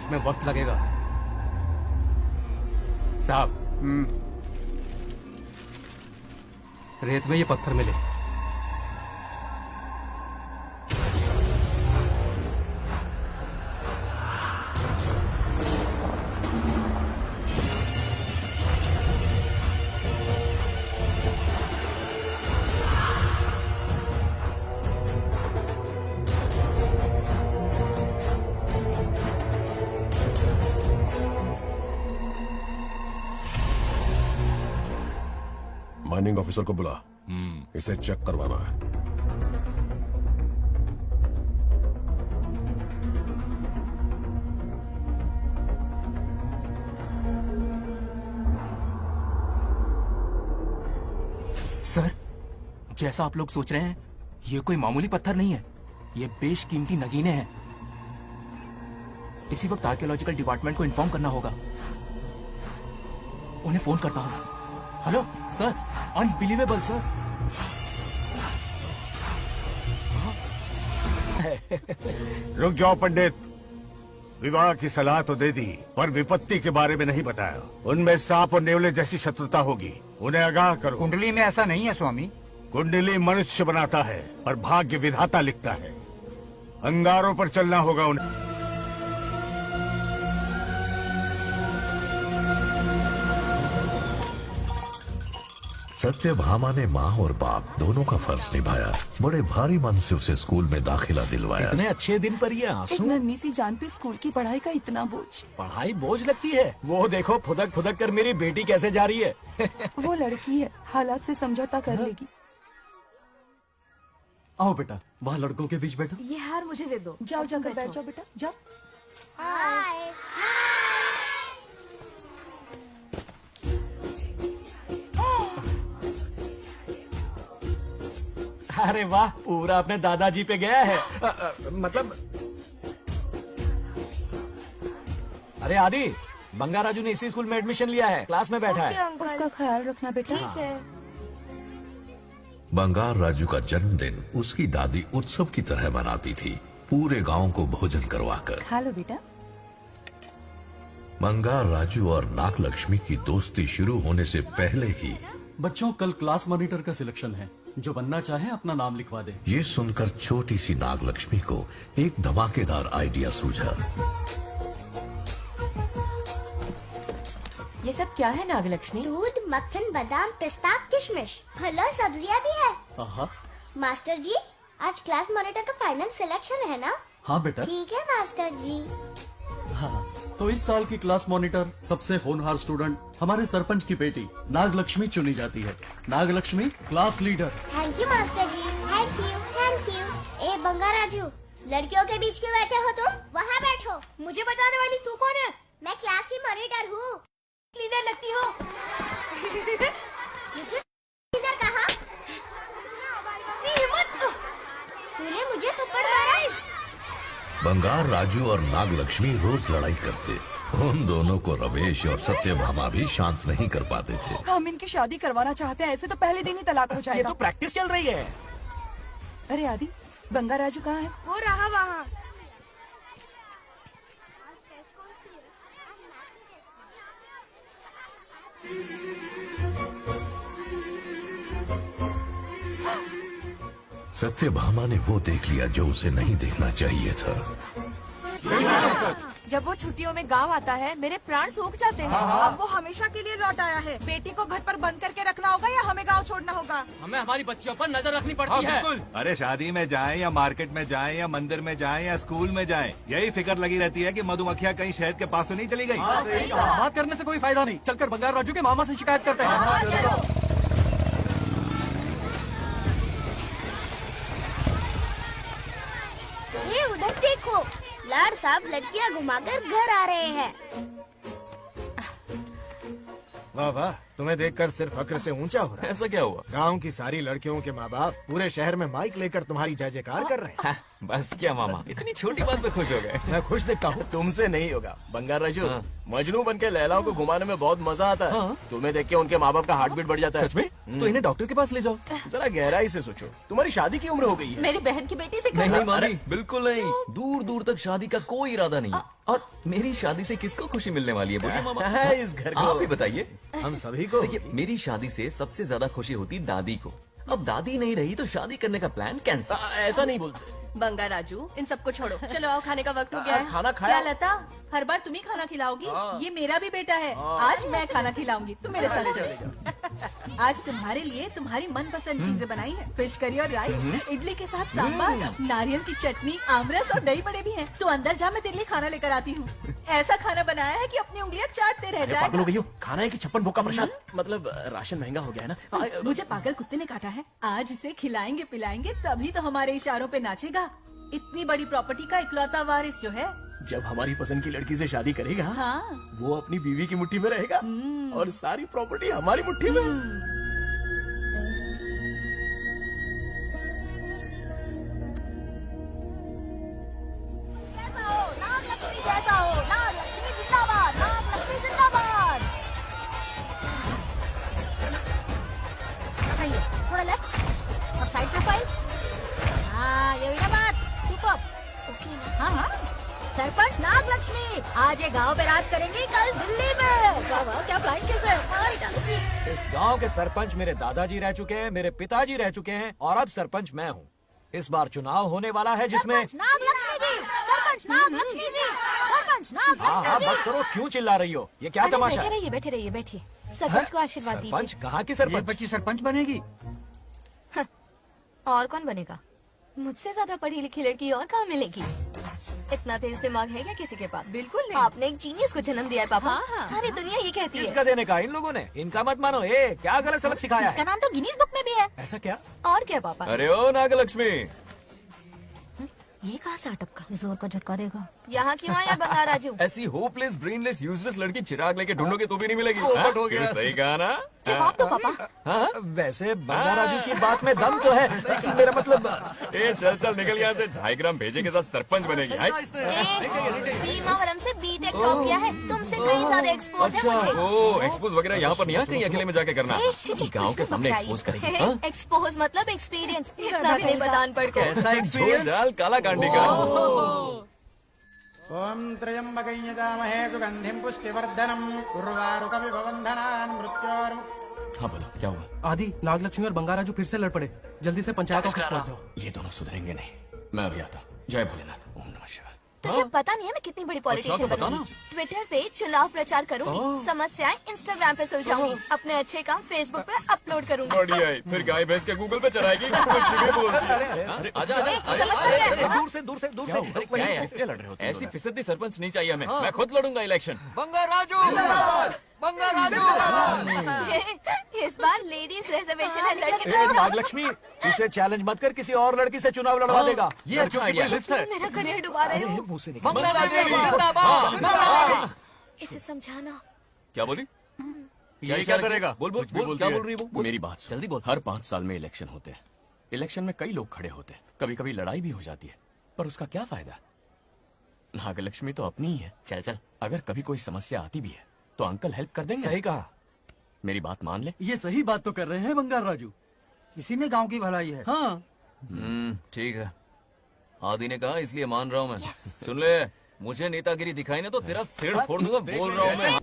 इसमें वक्त लगेगा साहब। रेत में ये पत्थर मिले। माइनिंग ऑफिसर को बुला, इसे चेक करवाना है। सर, जैसा आप लोग सोच रहे हैं, ये कोई मामूली पत्थर नहीं है, ये बेशकीमती नगीने हैं। इसी वक्त आर्कियोलॉजिकल डिपार्टमेंट को इन्फॉर्म करना होगा। उन्हें फोन करता हूँ। Hello sir, unbelievable sir. रुक जाओ पंडित, विवाह की सलाह तो दे दी पर विपत्ति के बारे में नहीं बताया। उनमें सांप और नेवले जैसी शत्रुता होगी, उन्हें आगाह करो। कुंडली में ऐसा नहीं है स्वामी। कुंडली मनुष्य बनाता है पर भाग्य विधाता लिखता है। अंगारों पर चलना होगा उन्हें। सत्यभामा ने माँ और बाप दोनों का फर्ज निभाया। बड़े भारी मन से उसे स्कूल में दाखिला दिलवाया। इतने अच्छे दिन पर ये आंसू। एक नन्ही सी जान पे स्कूल की पढ़ाई का इतना बोझ। पढ़ाई बोझ लगती है? वो देखो फुदक फुदक कर मेरी बेटी कैसे जा रही है। वो लड़की है, हालात से समझौता कर लेगी। आओ बेटा, वहाँ लड़कों के बीच बैठो। ये हार मुझे दे दो। जाओ जाकर बैठ जाओ बेटा, जाओ। हाय। अरे वाह, पूरा अपने दादाजी पे गया है। मतलब अरे आदि, बंगा राजू ने इसी स्कूल में एडमिशन लिया है, क्लास में बैठा है। उसका ख्याल रखना बेटा। ठीक है। बंगार राजू का जन्मदिन उसकी दादी उत्सव की तरह मनाती थी, पूरे गांव को भोजन करवाकर। खा लो बेटा। बंगार राजू और नागलक्ष्मी की दोस्ती शुरू होने से पहले ही बच्चों, कल क्लास मॉनिटर का सिलेक्शन है। जो बनना चाहे अपना नाम लिखवा दे। ये सुनकर छोटी सी नागलक्ष्मी को एक धमाकेदार आइडिया सूझा। ये सब क्या है नागलक्ष्मी? दूध, मक्खन, बादाम, पिस्ता, किशमिश, फल और सब्जियां भी है। आहा। मास्टर जी, आज क्लास मॉनिटर का फाइनल सिलेक्शन है ना? हाँ बेटा। ठीक है मास्टर जी। हाँ, तो इस साल की क्लास मॉनिटर सबसे होनहार स्टूडेंट हमारे सरपंच की बेटी नागलक्ष्मी चुनी जाती है। Nagalakshmi class leader. Thank you master ji, thank you, thank you. ए बंगा राजू, लड़कियों के बीच क्यों बैठे हो तुम? वहाँ बैठो। मुझे बताने वाली तू कौन है? मैं क्लास की मॉनिटर हूँ। लीडर लगती हो। मुझे लीडर कहा? हिम्मत। तूने मुझे थप्पड़ मारा। बंगार राजू और नागलक्ष्मी रोज लड़ाई करते। उन दोनों को रमेश और सत्यभामा भी शांत नहीं कर पाते थे। हम इनकी शादी करवाना चाहते हैं, ऐसे तो पहले दिन ही तलाक हो ये जाएगा। तो प्रैक्टिस चल रही है। अरे आदि, बंगा राजू कहाँ है? वो रहा वहाँ। सत्यभामा ने वो देख लिया जो उसे नहीं देखना चाहिए था। जब वो छुट्टियों में गांव आता है, मेरे प्राण सूख जाते हैं। अब वो हमेशा के लिए लौट आया है। बेटी को घर पर बंद करके रखना होगा या हमें गांव छोड़ना होगा? हमें हमारी बच्चियों पर नजर रखनी पड़ती है। अरे शादी में जाएं या मार्केट में जाएं या मंदिर में जाएं या स्कूल में जाएं, यही फिक्र लगी रहती है कि मधुमक्खियाँ कहीं शहद के पास तो नहीं चली गई। बात करने से कोई फायदा नहीं, चलकर बंगार राजू के मामा से शिकायत करते हैं। ये उधर देखो, लाड साहब लड़कियां घुमाकर घर आ रहे हैं। वाह वाह, तुम्हें देखकर सिर्फ फक्र से ऊंचा हो रहा है। ऐसा क्या हुआ? गांव की सारी लड़कियों के माँ बाप पूरे शहर में माइक लेकर तुम्हारी जय जयकार कर रहे हैं। बस क्या मामा, इतनी छोटी बात पे खुश हो गए? मैं खुश दिखता हूँ। तुमसे नहीं होगा बंगार राजू। मजनू बन के लैलाओं को घुमाने में बहुत मजा आता है। तुम्हें देख के उनके माँ बाप का हार्ट बीट बढ़ जाता है। सच में? तो इन्हें डॉक्टर के पास ले जाओ। जरा गहराई से सोचो, तुम्हारी शादी की उम्र हो गई है। मेरी बहन की बेटी से नहीं मामी, बिल्कुल नहीं। दूर दूर तक शादी का कोई इरादा नहीं है। और मेरी शादी से किसको खुशी मिलने वाली है बोलिए मामा? है इस घर को। आप ही बताइए। हम सभी को। देखिए, मेरी शादी से सबसे ज्यादा खुशी होती दादी को। अब दादी नहीं रही तो शादी करने का प्लान कैंसिल। ऐसा नहीं बोलते। बंगा राजू, इन सबको छोड़ो, चलो आओ, खाने का वक्त हो गया है। खाना क्या खाया? लता, हर बार तुम ही खाना खिलाओगी? ये मेरा भी बेटा है। आज मैं खाना खिलाऊंगी, तुम मेरे साथ चलो। आज तुम्हारे लिए तुम्हारी मनपसंद चीजें बनाई है। फिश करी और राइस, इडली के साथ सांभर, नारियल की चटनी, आमरस और दही बड़े भी हैं। तू अंदर जा, मैं तेरे लिए खाना लेकर आती हूँ। ऐसा खाना बनाया है कि अपनी उंगलियां चाटते रह जाएगा। भैया खाना है कि छप्पन भोग का प्रसाद? मतलब राशन महंगा हो गया है ना। मुझे पागल कुत्ते ने काटा है। आज इसे खिलाएंगे पिलाएंगे तभी तो हमारे इशारों पे नाचेगा। इतनी बड़ी प्रॉपर्टी का इकलौता वारिस जो है। जब हमारी पसंद की लड़की से शादी करेगा, हाँ। वो अपनी बीवी की मुट्ठी में रहेगा और सारी प्रॉपर्टी हमारी मुट्ठी में। कैसा हो नाग लक्ष्मी, जैसा हो नाग लक्ष्मी जिंदाबाद, नाग लक्ष्मी जिंदाबाद। सही है, थोड़ा लेफ्ट और साइड प्रोफाइल। हाँ ये हुई ना बात, सुपर। ओके हाँ हाँ। सरपंच नाग लक्ष्मी आज ये गांव पे राज करेंगी, कल दिल्ली में। क्या फ्लाइट कैसे मारी डालूंगी। इस गांव के सरपंच मेरे दादाजी रह चुके हैं, मेरे पिताजी रह चुके हैं और अब सरपंच मैं हूँ। इस बार चुनाव होने वाला है जिसमें सरपंच नाग लक्ष्मी जी, सरपंच नाग लक्ष्मी जी, सरपंच नाग हाँ लक्ष्मी हाँ जी। बस करो, क्यों चिल्ला रही हो? ये क्या तमाशा है? बैठे रहिए बैठिए। सरपंच को आशीर्वाद दीजिए। सरपंच कहाँ की सरपंच? बच्ची सरपंच बनेगी। और कौन बनेगा? मुझसे ज्यादा पढ़ी लिखी लड़की और कहाँ मिलेगी? इतना तेज दिमाग है क्या किसी के पास? बिल्कुल नहीं। आपने एक जीनियस को जन्म दिया है पापा। हाँ, हाँ। सारी दुनिया ये कहती किसका है। देने का इन लोगों ने? इनका मत मानो। क्या गलत सलत सिखाया इसका है? नाम तो गिनीज बुक में भी है। ऐसा क्या? और क्या पापा? अरे ओ नागलक्ष्मी, ये कहाँ से अटपका जोर का झटका देगा। यहाँ क्यों आया बता राजू? ऐसी होपलेस ब्रेनलेस यूजलेस लड़की चिराग लेके ढूंढोगे तो भी नहीं मिलेगी। हाँ? क्यों, सही कहा ना? जवाब दो पापा। हाँ? वैसे बंगा राजू की बात में दम तो है, लेकिन मेरा मतलब चल चल निकल यहाँ से। 2.5 ग्राम भेजे के साथ सरपंच बनेगी। भीमावरम से बीटेक टॉप किया है, तुमसे कई ज्यादा एक्सपोज है मुझे। ओ एक्सपोज वगैरह यहाँ पर नहीं है, कहीं अकेले में जाके करना। गाँव के सामने एक्सपोज करेगी। हाँ? एक्सपोज मतलब एक्सपीरियंस, इतना भी नहीं पता अनपढ़ को। ऐसा एक्सपीरियंस जाल काला कांडी का। ओम त्र्यंबकं यजामहे सुगंधिं पुष्टिवर्धनम् उर्वारुकमिव बन्धनान् मृत्योर्मुक्तिम्। हाँ बोलो क्या हुआ? आदि नागलक्ष्मी और बंगाराजू फिर से लड़ पड़े। जल्दी से पंचायत ऑफिस पहुंच जाओ। ये दोनों सुधरेंगे नहीं। मैं अभी आता। जय भोलेनाथ। ओम नमः शिवाय। तुझे पता नहीं है मैं कितनी बड़ी पॉलिटिशियन अच्छा, तो बनूंगी। ट्विटर पे चुनाव प्रचार करूंगी, समस्याएं इंस्टाग्राम पे सुलझाऊंगी, अपने अच्छे काम फेसबुक पे अपलोड करूंगी। बढ़िया है। फिर गाय भैंस के गूगल पे चराएगी। कुछ भी बोलती है। आजा दूर से इसलिए लड़ रहे हो? ऐसी फिसदी सरपंच नहीं चाहिए हमें। मैं खुद लड़ूंगा इलेक्शन। बंगा राजू, बंगा राजू। इस बार लेडीज रिजर्वेशन है, लड़के तो नागलक्ष्मी इसे चैलेंज मत कर, किसी और लड़की से चुनाव लड़वा देगा। ये अच्छा आइडिया है। मेरा करियर डुबा रहे हो। मुंह से इसे समझाना। क्या बोली? ये क्या करेगा? बोल बोल बोल, क्या बोल रही है वो? मेरी बात जल्दी बोल। हर 5 साल में इलेक्शन होते हैं। इलेक्शन में कई लोग खड़े होते हैं, कभी कभी लड़ाई भी हो जाती है, पर उसका क्या फायदा? नागलक्ष्मी तो अपनी ही है। चल चल, अगर कभी कोई समस्या आती भी है तो अंकल हेल्प कर देंगे। सही कहा, मेरी बात मान ले। ये सही बात तो कर रहे हैं बंगार राजू। इसी में गांव की भलाई है। हाँ ठीक है, आदि ने कहा इसलिए मान रहा हूँ मैं। सुन ले, मुझे नेतागिरी दिखाई ना तो तेरा सिर फोड़ दूंगा। बोल रहा हूँ मैं।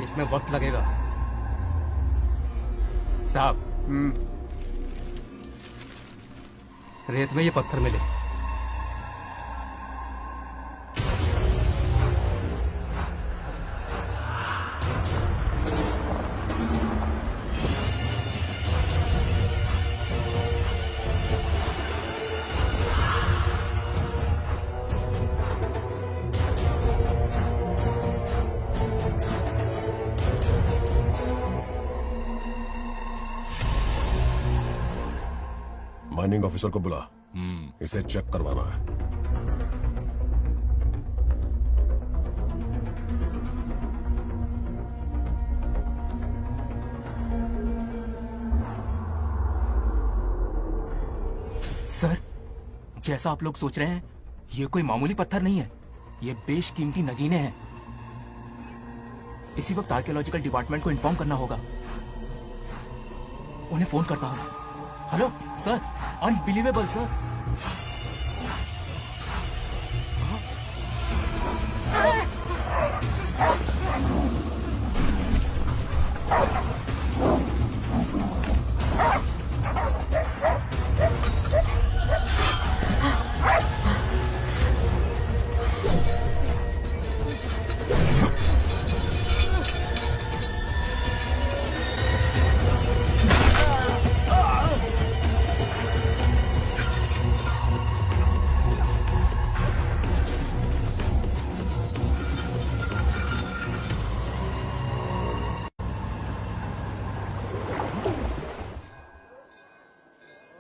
इसमें वक्त लगेगा साहब। रेत में ये पत्थर मिले। माइनिंग ऑफिसर को बुला। इसे चेक करवाना है। सर, जैसा आप लोग सोच रहे हैं, ये कोई मामूली पत्थर नहीं है। ये बेशकीमती नगीने हैं। इसी वक्त आर्कियोलॉजिकल डिपार्टमेंट को इन्फॉर्म करना होगा। उन्हें फोन करता हूं। Hello sir, unbelievable sir.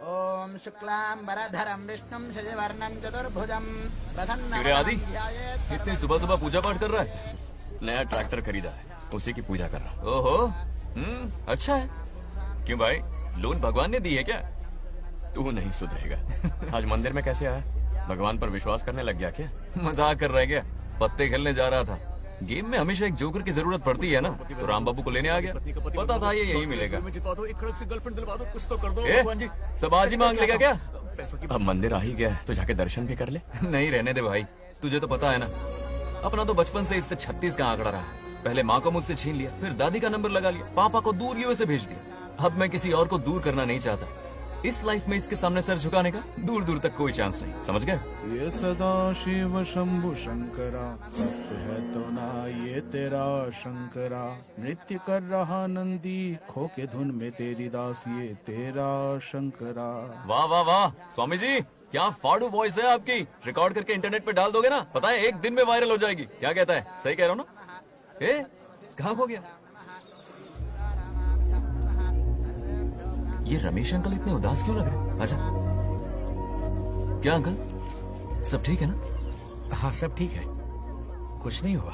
ओम शुक्लांबरधरं विष्णुं शशिवर्णं चतुर्भुजं क्यों रे आदि? प्रसन्नं इतनी सुबह सुबह पूजा पाठ कर रहा है? नया ट्रैक्टर खरीदा है, उसी की पूजा कर रहा। ओहो, अच्छा है। क्यों भाई, लोन भगवान ने दी है क्या? तू नहीं सुधरेगा। आज मंदिर में कैसे आया? भगवान पर विश्वास करने लग गया क्या? मजाक कर रहा है क्या? पत्ते खेलने जा रहा था। गेम में हमेशा एक जोकर की जरूरत पड़ती है ना, तो राम बाबू को लेने आ गया। पता था ये यही मिलेगा। सब आज ही मांग लेगा क्या? अब मंदिर आ ही गया है तो जाके दर्शन भी कर ले। नहीं रहने दे भाई, तुझे तो पता है ना, अपना तो बचपन से इससे 36 का आंकड़ा रहा है। पहले माँ को मुझसे छीन लिया, फिर दादी का नंबर लगा लिया, पापा को दूर यूएसए भेज दिया। अब मैं किसी और को दूर करना नहीं चाहता। इस लाइफ में इसके सामने सर झुकाने का दूर दूर तक कोई चांस नहीं, समझ गए? ये सदा शिव शंभु शंकरा, सत्य है तो ना ये तेरा शंकरा। नृत्य कर रहा नंदी, खो के धुन में तेरी दास, ये तेरा शंकरा। वाह वाह वाह, स्वामी जी क्या फाड़ू वॉइस है आपकी। रिकॉर्ड करके इंटरनेट पे डाल दोगे ना, पता है 1 दिन में वायरल हो जाएगी। क्या कहता है? सही कह रहा हूँ ना? कहाँ हो गया ये रमेश अंकल? इतने उदास क्यों लग रहे? अच्छा, क्या अंकल सब ठीक है ना? हाँ सब ठीक है, कुछ नहीं हुआ।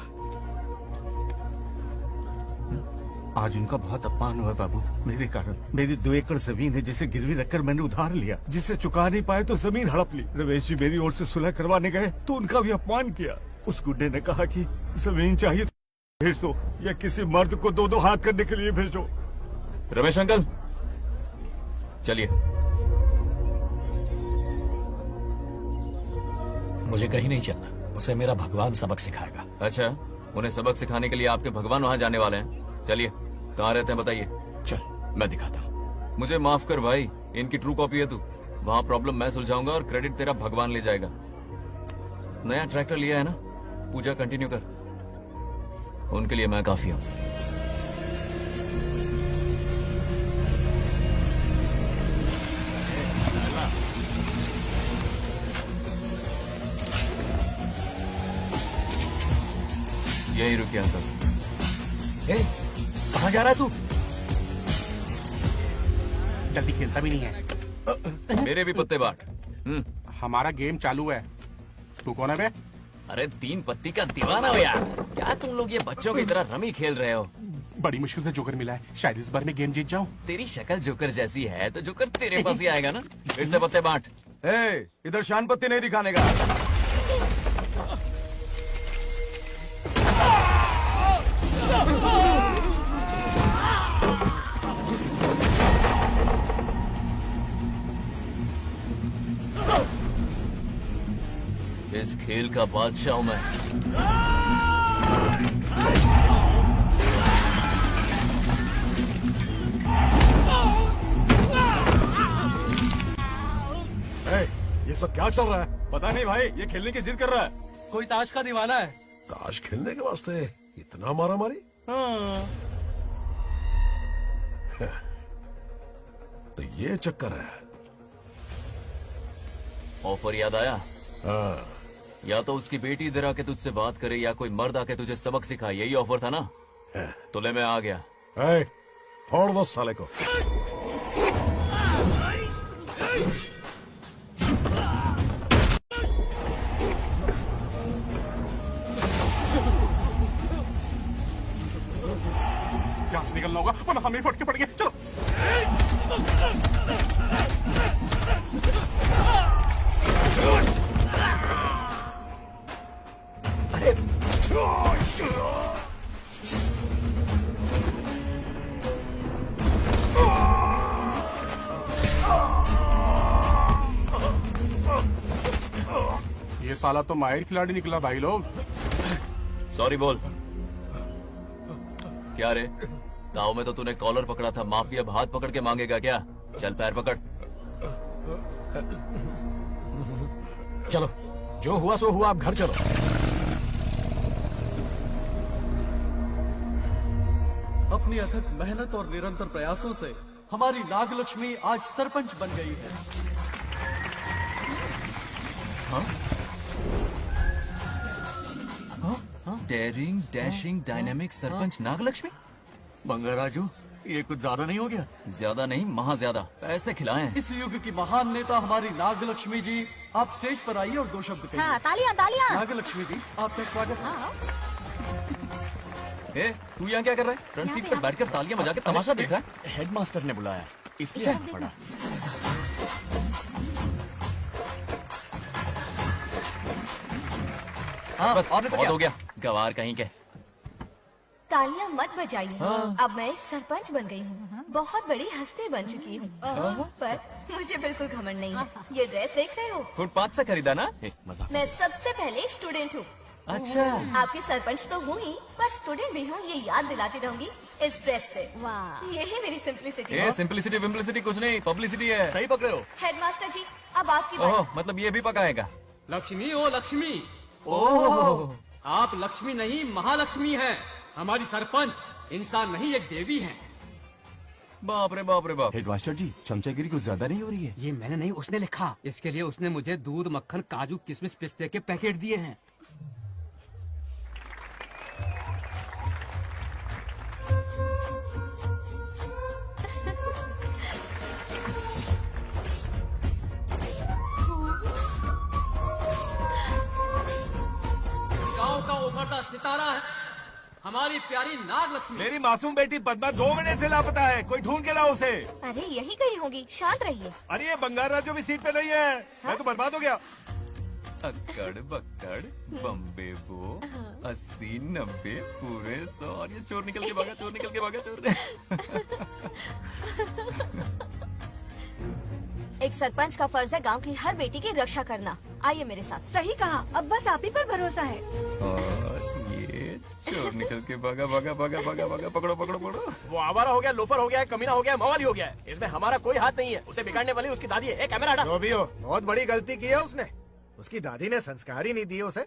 आज उनका बहुत अपमान हुआ बाबू, मेरे कारण। मेरी 2 एकड़ जमीन है जिसे गिरवी रखकर मैंने उधार लिया, जिसे चुका नहीं पाए तो जमीन हड़प ली। रमेश जी मेरी ओर से सुलह करवाने गए तो उनका भी अपमान किया। उस गुंडे ने कहा कि जमीन चाहिए तो भेज दो, या किसी मर्द को 2-2 हाथ करने के लिए भेजो। रमेश अंकल चलिए। मुझे कहीं नहीं चलना, उसे मेरा भगवान सबक सिखाएगा। अच्छा, उन्हें सबक सिखाने के लिए आपके भगवान वहाँ जाने वाले हैं? चलिए, कहाँ रहते हैं बताइए। चल मैं दिखाता हूँ। मुझे माफ कर भाई, इनकी ट्रू कॉपी है तू। वहाँ प्रॉब्लम मैं सुलझाऊंगा और क्रेडिट तेरा भगवान ले जाएगा। नया ट्रैक्टर लिया है ना, पूजा कंटिन्यू कर। उनके लिए मैं काफी हूँ। यही रुकिए अंकल। कहाँ जा रहा है तू? जल्दी खेलता भी नहीं है। मेरे भी पत्ते बांट। हमारा गेम चालू है। तू कौन है बे? अरे 3 पत्ती का दीवाना हो यार। क्या तुम लोग ये बच्चों की तरह रमी खेल रहे हो? बड़ी मुश्किल से जोकर मिला है, शायद इस बार में गेम जीत जाऊं। तेरी शक्ल जोकर जैसी है तो जोकर तेरे पास ही आएगा ना। फिर से पत्ते बांट। इधर शान पत्ती नहीं दिखाने का। इस खेल का बादशाह हूं मैं। ये सब क्या चल रहा है? पता नहीं भाई, ये खेलने की जिद कर रहा है। कोई ताश का दीवाना है। ताश खेलने के वास्ते इतना मारा मारी? तो ये चक्कर है। ऑफर याद आया? या तो उसकी बेटी इधर आके तुझसे बात करे या कोई मर्द आके तुझे सबक सिखाए, यही ऑफर था ना? तो ले मैं आ गया। फोड़ दो साले को। यहाँ से निकलना होगा वरना हम ही फटके पड़ गए। चलो। ये साला तो माहिर खिलाड़ी निकला भाई लोग। सॉरी बोल। क्या रे, गाँव में तो तूने कॉलर पकड़ा था, माफी अब हाथ पकड़ के मांगेगा क्या? चल पैर पकड़। चलो, जो हुआ सो हुआ, अब घर चलो। अपनी अथक मेहनत और निरंतर प्रयासों से हमारी नागलक्ष्मी आज सरपंच बन गई है। Daring, dashing, dynamic sarpanch Nagalakshmi. Bangarraju, ये कुछ ज्यादा नहीं हो गया? ज्यादा नहीं, महा ज्यादा। पैसे खिलाएं। इस युग की महान नेता हमारी नागलक्ष्मी जी, आप स्टेज पर आइए और दो शब्द कहिए। हाँ, तालियां तालियां। नागलक्ष्मी जी, आपका स्वागत है। ए, तू यहाँ क्या कर रहा है? फ्रंट सीट पर बैठकर तालियां बजा के तमाशा देख रहा है? हेडमास्टर ने बुलाया, इसलिए आना पड़ा। हाँ, बस और बहुत हो गया। गवार कहीं के। तालियां मत बजाइए। अब मैं एक सरपंच बन गई हूँ, बहुत बड़ी हस्ती बन चुकी हूँ, पर मुझे बिल्कुल घमंड नहीं है। ये ड्रेस देख रहे हो? फुटपाथ से खरीदा ना? मजाक। मैं सबसे पहले एक स्टूडेंट हूँ। अच्छा। आपकी सरपंच तो हूँ ही, पर स्टूडेंट भी हूँ, ये याद दिलाती रहूंगी इस ड्रेस से। वाह, यही मेरी सिंपलिसिटी है। सिंपलिसिटी विम्पलिसिटी कुछ नहीं, पब्लिसिटी है। सही पकड़े हो। हेडमास्टर जी, अब आपकी बारी। मतलब ये भी पकाएगा? लक्ष्मी ओ लक्ष्मी, ओह, आप लक्ष्मी नहीं महालक्ष्मी हैं। हमारी सरपंच इंसान नहीं, एक देवी हैं। बाप रे बाप रे बाप। हेडमास्टर जी, चमचागिरी कुछ ज्यादा नहीं हो रही है? ये मैंने नहीं, उसने लिखा। इसके लिए उसने मुझे दूध, मक्खन, काजू, किशमिश, पिस्ते के पैकेट दिए हैं। गांव का उभरता सितारा है हमारी प्यारी नागलक्ष्मी। मेरी मासूम बेटी पद्मा 2 महीने से लापता है, कोई ढूंढ के लाओ उसे। अरे यही कहीं होगी, शांत रहिए। अरे ये बंगार राजू भी सीट पे नहीं है। मैं तो बर्बाद हो गया। अक्कड़ बक्कड़ बम्बे बो 80 90 पूरे 100 और ये चोर निकल के भागा, चोर निकल के भागा, चोर। एक सरपंच का फर्ज है गांव की हर बेटी की रक्षा करना। आइए मेरे साथ। सही कहा, अब बस आप ही पर भरोसा है। और ये चोर निकल के भागा भागा भागा भागा भागा, पकड़ो पकड़ो पकड़ो। वो आवारा हो गया, लोफर हो गया, कमीना हो गया, मवाली हो गया है। इसमें हमारा कोई हाथ नहीं है। उसे बिगाड़ने वाली उसकी दादी है। कैमरा हटा। जो भी हो, बहुत बड़ी गलती की है उसने। उसकी दादी ने संस्कार ही नहीं दिए उसे।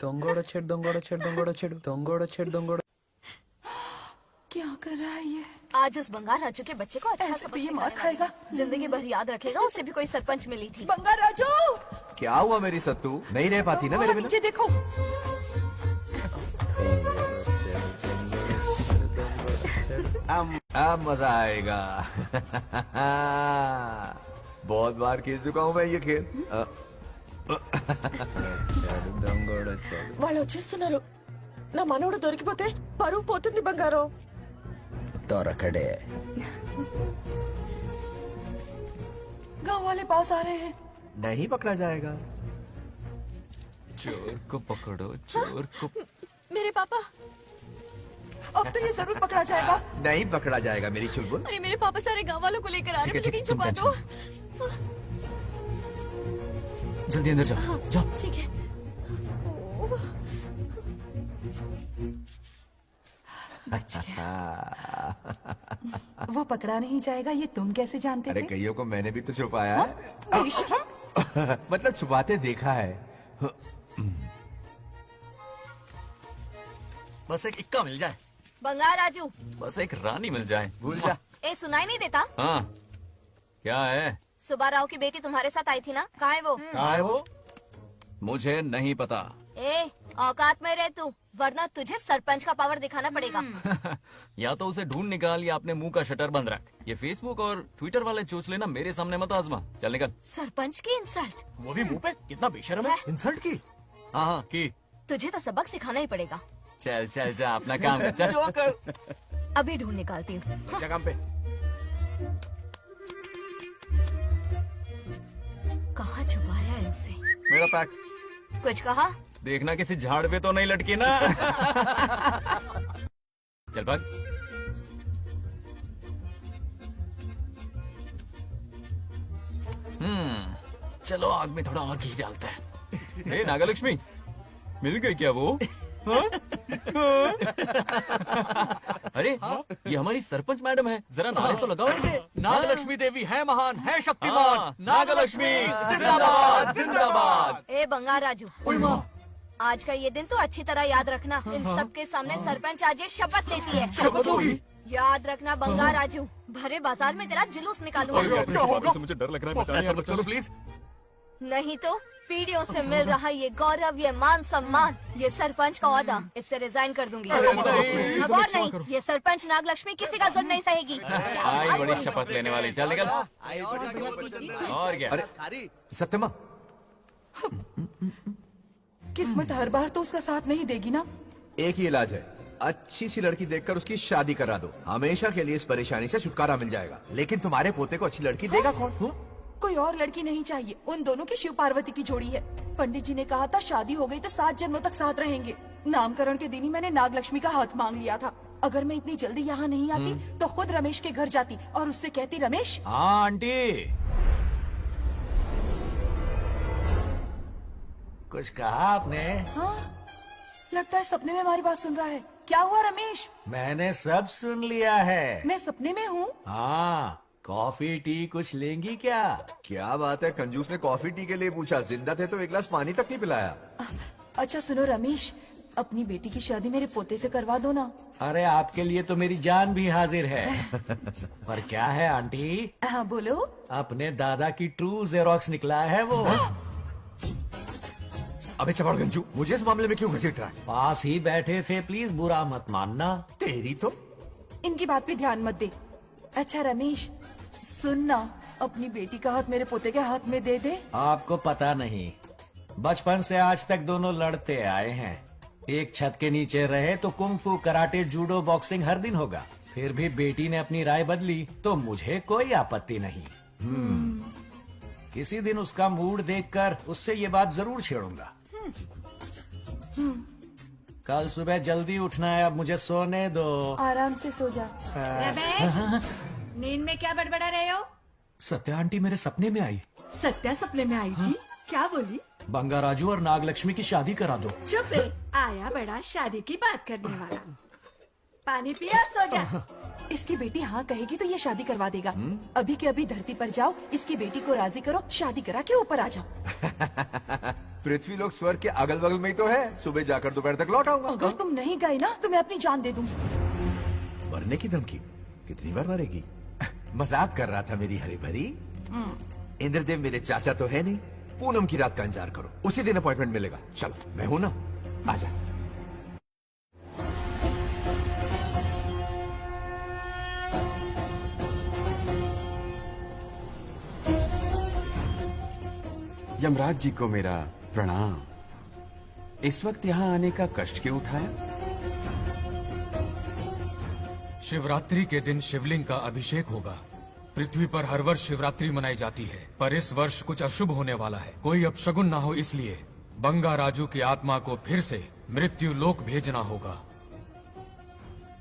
दंगोड़ा छेड़ दंगोड़ा छेड़ दंगोड़ा छेड़ दंगोड़ा छेड़ दंगोड़ा। क्या कर रहा है ये? आज उस बंगार राजू के बच्चे को अच्छा ऐसे तो ये मार खाएगा। जिंदगी भर याद रखेगा, उसे भी कोई सरपंच मिली थी। बंगार राजू, क्या हुआ मेरी सत्तू? नहीं रह पाती ना मेरे बिना? नीचे देखो। अब मजा आएगा। बहुत बार खेल चुका हूँ मैं ये खेल। వాళ్ళు వచ్చేస్తున్నారు. నా మనవడు దొరికిపోతే పరువు పోతుంది బంగారం. दौरकड़े गांव वाले पास आ रहे हैं. नहीं पकड़ा जाएगा। चोर को पकड़ो, चोर को। मेरे पापा, अब तो ये जरूर पकड़ा जाएगा. नहीं पकड़ा जाएगा मेरी चुलबुल। अरे मेरे पापा सारे गांव वालों को लेकर आ रहे हैं, मुझे छुपा दो। जल्दी अंदर जाओ, जाओ। ठीक है। वो पकड़ा नहीं जाएगा, ये तुम कैसे जानते अरे थे? कईयों को मैंने भी तो छुपाया है। बेशरम। मतलब छुपाते देखा है। बस एक इक्का मिल जाए, बंगार राजू, बस एक रानी मिल जाए। भूल जा। ए सुनाई नहीं देता? हाँ, क्या है? सुब्बा राव की बेटी तुम्हारे साथ आई थी ना, कहाँ है वो? कहाँ है वो? मुझे नहीं पता। ए, औकात में रह तू, वरना तुझे सरपंच का पावर दिखाना पड़ेगा। या तो उसे ढूंढ निकाल या अपने मुंह का शटर बंद रख। ये फेसबुक और ट्विटर वाले चोचले ना मेरे सामने मत आजमा। चल निकल। सरपंच की इंसल्ट। वो भी मुंह पे, कितना बेशर्म है। इंसल्ट की? हाँ की। तुझे तो सबक सिखाना ही पड़ेगा। चल चल जा अपना काम कर। चल। जो कर। अभी ढूंढ निकालती हूँ। जगह पे। कहाँ छुपाया है उसे? मेरा पैक। कुछ कहा? देखना किसी झाड़ पे तो नहीं लटकी ना। चल भाग। चलो आग में थोड़ा घी डालते हैं। हे नागलक्ष्मी, मिल गई क्या वो? हाँ? हाँ? अरे ये हमारी सरपंच मैडम है, जरा नारे तो लगाओ इनके। नागलक्ष्मी देवी है महान, है शक्तिमान। नागलक्ष्मी जिंदाबाद जिंदाबाद। ए बंगार राजू, आज का ये दिन तो अच्छी तरह याद रखना। इन सबके सामने सरपंच आज ये शपथ लेती है। शपथ होगी? याद रखना बंगार राजू, भरे बाजार में तेरा जुलूस निकालूंगा। क्या होगा? मुझे डर लग रहा है, मत करो प्लीज। नहीं तो पीढ़ियों से मिल रहा ये गौरव, ये मान सम्मान, ये सरपंच का ओहदा, इससे रिजाइन कर दूंगी। अब और नहीं, ये सरपंच नागलक्ष्मी किसी का जुल्म नहीं सहेगी। आई बड़ी शपथ लेने वाली। चल निकल। और क्या? अरे सत्यमा, किस्मत हर बार तो उसका साथ नहीं देगी ना। एक ही इलाज है, अच्छी सी लड़की देखकर उसकी शादी करा दो। हमेशा के लिए इस परेशानी से छुटकारा मिल जाएगा। लेकिन तुम्हारे पोते को अच्छी लड़की देगा कौन? कोई और लड़की नहीं चाहिए, उन दोनों की शिव पार्वती की जोड़ी है। पंडित जी ने कहा था शादी हो गई तो 7 जन्मों तक साथ रहेंगे। नामकरण के दिन ही मैंने नागलक्ष्मी का हाथ मांग लिया था। अगर मैं इतनी जल्दी यहाँ नहीं आती तो खुद रमेश के घर जाती और उससे कहती, रमेश। हाँ आंटी, कुछ कहा आपने? हाँ, लगता है सपने में हमारी बात सुन रहा है। क्या हुआ रमेश? मैंने सब सुन लिया है। मैं सपने में हूँ? हाँ, कॉफी टी कुछ लेंगी क्या? क्या बात है, कंजूस ने कॉफी टी के लिए पूछा, जिंदा थे तो एक गिलास पानी तक नहीं पिलाया। अच्छा सुनो रमेश, अपनी बेटी की शादी मेरे पोते से करवा दो ना। अरे आपके लिए तो मेरी जान भी हाजिर है। पर क्या है आंटी? हाँ बोलो। अपने दादा की ट्रू जेरोक्स निकला है वो। अबे चपड़गंजू, मुझे इस मामले में क्यों घसीट रहा है? पास ही बैठे थे, प्लीज बुरा मत मानना। तेरी तो। इनकी बात पे ध्यान मत दे। अच्छा रमेश सुन ना, अपनी बेटी का हाथ मेरे पोते के हाथ में दे दे। आपको पता नहीं, बचपन से आज तक दोनों लड़ते आए हैं। एक छत के नीचे रहे तो कुंफू, कराटे, जूडो, बॉक्सिंग हर दिन होगा। फिर भी बेटी ने अपनी राय बदली तो मुझे कोई आपत्ति नहीं। किसी दिन उसका मूड देखकर उससे ये बात जरूर छेड़ूंगा। कल सुबह जल्दी उठना है, अब मुझे सोने दो। आराम से सो जा। रमेश, नींद में क्या बड़बड़ा रहे हो? सत्या आंटी मेरे सपने में आई। सत्या सपने में आई थी? क्या बोली? बंगा राजू और नागलक्ष्मी की शादी करा दो। चुप रे, आया बड़ा शादी की बात करने वाला। पानी पिया और सो जा। इसकी बेटी हाँ कहेगी तो ये शादी करवा देगा। अभी के अभी धरती पर जाओ, इसकी बेटी को राजी करो, शादी करा के ऊपर आ जाओ। पृथ्वी लोग स्वर्ग के अगल बगल में ही तो है। सुबह जाकर दोपहर तक लौट आऊंगा। अगर तुम नहीं गए ना तो मैं अपनी जान दे दूंगी। मरने की धमकी? कितनी बार मरेगी? मजाक कर रहा था मेरी हरी भरी। इंद्रदेव मेरे चाचा तो है नहीं। पूनम की रात का इंतजार करो, उसी दिन अपॉइंटमेंट मिलेगा। चलो मैं हूं ना, आजा। यमराज जी को मेरा प्रणाम। इस वक्त यहाँ आने का कष्ट क्यों उठाया? शिवरात्रि के दिन शिवलिंग का अभिषेक होगा। पृथ्वी पर हर वर्ष शिवरात्रि मनाई जाती है, पर इस वर्ष कुछ अशुभ होने वाला है। कोई अपशगुन ना हो, इसलिए बंगा राजू की आत्मा को फिर से मृत्यु लोक भेजना होगा।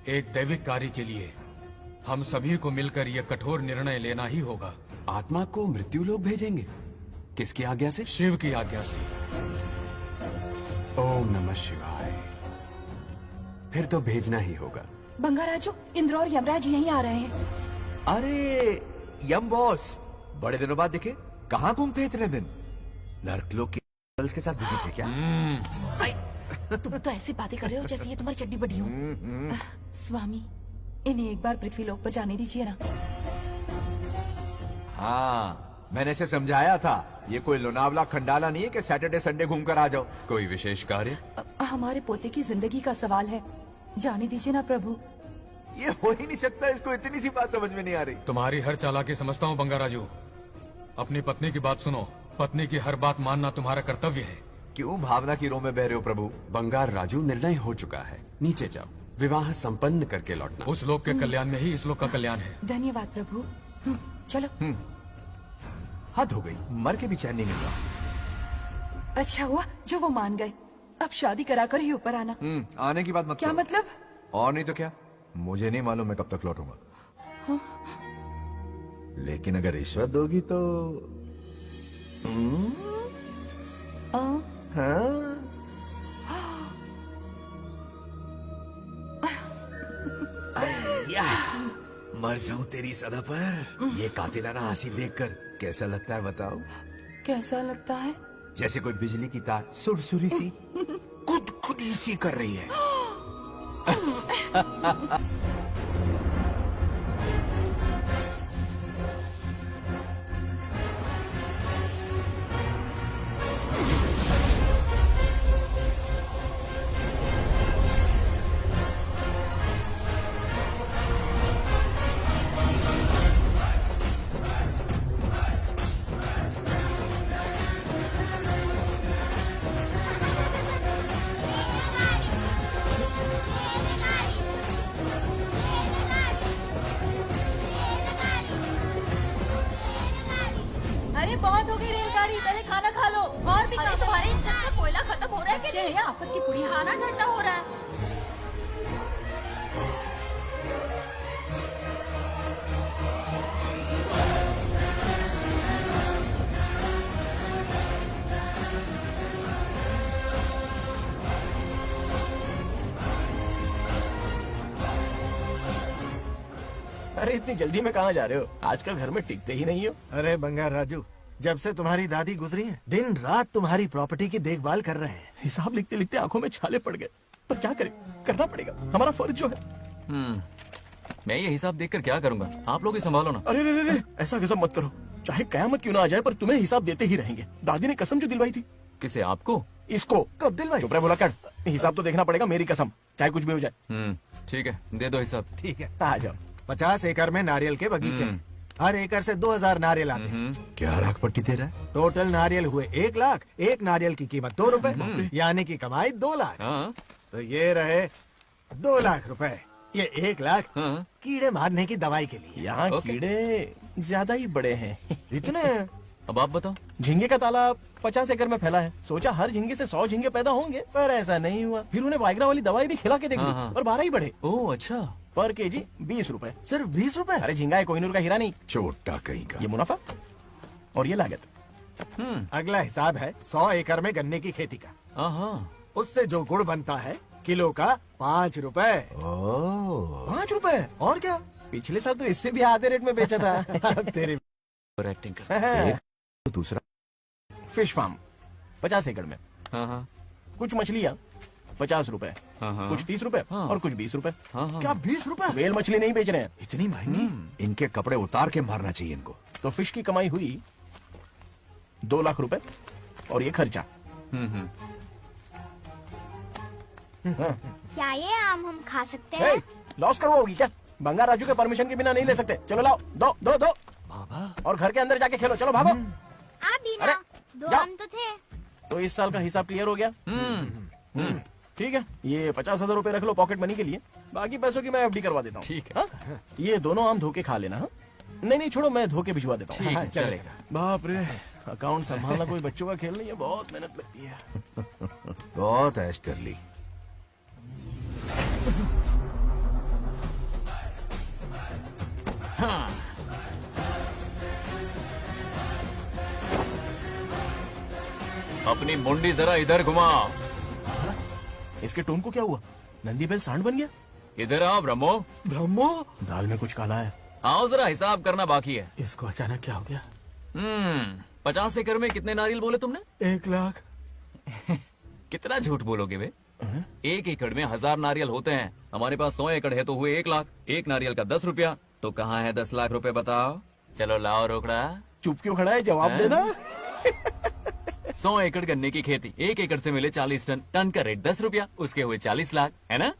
एक दैविक कार्य के लिए हम सभी को मिलकर यह कठोर निर्णय लेना ही होगा। आत्मा को मृत्यु लोक भेजेंगे? किसकी आज्ञा से? शिव की आज्ञा से। ओम नमः शिवाय। फिर तो भेजना ही होगा। बंगा राजू, इंद्र और यमराज यहीं आ रहे हैं। अरे यम बॉस, बड़े दिनों बाद दिखे। कहाँ घूमते इतने दिन? नर्कलोक के गर्ल्स के साथ बिजी थे क्या? तुम तो ऐसी बातें कर रहे हो जैसे ये तुम्हारी चड्डी बड़ी हो। स्वामी, इन्हें एक बार पृथ्वी लोक पर जाने दीजिए ना। हाँ, मैंने इसे समझाया था, ये कोई लोनावला खंडाला नहीं है कि सैटरडे संडे घूम कर आ जाओ। कोई विशेष कार्य? हमारे पोते की जिंदगी का सवाल है, जाने दीजिए ना प्रभु। ये हो ही नहीं सकता, इसको इतनी सी बात समझ में नहीं आ रही। तुम्हारी हर चालाकी समझता हूँ बंगाराजू। अपनी पत्नी की बात सुनो, पत्नी की हर बात मानना तुम्हारा कर्तव्य है। क्यों भावना की रो में बह रहे हो प्रभु? बंगार राजू, निर्णय हो चुका है, नीचे जाओ, विवाह संपन्न करके लौटना। उस लोक के कल्याण में ही इस लोक का कल्याण है। धन्यवाद प्रभु। चलो। हद हो गई, मर के भी चैन नहीं मिल रहा। अच्छा हुआ जो वो मान गए, अब शादी कराकर ही ऊपर आना। आने की बात मत क्या करो। मतलब? और नहीं तो क्या, मुझे नहीं मालूम मैं कब तक लौटूंगा। हाँ? लेकिन अगर रिश्वत दोगी तो हाँ? या, मर जाऊं तेरी सदा पर। ये कातिलाना हंसी देखकर कैसा लगता है बताओ? कैसा लगता है? जैसे कोई बिजली की तार सुरसुरी सी गुदगुदी सी कर रही है। अरे बहुत हो गई रेलगाड़ी, पहले खाना खा लो। और भी अरे तुम्हारे इंजन में कोयला खत्म हो रहा है कि नहीं? आफत की पुड़ी, खाना ठंडा हो रहा है। अरे इतनी जल्दी में कहाँ जा रहे हो? आजकल घर में टिकते ही नहीं हो। अरे बंगार राजू, जब से तुम्हारी दादी गुजरी है, दिन रात तुम्हारी प्रॉपर्टी की देखभाल कर रहे हैं। हिसाब लिखते लिखते आंखों में छाले पड़ गए, पर क्या करें, करना पड़ेगा, हमारा फर्ज जो है। मैं ये हिसाब देखकर क्या करूंगा? आप लोग ही संभालो ना। अरे रे रे, ऐसा कसम मत करो, चाहे कयामत क्यों ना आ जाए पर तुम्हें हिसाब देते ही रहेंगे। दादी ने कसम जो दिलवाई थी। किसे? आपको? इसको। कब दिलवाई? चुप रहे बोला कर, हिसाब तो देखना पड़ेगा, मेरी कसम, चाहे कुछ भी हो जाए। ठीक है, दे दो हिसाब। ठीक है, आ जाओ। 50 एकड़ में नारियल के बगीचे हैं। हर एकड़ से 2000 नारियल आते हैं। क्या राख पट्टी दे रहा है? टोटल नारियल हुए 1 लाख, एक नारियल की कीमत 2 रुपए, यानी कि कमाई 2 लाख। तो ये रहे 2 लाख रुपए, ये 1 लाख कीड़े मारने की दवाई के लिए। यहाँ कीड़े ज्यादा ही बड़े हैं। इतने? अब आप बताओ। झींगे का तालाब 50 एकड़ में फैला है, सोचा हर झींगे से 100 झींगे पैदा होंगे, पर ऐसा नहीं हुआ। फिर उन्हें वाइग्रा वाली दवाई भी खिला के देख ली और 12 ही बढ़े। ओह अच्छा। पर केजी 20 रुपए। सिर्फ 20 रुपए? अरे झींगा है, कोहिनूर का हीरा नहीं। छोटा कहीं का। ये मुनाफा और ये लागत। अगला हिसाब है 100 एकड़ में गन्ने की खेती का। उससे जो गुड़ बनता है किलो का 5 रुपए। 5 रुपए? और क्या, पिछले साल तो इससे भी आधे रेट में बेचा था। तेरी एक्टिंग कर। दूसरा फिश फार्म 50 एकड़ में। कुछ मछलियाँ 50 रुपए, कुछ 30 रुपए और कुछ 20 रुपए। क्या 20 रुपए? वेल मछली नहीं बेच रहे हैं। इतनी महंगी? इनके कपड़े उतार के मारना चाहिए इनको। तो फिश की कमाई हुई 2 लाख रुपए और ये खर्चा। क्या ये आम हम खा सकते हैं? लॉस करवाओगी क्या? बंगार राजू के परमिशन के बिना नहीं ले सकते। चलो लाओ, दो दो दो बाबा, और घर के अंदर जाके खेलो। चलो भागो। आप भी ना, 2 आम तो थे। तो इस साल का हिसाब क्लियर हो गया? ठीक है, ये 50,000 रुपए रख लो पॉकेट मनी के लिए, बाकी पैसों की मैं एफडी करवा देता हूँ। ठीक है। ये दोनों आम धोके खा लेना। नहीं नहीं छोड़ो, मैं धोके भिजवा देता हूँ। ठीक है, चलेगा। बाप रे, अकाउंट संभालना कोई बच्चों का खेल नहीं है, बहुत मेहनत लगती है। बहुत ऐश कर ली। अपनी मुंडी जरा इधर घुमा। इसके टोन को क्या हुआ? नंदी बैल सांड बन गया? इधर आओ ब्रह्मो। ब्रह्मो? दाल में कुछ काला है। आओ जरा, हिसाब करना बाकी है। इसको अचानक क्या हो गया? 50 एकड़ में कितने नारियल बोले तुमने? 1 लाख। कितना झूठ बोलोगे बे? 1 एकड़ में 1000 नारियल होते हैं। हमारे पास 100 एकड़ है तो हुए 1 लाख। एक नारियल का 10 रुपया, तो कहाँ है 10 लाख रुपए बताओ? चलो लाओ रोकड़ा। चुप क्यों खड़ा है? जवाब देना। 100 एकड़ गन्ने की खेती, 1 एकड़ से मिले 40 टन, टन का रेट 10 रुपया, उसके हुए 40 लाख, है ना?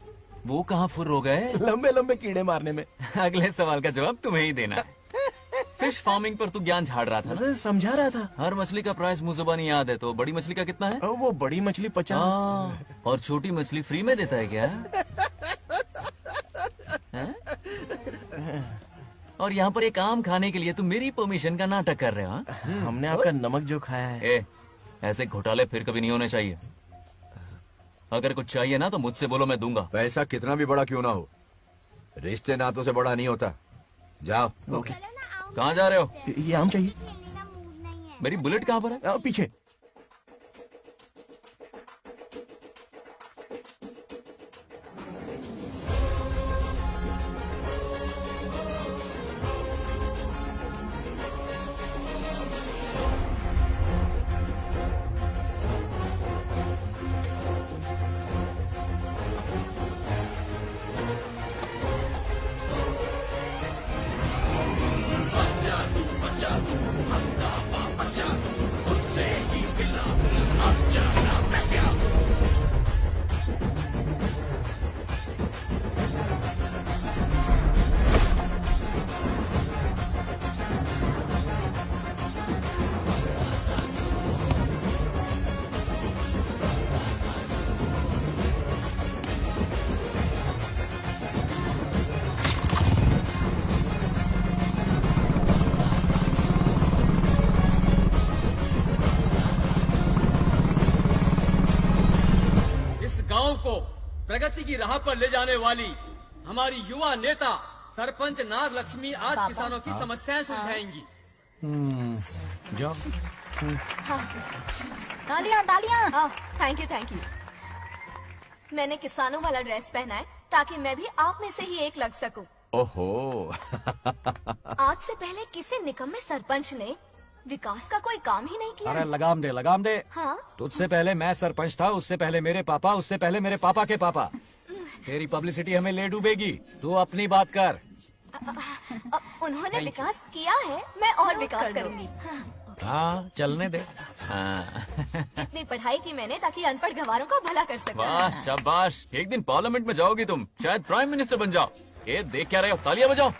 वो कहाँ फुर हो गए? लंबे लंबे कीड़े मारने में। अगले सवाल का जवाब तुम्हें ही देना है। फिश फार्मिंग पर तू ज्ञान झाड़ रहा था ना? समझा रहा था। हर मछली का प्राइस मुंह जुबानी याद है, तो बड़ी मछली का कितना है? वो बड़ी मछली 50। और छोटी मछली फ्री में देता है क्या? और यहाँ पर एक आम खाने के लिए तुम मेरी परमिशन का नाटक कर रहे हो? हमने आपका नमक जो खाया है। ऐसे घोटाले फिर कभी नहीं होने चाहिए। अगर कुछ चाहिए ना तो मुझसे बोलो, मैं दूंगा। पैसा कितना भी बड़ा क्यों ना हो, रिश्ते नातों से बड़ा नहीं होता। जाओ। ओके। कहाँ जा रहे हो? ये आम चाहिए। मेरी बुलेट कहाँ पर है? पीछे। गांव को प्रगति की राह पर ले जाने वाली हमारी युवा नेता सरपंच नाग लक्ष्मी आज किसानों की समस्याएं सुलझाएंगी। जाओ। तालियां तालियां। Thank you. मैंने किसानों वाला ड्रेस पहना है ताकि मैं भी आप में से ही एक लग सकूं। ओहो। आज से पहले किसी निकम्मे सरपंच ने विकास का कोई काम ही नहीं किया। अरे लगाम दे। हाँ? तुझसे पहले मैं सरपंच था, उससे पहले मेरे पापा, उससे पहले मेरे पापा के पापा। तेरी पब्लिसिटी हमें ले डूबेगी, तू अपनी बात कर। उन्होंने विकास किया है, मैं और विकास करूंगी। हाँ, चलने दे। इतनी पढ़ाई की मैंने ताकि अनपढ़ गंवारों का भला कर सकूं। वाह शाबाश, एक दिन पार्लियामेंट में जाओगी तुम, शायद प्राइम मिनिस्टर बन जाओ। ये देख क्या रहे हो, तालियां बजाओ।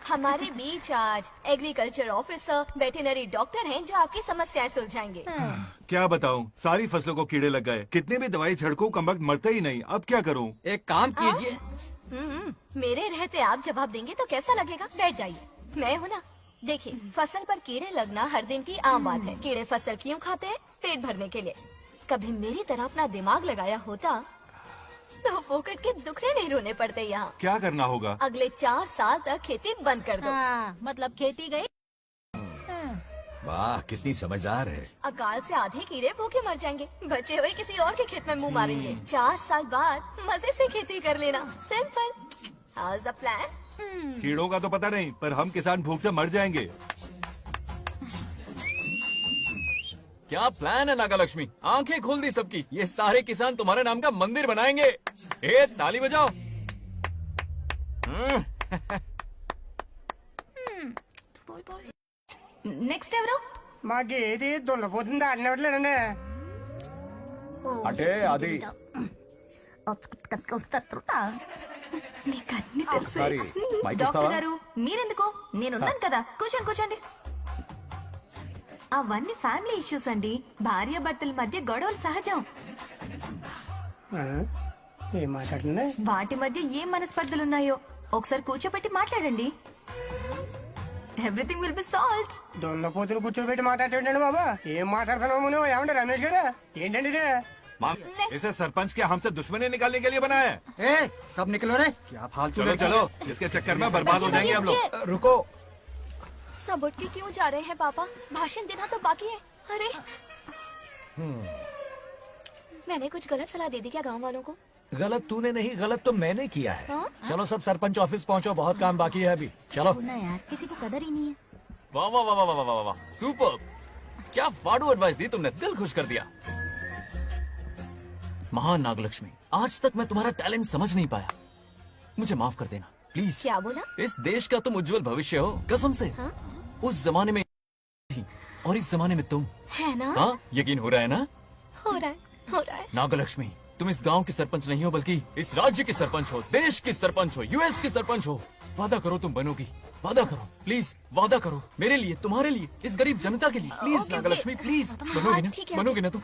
हमारे बीच आज एग्रीकल्चर ऑफिसर, वेटरनरी डॉक्टर हैं जो आपकी समस्याएं सुलझाएंगे। क्या बताऊं, सारी फसलों को कीड़े लग गए। कितने भी दवाई छिड़कूं कम वक्त मरते ही नहीं। अब क्या करूं? एक काम कीजिए। मेरे रहते आप जवाब देंगे तो कैसा लगेगा? बैठ जाइए, मैं हूँ ना। देखिए, फसल पर कीड़े लगना हर दिन की आम बात है। कीड़े फसल क्यों खाते हैं? पेट भरने के लिए। कभी मेरी तरह अपना दिमाग लगाया होता तो फोकट के दुखड़े नहीं रोने पड़ते यहाँ। क्या करना होगा? अगले 4 साल तक खेती बंद कर दो। मतलब खेती गई। वाह, कितनी समझदार है। अकाल से आधे कीड़े भूखे मर जाएंगे, बचे हुए किसी और के खेत में मुंह मारेंगे। 4 साल बाद मजे से खेती कर लेना। Simple. How is the plan? कीड़ों का तो पता नहीं, पर हम किसान भूख से मर जाएंगे। क्या प्लान है नागा लक्ष्मी? आंखें खोल दी सबकी। ये सारे किसान तुम्हारे नाम का मंदिर बनाएंगे। ताली बजाओ। నెక్స్ట్ ఎవరు? మాకు ఏది దున్నపోతుంది ఆడినట్లేదండి. అంటే అది నీకన్నీ తెలుసు. డాక్టర్ గారు మీరెందుకు? నేనున్నాను కదా, కూర్చోండి కూర్చోండి. అవన్నీ ఫ్యామిలీ ఇష్యూస్ అండి. భార్య భర్తల మధ్య గొడవలు సహజం. ఏం మాట్లాడుతుంది? వాటి మధ్య ఏం మనస్పర్ధలున్నాయో ఒకసారి కూర్చోబెట్టి మాట్లాడండి. Everything will be solved. దున్నపోతులు కూర్చోబెట్టి మాట్లాడేటండి బాబా. ఏం మాట్లాడుతున్నావు నువ్వు? ఏమండి రమేష్ గారు? ఏంటండి ఇది? इसे सरपंच क्या हमसे दुश्मनी निकालने के लिए बनाया है? सब निकलो रे. क्या फालतू. चलो चलो, इसके चक्कर में बर्बाद हो जाएंगे हम लोग. रुको. सब उठ के क्यों जा रहे हैं पापा? भाषण देना तो बाकी है. अरे मैंने कुछ गलत सलाह दे दी क्या गांव वालों को? गलत तूने नहीं, गलत तो मैंने किया है. हाँ? चलो सब सरपंच ऑफिस पहुंचो, बहुत काम बाकी है अभी. चलो ना यार, किसी को कदर ही नहीं है. वाह वाह वाह वाह वाह वाह, सुपर. क्या फाड़ू एडवाइस दी तुमने, दिल खुश कर दिया. महान नागलक्ष्मी, आज तक मैं तुम्हारा टैलेंट समझ नहीं पाया. मुझे माफ कर देना. प्लीज। क्या बोला? इस देश का तुम उज्जवल भविष्य हो, कसम से। हाँ? उस जमाने में थी और इस जमाने में तुम। है ना? हाँ, यकीन हो रहा है ना? हो रहा है। नागलक्ष्मी, तुम इस गांव की सरपंच नहीं हो बल्कि इस राज्य की सरपंच हो, देश की सरपंच हो, यूएस की सरपंच हो। वादा करो तुम बनोगी, वादा करो प्लीज, वादा करो मेरे लिए, तुम्हारे लिए, इस गरीब जनता के लिए। Please Nagalakshmi, please. बनोगी ना? बनोगी ना तुम?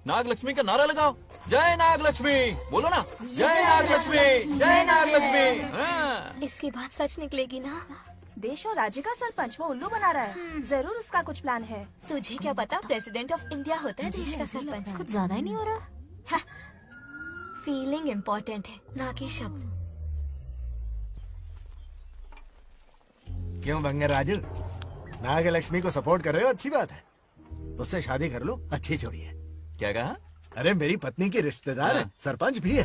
नागलक्ष्मी का नारा लगाओ, जय नागलक्ष्मी। बोलो ना, जय नागलक्ष्मी, जय नागलक्ष्मी। इसकी बात सच निकलेगी ना? देश और राज्य का सरपंच वो उल्लू बना रहा है। जरूर उसका कुछ प्लान है। तुझे क्या पता, प्रेसिडेंट ऑफ इंडिया होता है देश का सरपंच। कुछ ज्यादा ही नहीं हो रहा? फीलिंग इम्पोर्टेंट है, ना कि शब्द। क्यों बंगर राजू, नागलक्ष्मी को सपोर्ट कर रहे हो? अच्छी बात है, उससे शादी कर लो, अच्छी जोड़ी है। क्या कहा? अरे मेरी पत्नी की रिश्तेदार है, सरपंच भी है।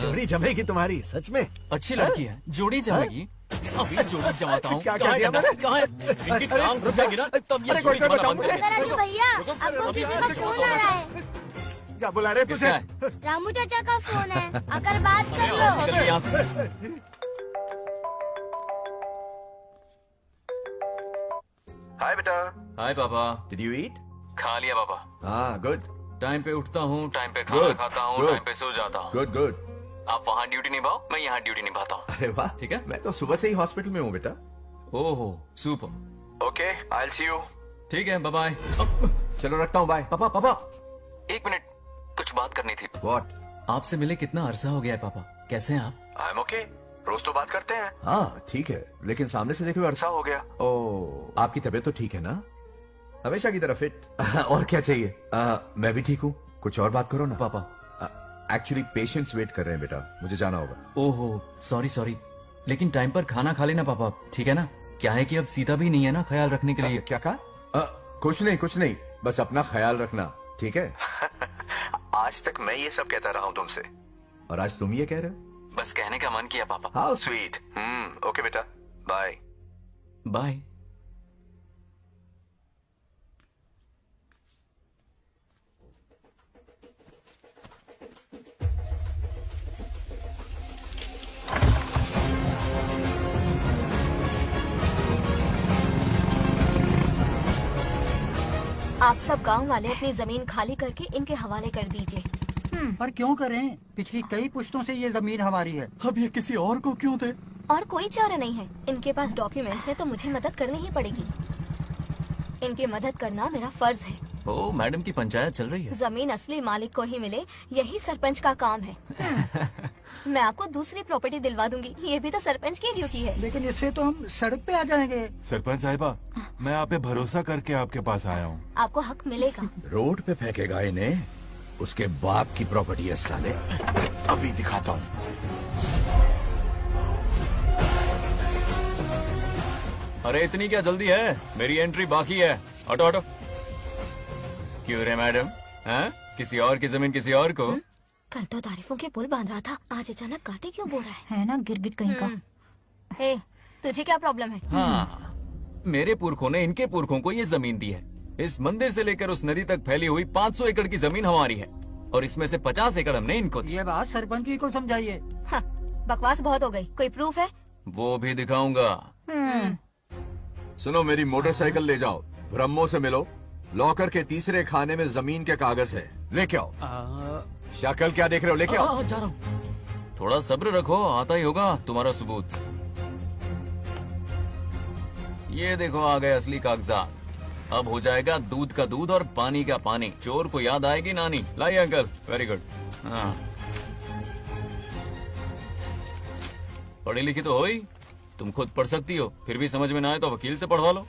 जोड़ी जमेगी तुम्हारी, सच में। अच्छी लड़की है, जोड़ी जमेगी। अभी जोड़ी जमाता हूँ। क्या कह दिया मैंने? कहाँ है? इनकी टांग रुक जाएगी ना, तब ये जोड़ी जमाना बंद कर देंगे। भैया, आपको किसी का फोन आ रहा है। क्या बुला रहे तुझे? रामू चाचा का फोन है, आकर बात कर लो। चलिए यहाँ से। हाय बेटा। हाय पापा। Did you eat? खा लिया पापा। हाँ, गुड। टाइम पे उठता हूँ, टाइम पे खाना खाता हूँ, टाइम पे सो जाता हूँ। Good good. आप वहाँ ड्यूटी निभाओ, मैं यहाँ ड्यूटी निभाता हूँ। अरे वाह, ठीक है। मैं तो सुबह से ही हॉस्पिटल में हूँ बेटा। ओहो, super. Okay, I will see you. ठीक है, बाय बाय। चलो रखता हूँ, बाय। पापा पापा, एक मिनट, कुछ बात करनी थी। व्हाट? आपसे मिले कितना अरसा हो गया है पापा, कैसे हैं आप? आई एम ओके, रोज तो बात करते हैं। हाँ ठीक है, लेकिन सामने से देखे हुए अरसा हो गया। ओ, आपकी तबीयत तो ठीक है ना? हमेशा की तरह फिट। और क्या चाहिए? मैं भी ठीक हूँ, कुछ और बात करो ना। पापा एक्चुअली पेशेंट्स वेट कर रहे हैं बेटा, मुझे जाना होगा। ओहो, सॉरी सॉरी, लेकिन टाइम पर खाना खा लेना पापा, ठीक है ना? क्या है कि अब सीता भी नहीं है ना ख्याल रखने के लिए। क्या कहा? कुछ नहीं, बस अपना ख्याल रखना, ठीक है? आज तक मैं ये सब कहता रहा हूँ तुमसे, और आज तुम ये कह रहे हो? बस कहने का मन किया पापा। How sweet. ओके बेटा, बाय बाय। आप सब गांव वाले अपनी जमीन खाली करके इनके हवाले कर दीजिए। पर क्यों करें? पिछली कई पुश्तों से ये जमीन हमारी है। अब ये किसी और को क्यों दे? और कोई चारा नहीं है। इनके पास डॉक्यूमेंट्स है तो मुझे मदद करनी ही पड़ेगी। इनकी मदद करना मेरा फर्ज है। ओ, मैडम की पंचायत चल रही है। जमीन असली मालिक को ही मिले, यही सरपंच का काम है। मैं आपको दूसरी प्रॉपर्टी दिलवा दूंगी, ये भी तो सरपंच की ड्यूटी है। लेकिन इससे तो हम सड़क पे आ जाएंगे। सरपंच साहिबा, मैं आप पे भरोसा करके आपके पास आया हूँ। आपको हक मिलेगा। रोड पे फेंकेगा इन्हें, उसके बाप की प्रॉपर्टी है साले। अभी दिखाता हूँ। अरे इतनी क्या जल्दी है, मेरी एंट्री बाकी है। हटो हटो। क्यों रे मैडम, हाँ? किसी और की जमीन किसी और को? कल तो तारीफों के पुल बांध रहा था, आज अचानक कांटे क्यों बो रहा है ना गिरगिट कहीं का। हे, तुझे क्या प्रॉब्लम है? हाँ, मेरे पुरखों ने इनके पुरखों को ये जमीन दी है। इस मंदिर से लेकर उस नदी तक फैली हुई 500 एकड़ की जमीन हमारी है, और इसमें से 50 एकड़ हमने इनको दी। ये बात सरपंच जी को समझाइए। हाँ, बकवास बहुत हो गई। कोई प्रूफ है? वो भी दिखाऊंगा। सुनो, मेरी मोटरसाइकिल ले जाओ, ब्रह्मो से मिलो, लॉकर के तीसरे खाने में जमीन के कागज है, लेके आओ। शक्ल क्या देख रहे हो, लेके आओ। जा रहा हूँ। थोड़ा सब्र रखो, आता ही होगा तुम्हारा सबूत। ये देखो, आ गए असली कागजात। अब हो जाएगा दूध का दूध और पानी का पानी। चोर को याद आएगी नानी। लाइए अंकल, वेरी गुड। हाँ, पढ़ी लिखी तो हो ही, तुम खुद पढ़ सकती हो, फिर भी समझ में ना आए तो वकील से पढ़वा लो।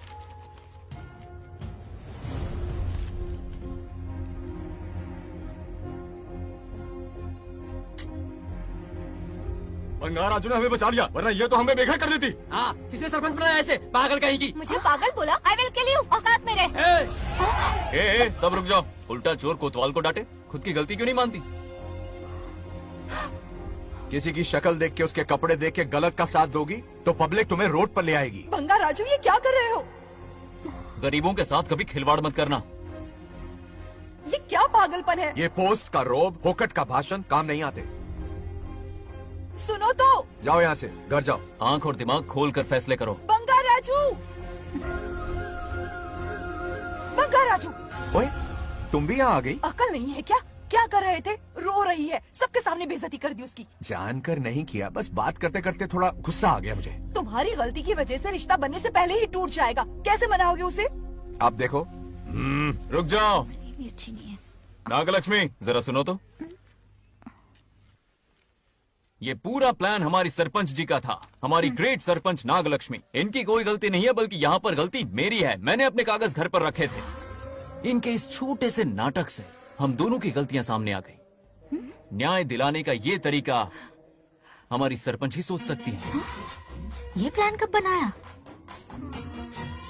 बंगार राजू ने हमें बचा लिया, वरना ये तो हमें बेघर कर देती। हाँ, किसने सरपंच बनाया ऐसे पागल कहीं की? मुझे पागल बोला? आई विल किल यू, औकात में रह। ए, सब रुक जाओ। उल्टा चोर कोतवाल को डांटे, खुद की गलती क्यों नहीं मानती? किसी की शक्ल देख के, उसके कपड़े देख के गलत का साथ दोगी तो पब्लिक तुम्हें रोड पर ले आएगी। बंगा राजू, ये क्या कर रहे हो? गरीबों के साथ कभी खिलवाड़ मत करना। ये क्या पागलपन है? ये पोस्ट का रोब, फोकट का भाषण काम नहीं आते। सुनो तो। जाओ यहाँ से, घर जाओ। आंख और दिमाग खोल कर फैसले करो। बंगा राजू, बंगा राजू। ओए, तुम भी यहाँ आ गई? अकल नहीं है क्या? क्या कर रहे थे? रो रही है, सबके सामने बेइज्जती कर दी उसकी। जानकर नहीं किया, बस बात करते करते थोड़ा गुस्सा आ गया मुझे। तुम्हारी गलती की वजह से रिश्ता बनने से पहले ही टूट जाएगा। कैसे मनाओगे उसे? आप देखो। रुक जाओ। नागलक्ष्मी, जरा सुनो तो। ये पूरा प्लान हमारी सरपंच जी का था, हमारी ग्रेट सरपंच नागलक्ष्मी। इनकी कोई गलती नहीं है, बल्कि यहाँ पर गलती मेरी है। मैंने अपने कागज घर पर रखे थे। इनके इस छोटे से नाटक से हम दोनों की गलतियां सामने आ गई। न्याय दिलाने का ये तरीका हमारी सरपंच ही सोच सकती है। ये प्लान कब बनाया?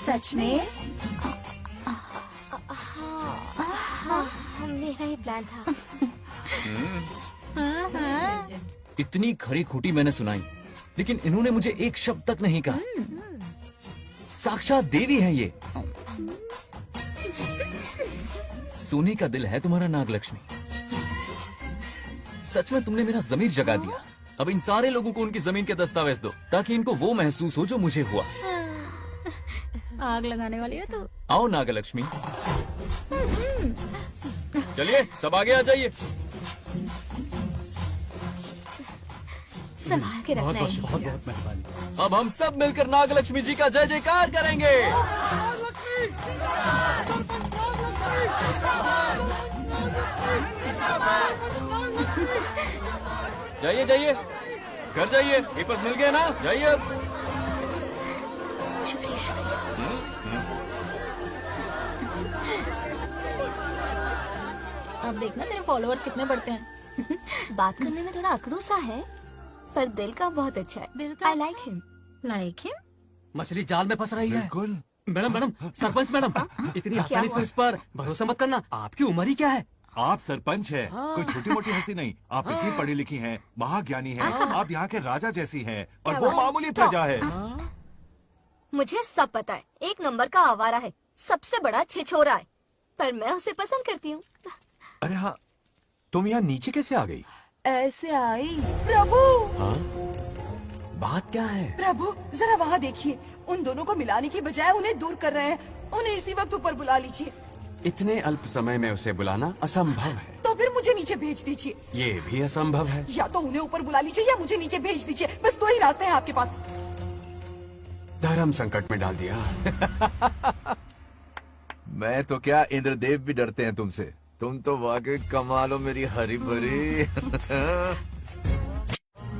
सच में? हाँ, मेरा ही प्लान था। इतनी खरी खोटी मैंने सुनाई, लेकिन इन्होंने मुझे एक शब्द तक नहीं कहा। साक्षात देवी है ये। सोने का दिल है तुम्हारा नागलक्ष्मी। सच में तुमने मेरा जमीर जगा दिया। अब इन सारे लोगों को उनकी जमीन के दस्तावेज दो, ताकि इनको वो महसूस हो जो मुझे हुआ। आग लगाने वाली है तो। आओ नागलक्ष्मी, चलिए सब आगे आ जाइए। संभाल के रखना है। बहुत बहुत मेहरबानी। अब हम सब मिलकर नागलक्ष्मी जी का जय जयकार करेंगे। जाइए जाइए, घर जाइए। पेपर्स मिल गए ना? जाइए अब। अब देखना तेरे फॉलोअर्स कितने बढ़ते हैं। बात करने में थोड़ा अकड़ू सा है, पर दिल का बहुत अच्छा है। I like him. Like him? मछली जाल में फंस रही है। बिल्कुल। मैडम, सरपंच मैडम, इतनी आसानी से इस पर भरोसा मत करना। आपकी उम्र ही क्या है? आप सरपंच है, कोई छोटी मोटी हंसी नहीं। आप इतनी पढ़ी लिखी हैं, महाज्ञानी हैं, आप यहाँ के राजा जैसी हैं, और वो मामूली प्रजा है। मुझे सब पता है, एक नंबर का आवारा है, सबसे बड़ा छिछोरा है, पर मैं उसे पसंद करती हूँ। अरे हाँ, तुम यहाँ नीचे कैसे आ गई? ऐसे आई। प्रभु, हाँ? बात क्या है? प्रभु जरा वहाँ देखिए, उन दोनों को मिलाने की बजाय उन्हें दूर कर रहे हैं। उन्हें इसी वक्त ऊपर बुला लीजिए। इतने अल्प समय में उसे बुलाना असंभव है। तो फिर मुझे नीचे भेज दीजिए। ये भी असंभव है। या तो उन्हें ऊपर बुला लीजिए या मुझे नीचे भेज दीजिए। बस दो ही रास्ते हैं आपके पास। धर्म संकट में डाल दिया। मैं तो क्या, इंद्रदेव भी डरते हैं तुमसे। तुम तो वाकई कमाल हो मेरी हरी भरी।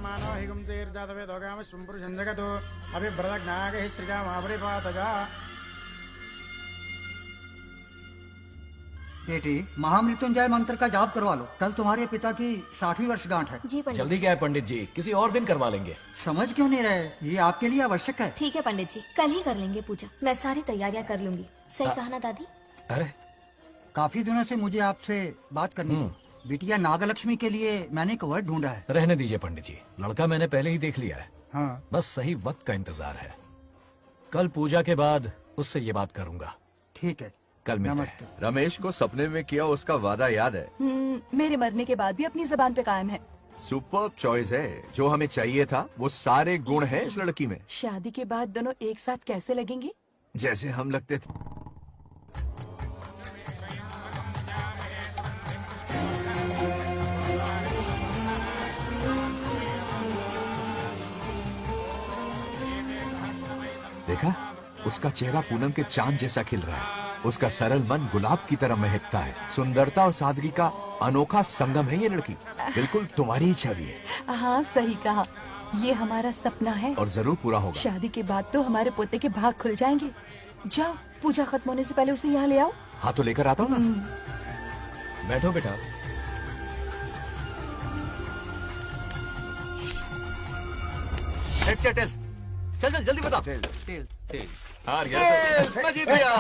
मानव हिगम से जातवे दोगाम संपुरुषं जगतो अभिव्रतज्ञागे श्रीगा महापरिपातजा। बेटी, महामृत्युंजय मंत्र का जाप करवा लो। कल तुम्हारे पिता की 60वीं वर्षगांठ है। जी पंडित। जल्दी क्या है पंडित जी, किसी और दिन करवा लेंगे। समझ क्यों नहीं रहे? ये आपके लिए आवश्यक है। ठीक है पंडित जी, कल ही कर लेंगे पूजा। मैं सारी तैयारियां कर लूंगी। सही कहा ना दादी? अरे काफी दिनों से मुझे आपसे बात करनी थी। बिटिया नागलक्ष्मी के लिए मैंने एक वर्ड ढूंढा है। रहने दीजिए पंडित जी, लड़का मैंने पहले ही देख लिया है। हाँ। बस सही वक्त का इंतजार है। कल पूजा के बाद उससे ये बात करूंगा। ठीक है, कल मिलते नमस्ते। रमेश को सपने में किया उसका वादा याद है? मेरे मरने के बाद भी अपनी जबान पे कायम है। सुपर्ब चॉइस है। जो हमें चाहिए था वो सारे गुण हैं इस लड़की में। शादी के बाद दोनों एक साथ कैसे लगेंगे? जैसे हम लगते थे। देखा, उसका चेहरा पूनम के चांद जैसा खिल रहा है। उसका सरल मन गुलाब की तरह महकता है। सुंदरता और सादगी का अनोखा संगम है ये लड़की। बिल्कुल तुम्हारी ही छवि है। हाँ सही कहा, ये हमारा सपना है और जरूर पूरा होगा। शादी के बाद तो हमारे पोते के भाग खुल जाएंगे। जाओ, पूजा खत्म होने से पहले उसे यहाँ ले आओ। हाँ तो लेकर आता हूँ ना। बैठो बेटा। हेड्स या टेल्स? चल चल जल्दी बता। टेल्स। हार गया। मैं जीत गया।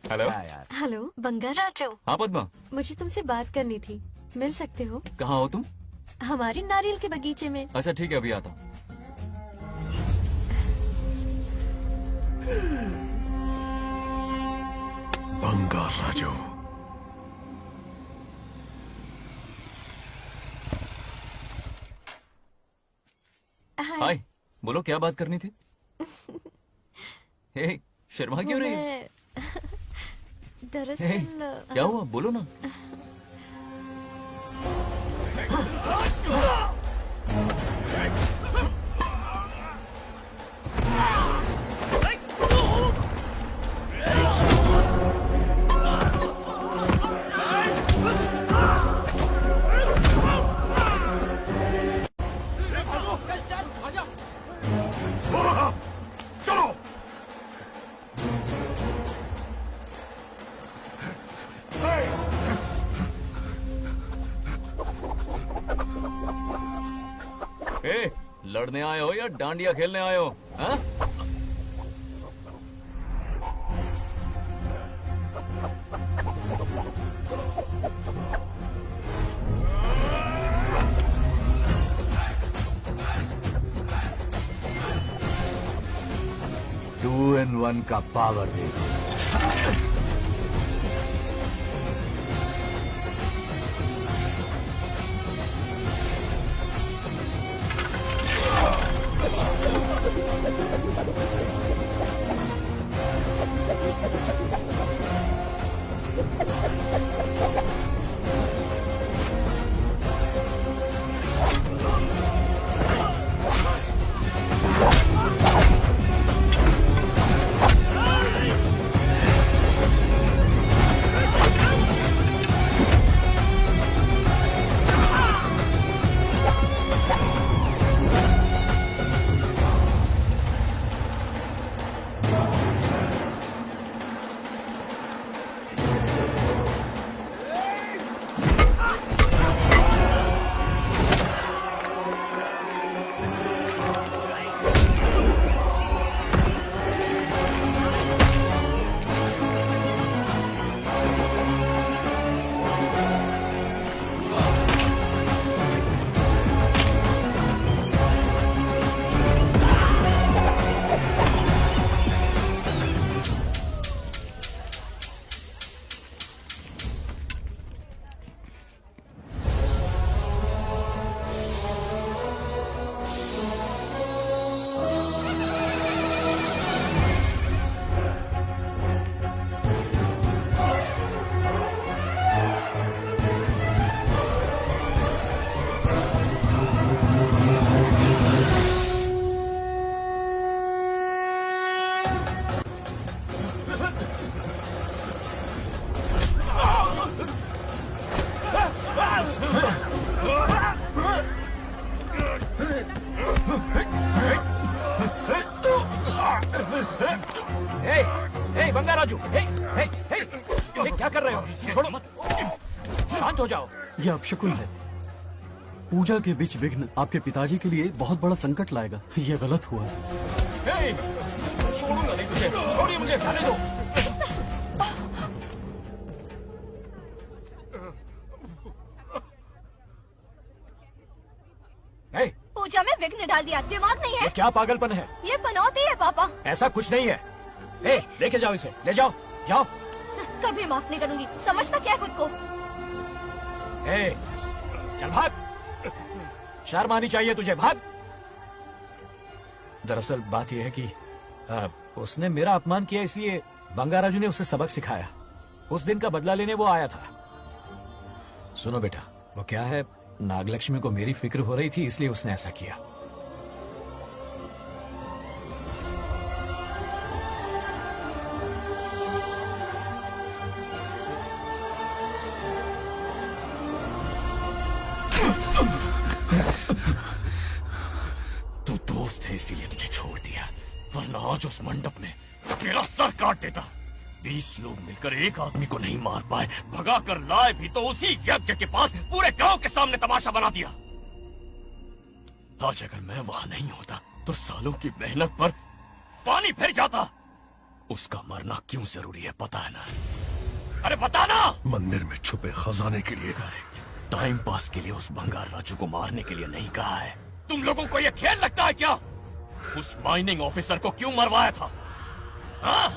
हेलो। हेलो बंगा राजू। हाँ पद्मा, मुझे तुमसे बात करनी थी, मिल सकते हो? कहाँ हो तुम? हमारे नारियल के बगीचे में। अच्छा ठीक है, अभी आता हूँ। बंगा राजू। हाय, बोलो क्या बात करनी थी? हे, शर्मा क्यों रही है? हे, दरअसल क्या हुआ? बोलो ना। चलो। ए, लड़ने आए हो या डांडिया खेलने आए हो? हाँ? टू इन वन का पावर देखो। बंगा राजू, क्या कर रहे हो? छोड़ो मत, शांत हो जाओ। ये अपशकुन है। पूजा के बीच विघ्न आपके पिताजी के लिए बहुत बड़ा संकट लाएगा। ये गलत हुआ। छोड़ूंगा नहीं तुझे, छोड़िए मुझे, जाने दो। पूजा में विघ्न डाल दिया, दिमाग नहीं है? ये क्या पागलपन है? ये पनौती है पापा। ऐसा कुछ नहीं है। लेके जाओ इसे, ले जाओ, जाओ। कभी माफ नहीं करूंगी, समझता क्या है खुद को? चल भाग, शर्म आनी चाहिए तुझे, भाग। दरअसल बात यह है कि उसने मेरा अपमान किया, इसलिए बंगाराजू ने उसे सबक सिखाया। उस दिन का बदला लेने वो आया था। सुनो बेटा, वो क्या है, नागलक्ष्मी को मेरी फिक्र हो रही थी, इसलिए उसने ऐसा किया। तू दोस्त है इसीलिए तुझे छोड़ दिया, वरना आज उस मंडप में तेरा सर काट देता। 20 लोग मिलकर एक आदमी को नहीं मार पाए, भगा कर लाए भी तो उसी यज्ञ के पास पूरे गांव के सामने तमाशा बना दिया। आज अगर मैं वहां नहीं होता तो सालों की मेहनत पर पानी फिर जाता। उसका मरना क्यों जरूरी है पता है ना? अरे बता ना। मंदिर में छुपे खजाने के लिए। टाइम पास के लिए उस बंगार राजू को मारने के लिए नहीं कहा है। तुम लोगों को यह खेल लगता है क्या? उस माइनिंग ऑफिसर को क्यों मरवाया था? हाँ?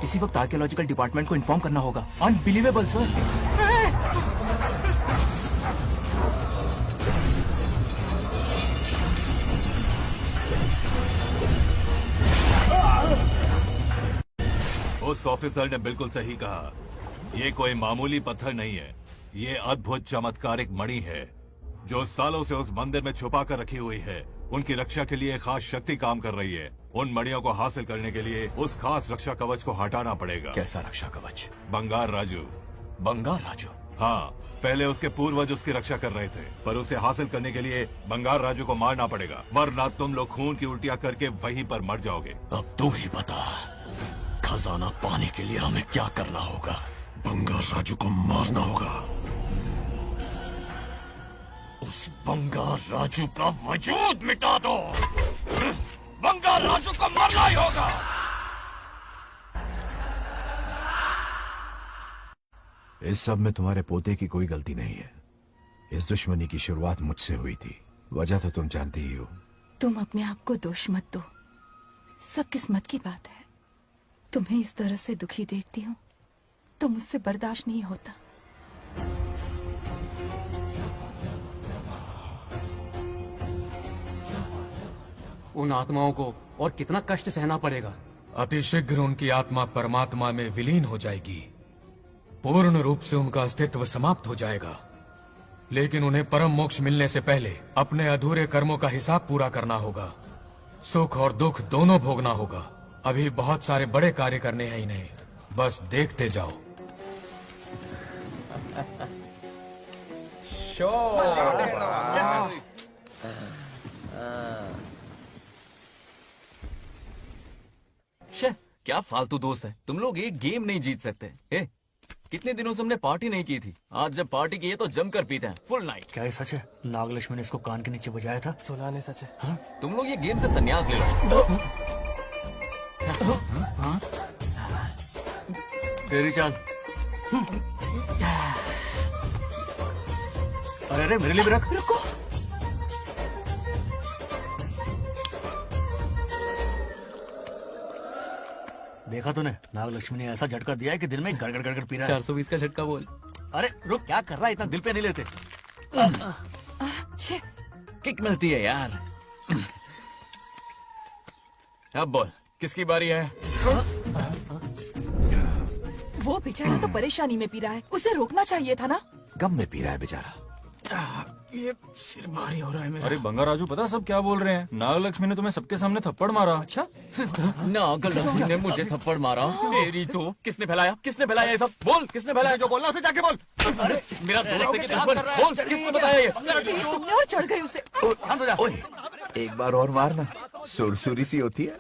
इसी वक्त आर्कियोलॉजिकल डिपार्टमेंट को इन्फॉर्म करना होगा। Unbelievable sir. उस ऑफिसर ने बिल्कुल सही कहा। ये कोई मामूली पत्थर नहीं है, ये अद्भुत चमत्कारिक मणि है जो सालों से उस मंदिर में छुपा कर रखी हुई है। उनकी रक्षा के लिए खास शक्ति काम कर रही है। उन मणियों को हासिल करने के लिए उस खास रक्षा कवच को हटाना पड़ेगा। कैसा रक्षा कवच? बंगार राजू। बंगार राजू? हाँ, पहले उसके पूर्वज उसकी रक्षा कर रहे थे, पर उसे हासिल करने के लिए बंगार राजू को मारना पड़ेगा, वरना तुम लोग खून की उल्टियां करके वहीं पर मर जाओगे। अब तू ही बता, खजाना पाने के लिए हमें क्या करना होगा? बंगार राजू को मारना होगा। उस बंगार राजू का वजूद मिटा दो। बंगार राजू को मरना ही होगा। इस सब में तुम्हारे पोते की कोई गलती नहीं है। इस दुश्मनी की शुरुआत मुझसे हुई थी, वजह तो तुम जानती ही हो। तुम अपने आप को दोष मत दो, सब किस्मत की बात है। तुम्हें इस तरह से दुखी देखती हूँ तो मुझसे बर्दाश्त नहीं होता। उन आत्माओं को और कितना कष्ट सहना पड़ेगा। अतिशीघ्र उनकी आत्मा परमात्मा में विलीन हो जाएगी, पूर्ण रूप से उनका अस्तित्व समाप्त हो जाएगा। लेकिन उन्हें परम मोक्ष मिलने से पहले अपने अधूरे कर्मों का हिसाब पूरा करना होगा। सुख और दुख दोनों भोगना होगा। अभी बहुत सारे बड़े कार्य करने हैं इन्हें, बस देखते जाओ। क्या फालतू दोस्त है तुम लोग, एक गेम नहीं जीत सकते। कितने दिनों से हमने पार्टी नहीं की थी, आज जब पार्टी की है तो जमकर पीते हैं, फुल नाइट। क्या ये सच है? नागलक्ष्मी ने इसको कान के नीचे बजाया था। सुना नहीं सच है। हाँ? तुम लोग ये गेम से संन्यास ले लो। हाँ? तेरी चाल। अरे मेरे लिए भी रख। रुको, देखा तूने, नागलक्ष्मी ने ऐसा झटका दिया है कि दिल में गड़गड़ गड़गड़ पी रहा है। 420 का झटका बोल। अरे रुक, क्या कर रहा है? इतना दिल पे नहीं लेते। किक मिलती है यार। अब बोल, किसकी बारी है? वो बेचारा तो परेशानी में पी रहा है, उसे रोकना चाहिए था ना। गम में पी रहा है बेचारा। ये सिर भारी हो रहा है मेरा। अरे बंगार राजू, पता सब क्या बोल रहे हैं? नागलक्ष्मी ने तुम्हें सबके सामने थप्पड़ मारा। अच्छा? नागलक्ष्मी ने मुझे थप्पड़ मारा? तेरी तो किसने फैलाया? किसने फैलाया ये सब? बोल, किसने फैलाया? जो बोलना उसे जाके बोल। अरे मेरा दोस्त है कि दुश्मन? बोल, किसने बताया ये? तुमने और चढ़ गई उसे। ओए, एक बार और मारना, सुरसुरी सी होती है।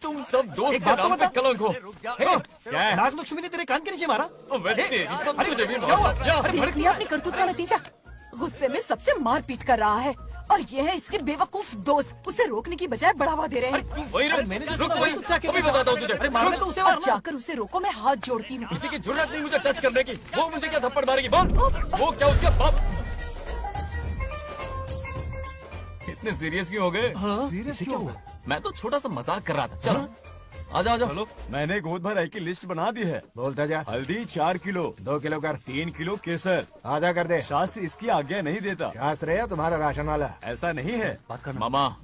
तुम सब दोस्त के नाम पे कलंक हो। क्या है? नागलक्ष्मी ने तेरे कान के नीचे मारा? तुझे भी मारा। देख लिया अपनी करतूत का नतीजा। गुस्से में सबसे मारपीट कर रहा है और ये है इसके बेवकूफ दोस्त, उसे रोकने की बजाय बढ़ावा दे रहे हैं। तू वही रुक, अभी बताता हूँ तुझे। अरे मारना तो उसे मारना। जाकर उसे रोको, मैं हाथ जोड़ती हूँ। किसी की जुर्रत नहीं मुझे टच करने की। वो मुझे क्या थप्पड़ मारेगी? बोल, वो क्या उसके बाप? इतने सीरियस क्यों हो गए? सीरियस क्यों हुआ? मैं तो छोटा सा मजाक कर रहा था। चलो आजा आजा। चलो, मैंने गोद भराई की लिस्ट बना दी है। बोलता जा। हल्दी 4 किलो, 2 किलो कर। 3 किलो केसर। आधा कर दे। शास्त्र इसकी आज्ञा नहीं देता। शास्त्र है या तुम्हारा राशन वाला? ऐसा नहीं है। बात करना। मामा,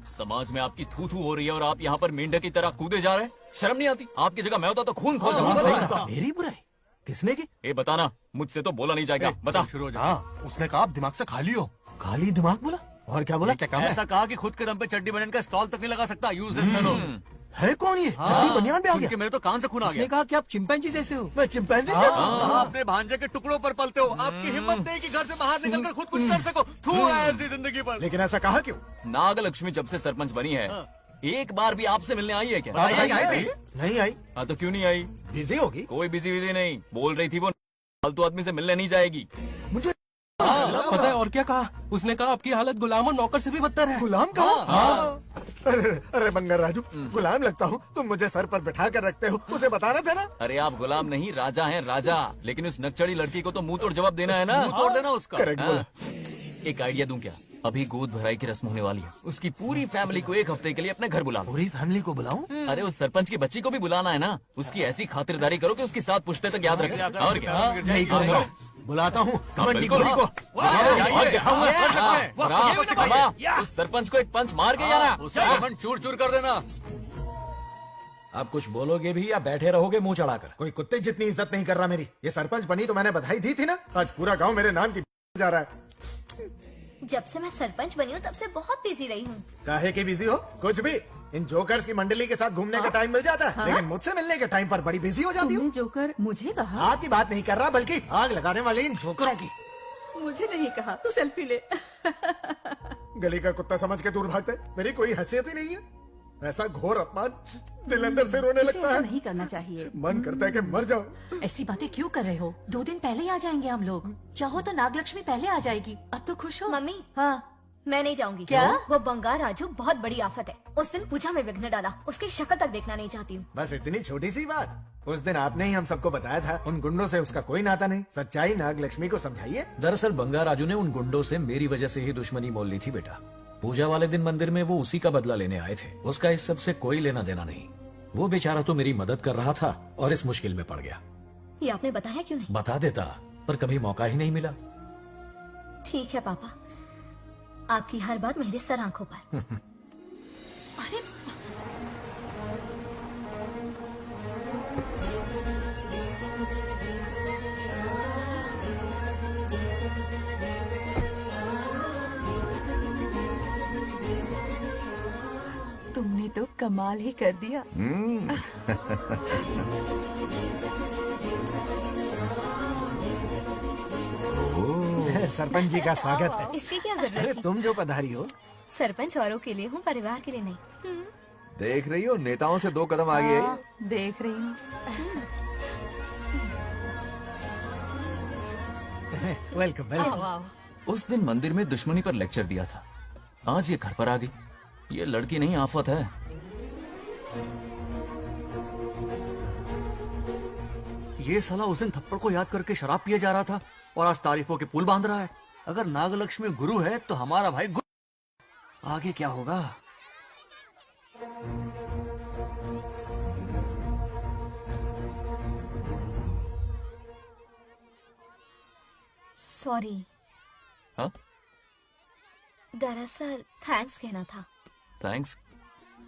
समाज में आपकी थू थू हो रही है और आप यहाँ पर मेंढक की तरह कूदे जा रहे हैं। शर्म नहीं आती? आपकी जगह मैं होता तो खून खोल जाता। मेरी बुराई किसने की? ये बताना, मुझसे तो बोला नहीं जाएगा। बता। शुरू हो जा। हाँ, उसने कहा आप दिमाग से खाली हो। खाली दिमाग बोला? और क्या बोला? ऐसा कहा कि खुद के दम पे चड्डी बनन का स्टॉल तक नहीं लगा सकता। Use this fellow. है कौन ये? चड्डी बनियान पे आ गया? मेरे तो कान से खून आ गया। उसने कहा कि आप चिंपैंजी जैसे हो। मैं चिंपैंजी जैसा हूँ? आप अपने भांजे के टुकड़ों पर पलते हो। आपकी हिम्मत नहीं कि घर से बाहर निकलकर खुद कुछ कर सको। थू है ऐसी जिंदगी पर। लेकिन ऐसा कहा क्यों? नागलक्ष्मी जब से सरपंच बनी है, एक बार भी आपसे मिलने आई है क्या? नहीं आई। हाँ तो क्यों नहीं आई? बिजी होगी। कोई बिजी विजी नहीं, बोल रही थी वो फालतू आदमी से मिलने नहीं जाएगी। मुझे पता है और क्या कहा? उसने कहा आपकी हालत गुलाम और नौकर से भी बदतर है। गुलाम कहा? अरे बंगार राजू, गुलाम लगता हूँ? तुम मुझे सर पर बिठा कर रखते हो, उसे बताना था ना। अरे आप गुलाम नहीं, राजा हैं राजा। लेकिन उस नकचड़ी लड़की को तो मुंह तोड़ जवाब देना है ना। मुंह तोड़ देना उसका। करेक्ट बोला। एक आइडिया दूं क्या? अभी गोद भराई की रस्म होने वाली है, उसकी पूरी फैमिली को एक हफ्ते के लिए अपने घर बुला लो। पूरी फैमिली को बुलाऊं? अरे उस सरपंच की बच्ची को भी बुलाना है ना, उसकी ऐसी खातिरदारी करो कि उसकी 7 पुश्ते तक याद रखे। और क्या? यही करूंगा, बुलाता हूँ कबड्डी घोड़ी को। उस सरपंच को एक पंच मार के जाना, उसका घमंड चूर चूर कर देना। आप कुछ बोलोगे भी या बैठे रहोगे मुंह चढ़ाकर? कोई कुत्ते जितनी इज्जत नहीं कर रहा मेरी। ये सरपंच बनी तो मैंने बधाई दी थी ना, आज पूरा गांव मेरे नाम की जा रहा है। जब से मैं सरपंच बनी हूँ तब से बहुत बिजी रही हूँ। काहे की बिजी हो? कुछ भी। इन जोकर्स की मंडली के साथ घूमने का टाइम मिल जाता है, लेकिन मुझसे मिलने के टाइम पर बड़ी बिजी हो जाती हूँ। जोकर मुझे कहा? आपकी बात नहीं कर रहा, बल्कि आग लगाने वाले इन जोकरों की। मुझे नहीं कहा, तू सेल्फी ले। गली का कुत्ता समझ के दूर भागते, मेरी कोई हैसियत ही नहीं है। ऐसा घोर अपमान, दिल अंदर से रोने लगता है। नहीं करना चाहिए। मन करता है कि मर जाओ। ऐसी बातें क्यों कर रहे हो? 2 दिन पहले ही आ जाएंगे हम लोग। चाहो तो नागलक्ष्मी पहले आ जाएगी। अब तो खुश हो? मम्मी, हाँ मैं नहीं जाऊंगी। क्या? वो बंगार राजू बहुत बड़ी आफत है। उस दिन पूजा में विघ्न डाला, उसकी शक्ल तक देखना नहीं चाहती हूँ। बस इतनी छोटी सी बात। उस दिन आपने ही हम सबको बताया था, उन गुंडों से उसका कोई नाता नहीं। सच्चाई नागलक्ष्मी को समझाइए। दरअसल बंगार राजू ने उन गुंडों से मेरी वजह से ही दुश्मनी मोल ली थी बेटा। पूजा वाले दिन मंदिर में वो उसी का बदला लेने आए थे। उसका इस सब से कोई लेना देना नहीं। वो बेचारा तो मेरी मदद कर रहा था और इस मुश्किल में पड़ गया। ये आपने बताया क्यों नहीं? बता देता, पर कभी मौका ही नहीं मिला। ठीक है पापा, आपकी हर बात मेरे सर आंखों पर। अरे तुमने तो कमाल ही कर दिया। सरपंच जी का स्वागत है। इसकी क्या जरूरत अरे थी? तुम जो पधारी हो। सरपंच औरों के लिए हूँ, परिवार के लिए नहीं। देख रही हो, नेताओं से 2 कदम आगे हाँ, देख रही हूँ। Welcome welcome. उस दिन मंदिर में दुश्मनी पर लेक्चर दिया था, आज ये घर पर आ गई। ये लड़की नहीं आफत है। ये साला उस दिन थप्पड़ को याद करके शराब पिए जा रहा था और आज तारीफों के पुल बांध रहा है। अगर नागलक्ष्मी गुरु है तो हमारा भाई गुरु। आगे क्या होगा? सॉरी। हाँ? दरअसल थैंक्स कहना था। थैंक्स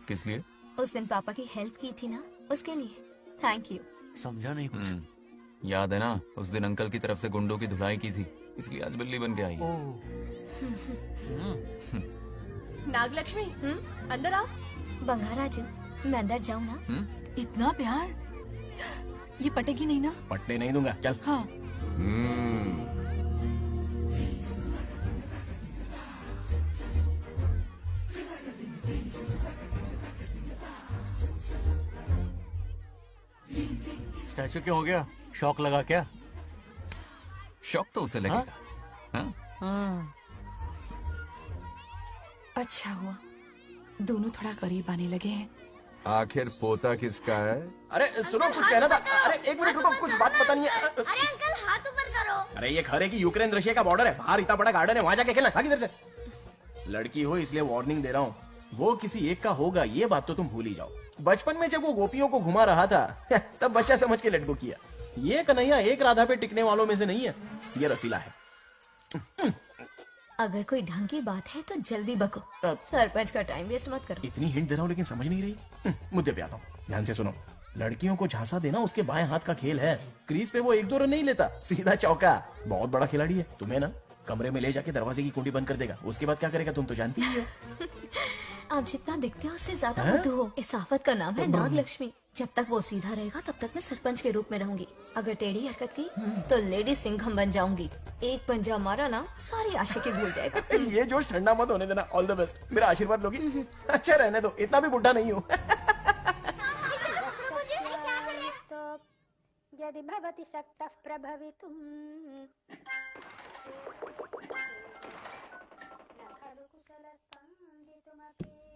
किस लिए? उस दिन पापा की हेल्प की थी ना, उसके लिए थैंक यू। समझा नहीं कुछ। याद है ना, उस दिन अंकल की तरफ से गुंडों की धुलाई की थी, इसलिए आज बिल्ली बन के आई है। नागलक्ष्मी, अंदर आओ। बंगार राजू, मैं अंदर जाऊँ ना? इतना प्यार, ये पटेगी नहीं ना? पट्टे नहीं दूंगा, चल। हाँ। स्टैचू क्यों हो गया? शौक लगा क्या? शौक तो उसे लगेगा। हाँ? हाँ। अच्छा हुआ दोनों थोड़ा करीब आने लगे हैं। आखिर पोता किसका है? अरे सुनो, कुछ कहना था। अरे 1 मिनट रुको, कुछ बात पता नहीं है। अरे अंकल हाथ ऊपर करो। अरे ये खरे की यूक्रेन रशिया का बॉर्डर है, बाहर इतना बड़ा गार्डन है, वहां जाके खेलना। भाग इधर से। लड़की हो इसलिए वार्निंग दे रहा हूँ, वो किसी एक का होगा ये बात तो तुम भूल ही जाओ। बचपन में जब वो गोपियों को घुमा रहा था तब बच्चा समझ के लटको किया। ये कन्हैया एक राधा पे टिकने वालों में से नहीं है, ये रसीला है। अगर कोई ढंग की बात है तो जल्दी बको, सरपंच का टाइम वेस्ट मत करो। इतनी हिंट दे रहा हूँ लेकिन समझ नहीं रही। मुद्दे पे आता हूँ, ध्यान से सुनो। लड़कियों को झांसा देना उसके बाएं हाथ का खेल है। क्रीज पे वो 1-2 रन नहीं लेता, सीधा चौका। बहुत बड़ा खिलाड़ी है। तुम्हें ना कमरे में ले जाके दरवाजे की कुंडी बंद कर देगा, उसके बाद क्या करेगा तुम तो जानती ही हो। आप जितना दिखते हो उससे ज्यादा बुद्धू हो। इस आफत का नाम है नागलक्ष्मी। जब तक वो सीधा रहेगा तब तक मैं सरपंच के रूप में रहूंगी। अगर टेढ़ी हरकत की तो लेडी सिंघम बन जाऊंगी। एक पंजा मारा ना, सारी आशिकी भूल जाएगा। ये जोश ठंडा मत होने देना। ऑल द बेस्ट, मेरा आशीर्वाद लोगी? अच्छा रहने दो, इतना भी बुढ़ा नहीं हूँ। यदि भवति शक्तः प्रभवितुम्।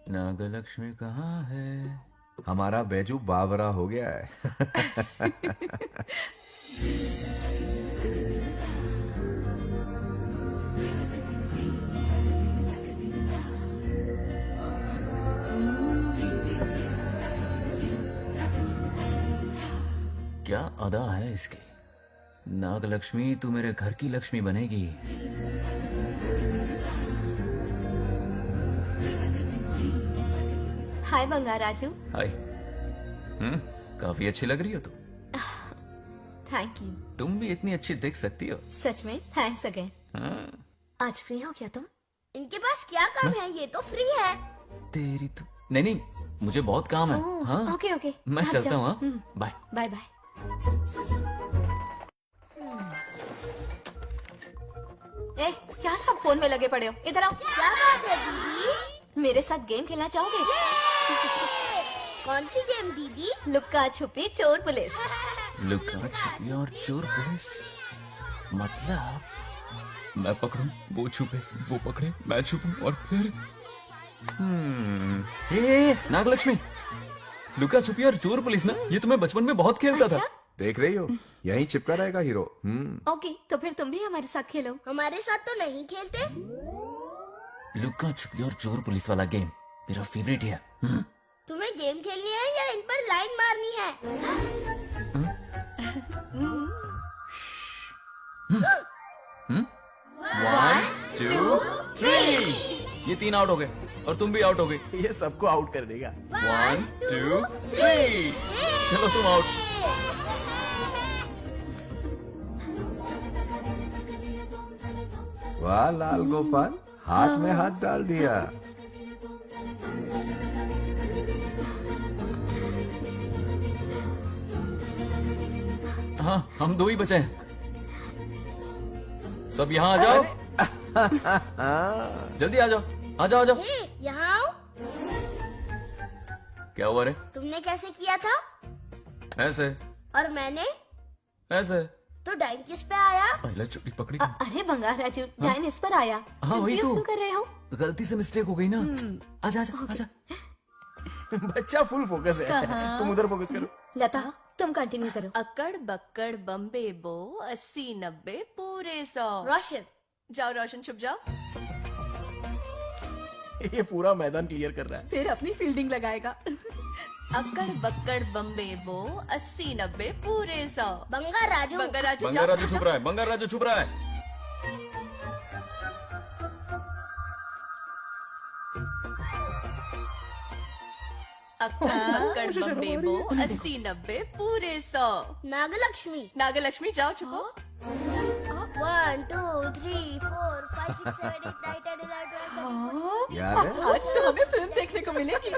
नागलक्ष्मी कहाँ है? हमारा बैजू बावरा हो गया है। क्या अदा है इसकी। नागलक्ष्मी तू मेरे घर की लक्ष्मी बनेगी। हाय बंगार राजू। हाय। काफी अच्छी लग रही हो तुम। Thank you. तुम भी इतनी अच्छी दिख सकती हो। सच में थैंक्स अगेन। हाँ। आज फ्री हो क्या तुम? इनके पास क्या काम है, ये तो फ्री है। तेरी तो नहीं, मुझे बहुत काम है। ओह, हाँ? Okay okay. मैं आप चलता जाओ। हूँ। हाँ? Bye bye bye. ए, क्या सब फोन में लगे पड़े हो? इधर आओ। क्या बात है दीदी? मेरे साथ गेम खेलना चाहोगे? कौन सी गेम दीदी? लुक्का छुपी चोर पुलिस। लुका छुपी और चोर पुलिस। मतलब मैं पकड़ूं, वो छुपे, वो पकड़े, मैं छुपूं और फिर नागलक्ष्मी, लुका छुपी और चोर पुलिस ना, ये तो मैं बचपन में बहुत खेलता था। देख रही हो, यहीं चिपका रहेगा हीरो। ओके, तो फिर तुम भी हमारे साथ खेलो। हमारे साथ तो नहीं खेलते। लुका छुपी और चोर पुलिस वाला गेम मेरा फेवरेट है। तुम्हें गेम खेलनी है या इन पर लाइन मारनी है? 1 2 3 ये 3 आउट हो गए और तुम भी आउट हो गए। ये सबको आउट कर देगा। 1 2 3 चलो तुम आउट। वाह लाल गोपाल, हाथ में हाथ डाल दिया। हाँ, हम 2 ही बचे हैं। सब यहाँ आ जाओ। जल्दी आ जाओ, आ जाओ, आ जाओ। यहाँ आओ। क्या हुआ रे? तुमने कैसे किया था? ऐसे। और मैंने? ऐसे। तो डाइन किस पे आया? पहले चुपड़ी पकड़ी। अरे बंगार राजू, डाइन इस पर आया। हाँ वही Confuse तो। क्यों कर रहे हो? गलती से मिस्टेक हो गई ना। आजा आजा आजा। बच्चा फुल फोकस है। कहाँ? तुम उधर फोकस करो। लता, तुम कंटिन्यू करो। अकड़ बक्कड़ बम्बे बो 80 90 पूरे 100। रोशन। जाओ रोशन, छुप जाओ। ये पूरा मैदान क्लियर कर रहा है। फिर अपनी फील्डिंग लगाएगा। अकड़ बक्कड़ बम्बे बो 80 90 पूरे 100। बंगार राजू। बंगार राजू बंगार राजू छुप रहा है, बंगार राजू छुप रहा है। अक्कड़ बक्कड़ बम्बे बो 80 90 पूरे 100। नागलक्ष्मी। नागलक्ष्मी जाओ छुपो। 1 2 3 4 5 6 7 8 9 10 11 12 याद है? आज तो हमें फिल्म देखने को मिलेगी।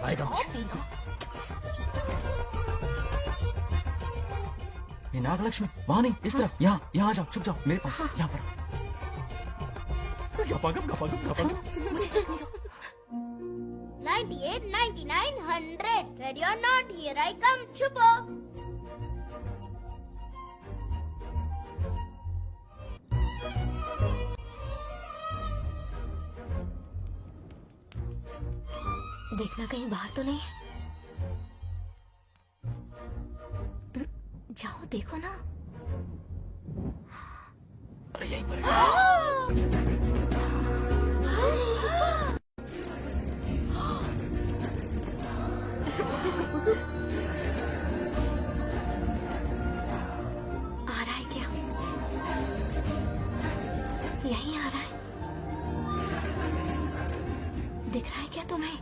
आएगा मुझे। ये नागलक्ष्मी वहाँ नहीं, इस तरफ। यहाँ यहाँ आ जाओ, छुप जाओ मेरे पास। यहाँ पर। गपागप गपागप गपागप। मुझे देखने दो। 98 99 100 ready or not, here I come. छुपो। देखना कहीं बाहर तो नहीं है। जाओ देखो ना। अरे यहीं पर। आ रहा है क्या? यहीं आ रहा है। दिख रहा है क्या तुम्हें?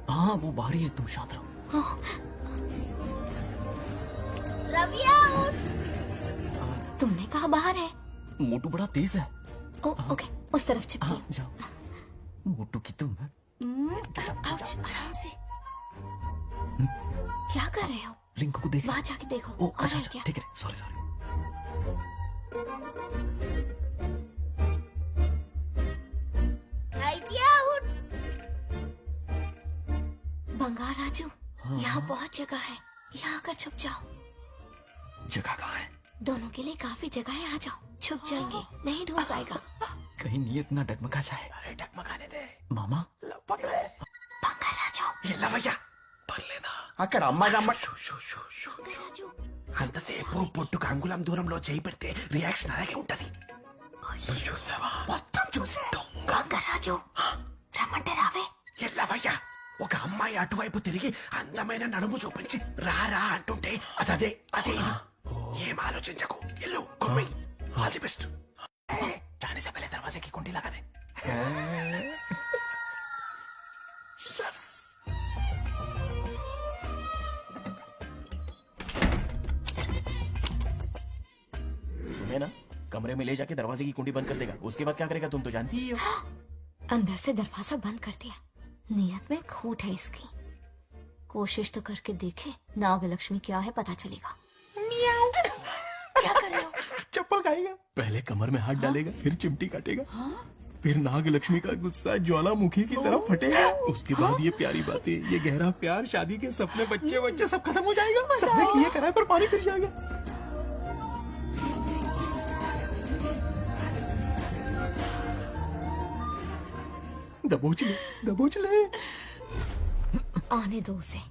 हाँ वो बाहर ही है, तुम शांत रहो। रवि आउट। तुमने कहा बाहर है? मोटू बड़ा तेज है। ओके, उस तरफ चिपकी। हाँ जाओ। मोटू की तुम। आउच, आराम से। क्या कर रहे हो? रिंकू को देख। वहाँ जाके देखो। ओ आ अच्छा रहा है अच्छा, क्या? ठीक है, सॉरी सॉरी। आउट। बंगार राजू, यहाँ बहुत जगह है, यहाँ आकर छुप जाओ। जगह कहाँ है? दोनों के लिए काफी जगह है, आ जाओ। छुप जाएंगे, नहीं ढूंढ पाएगा। कहीं नीयत ना डगमगा जाए। अरे डगमगाने दे मामा। बंगार राजू, ये लवయ్య పర్లేదా? అక్కడ అమ్మాయి అంతసేపు పొట్టుకు అంగుళం దూరంలో చేయి పెడితే రియాక్షన్ అలాగే ఉంటది. చూసావా? మొత్తం చూసా. बंगार राजू, రమ్మంటే రావే. ఏ లవయ్య ఒక అమ్మాయి అటువైపు తిరిగి అందమైన నడుము చూపించి రా రా అంటుంటే అదే అదే ఇది. ఏం ఆలోచించకు, ఎల్లు కొమ్మి. All the best. जाने से पहले दरवाजे की कुंडी लगा दे. Yes. तुम्हें ना कमरे में ले जाके दरवाजे की कुंडी बंद कर देगा. उसके बाद क्या करेगा तुम तो जानती ही हो. अंदर से दरवाजा बंद कर दिया. नियत में खोट है इसकी. कोशिश तो करके देखे. नागलक्ष्मी क्या है पता चलेगा. क्या कर रहे हो? चप्पल खाएगा. पहले कमर में हाथ डालेगा, फिर चिमटी काटेगा, फिर नागलक्ष्मी का गुस्सा ज्वालामुखी की तरह फटेगा. उसके बाद ये प्यारी बातें, ये गहरा प्यार, शादी के सपने, बच्चे बच्चे सब खत्म हो जाएगा. सबने किए कराए पर पानी फिर जाएगा. दबोच ले, दबोच ले. आने दो उसे.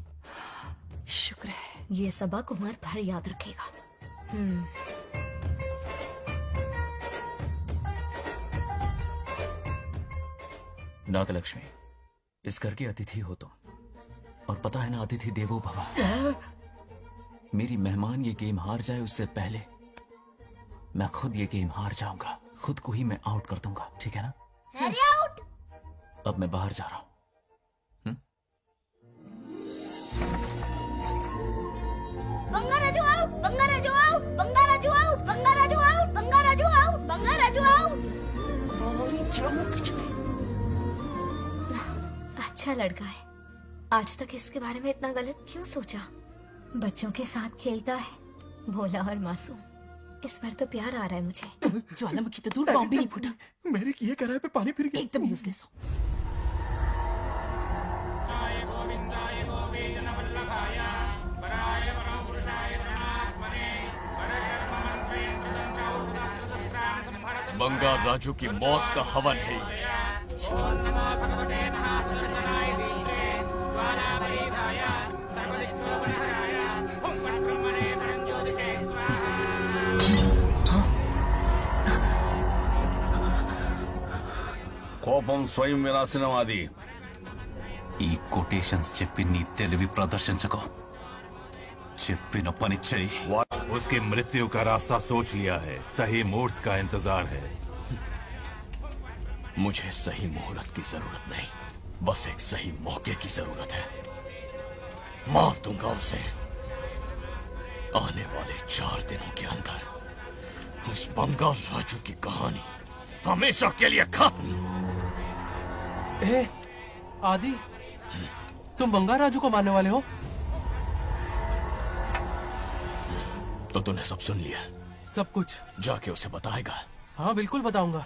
शुक्र है ये सबक उम्र भर याद रखेगा. नागलक्ष्मी, इस घर की अतिथि हो तुम, और पता है ना अतिथि देवो भव. मेरी मेहमान ये गेम हार जाए उससे पहले मैं खुद ये गेम हार जाऊंगा. खुद को ही मैं आउट कर दूंगा, ठीक है ना? Harry out. अब मैं बाहर जा रहा हूं. Bangarraju out. Bangarraju out. Bangarraju out. Bangarraju out. Bangarraju out. Bangarraju out. अच्छा लड़का है. आज तक इसके बारे में इतना गलत क्यों सोचा. बच्चों के साथ खेलता है, भोला और मासूम. इस पर तो प्यार आ रहा है मुझे. ज्वालामुखी तो दूर बॉम्ब भी नहीं फूटा. मेरे किए कराए पे पानी फिर गया. एकदम यूजलेस हो. बंगार राजू की मौत का हवन है ये. కోపం స్వయం వినాశనవాది. ఈ కొటేషన్స్ చెప్పి నీ తెలివి ప్రదర్శించకో. చెప్పిన పని చెయ్యి. उसकी मृत्यु का रास्ता सोच लिया है. सही मुहूर्त का इंतजार है. मुझे सही मुहूर्त की जरूरत नहीं, बस एक सही मौके की जरूरत है. मार दूंगा उसे. आने वाले 4 दिनों के अंदर उस बंगाल राजू की कहानी हमेशा के लिए खत्म. आदि, तुम बंगाल राजू को मारने वाले हो? तो तूने सब सुन लिया? सब कुछ. जाके उसे बताएगा? हाँ बिल्कुल बताऊंगा.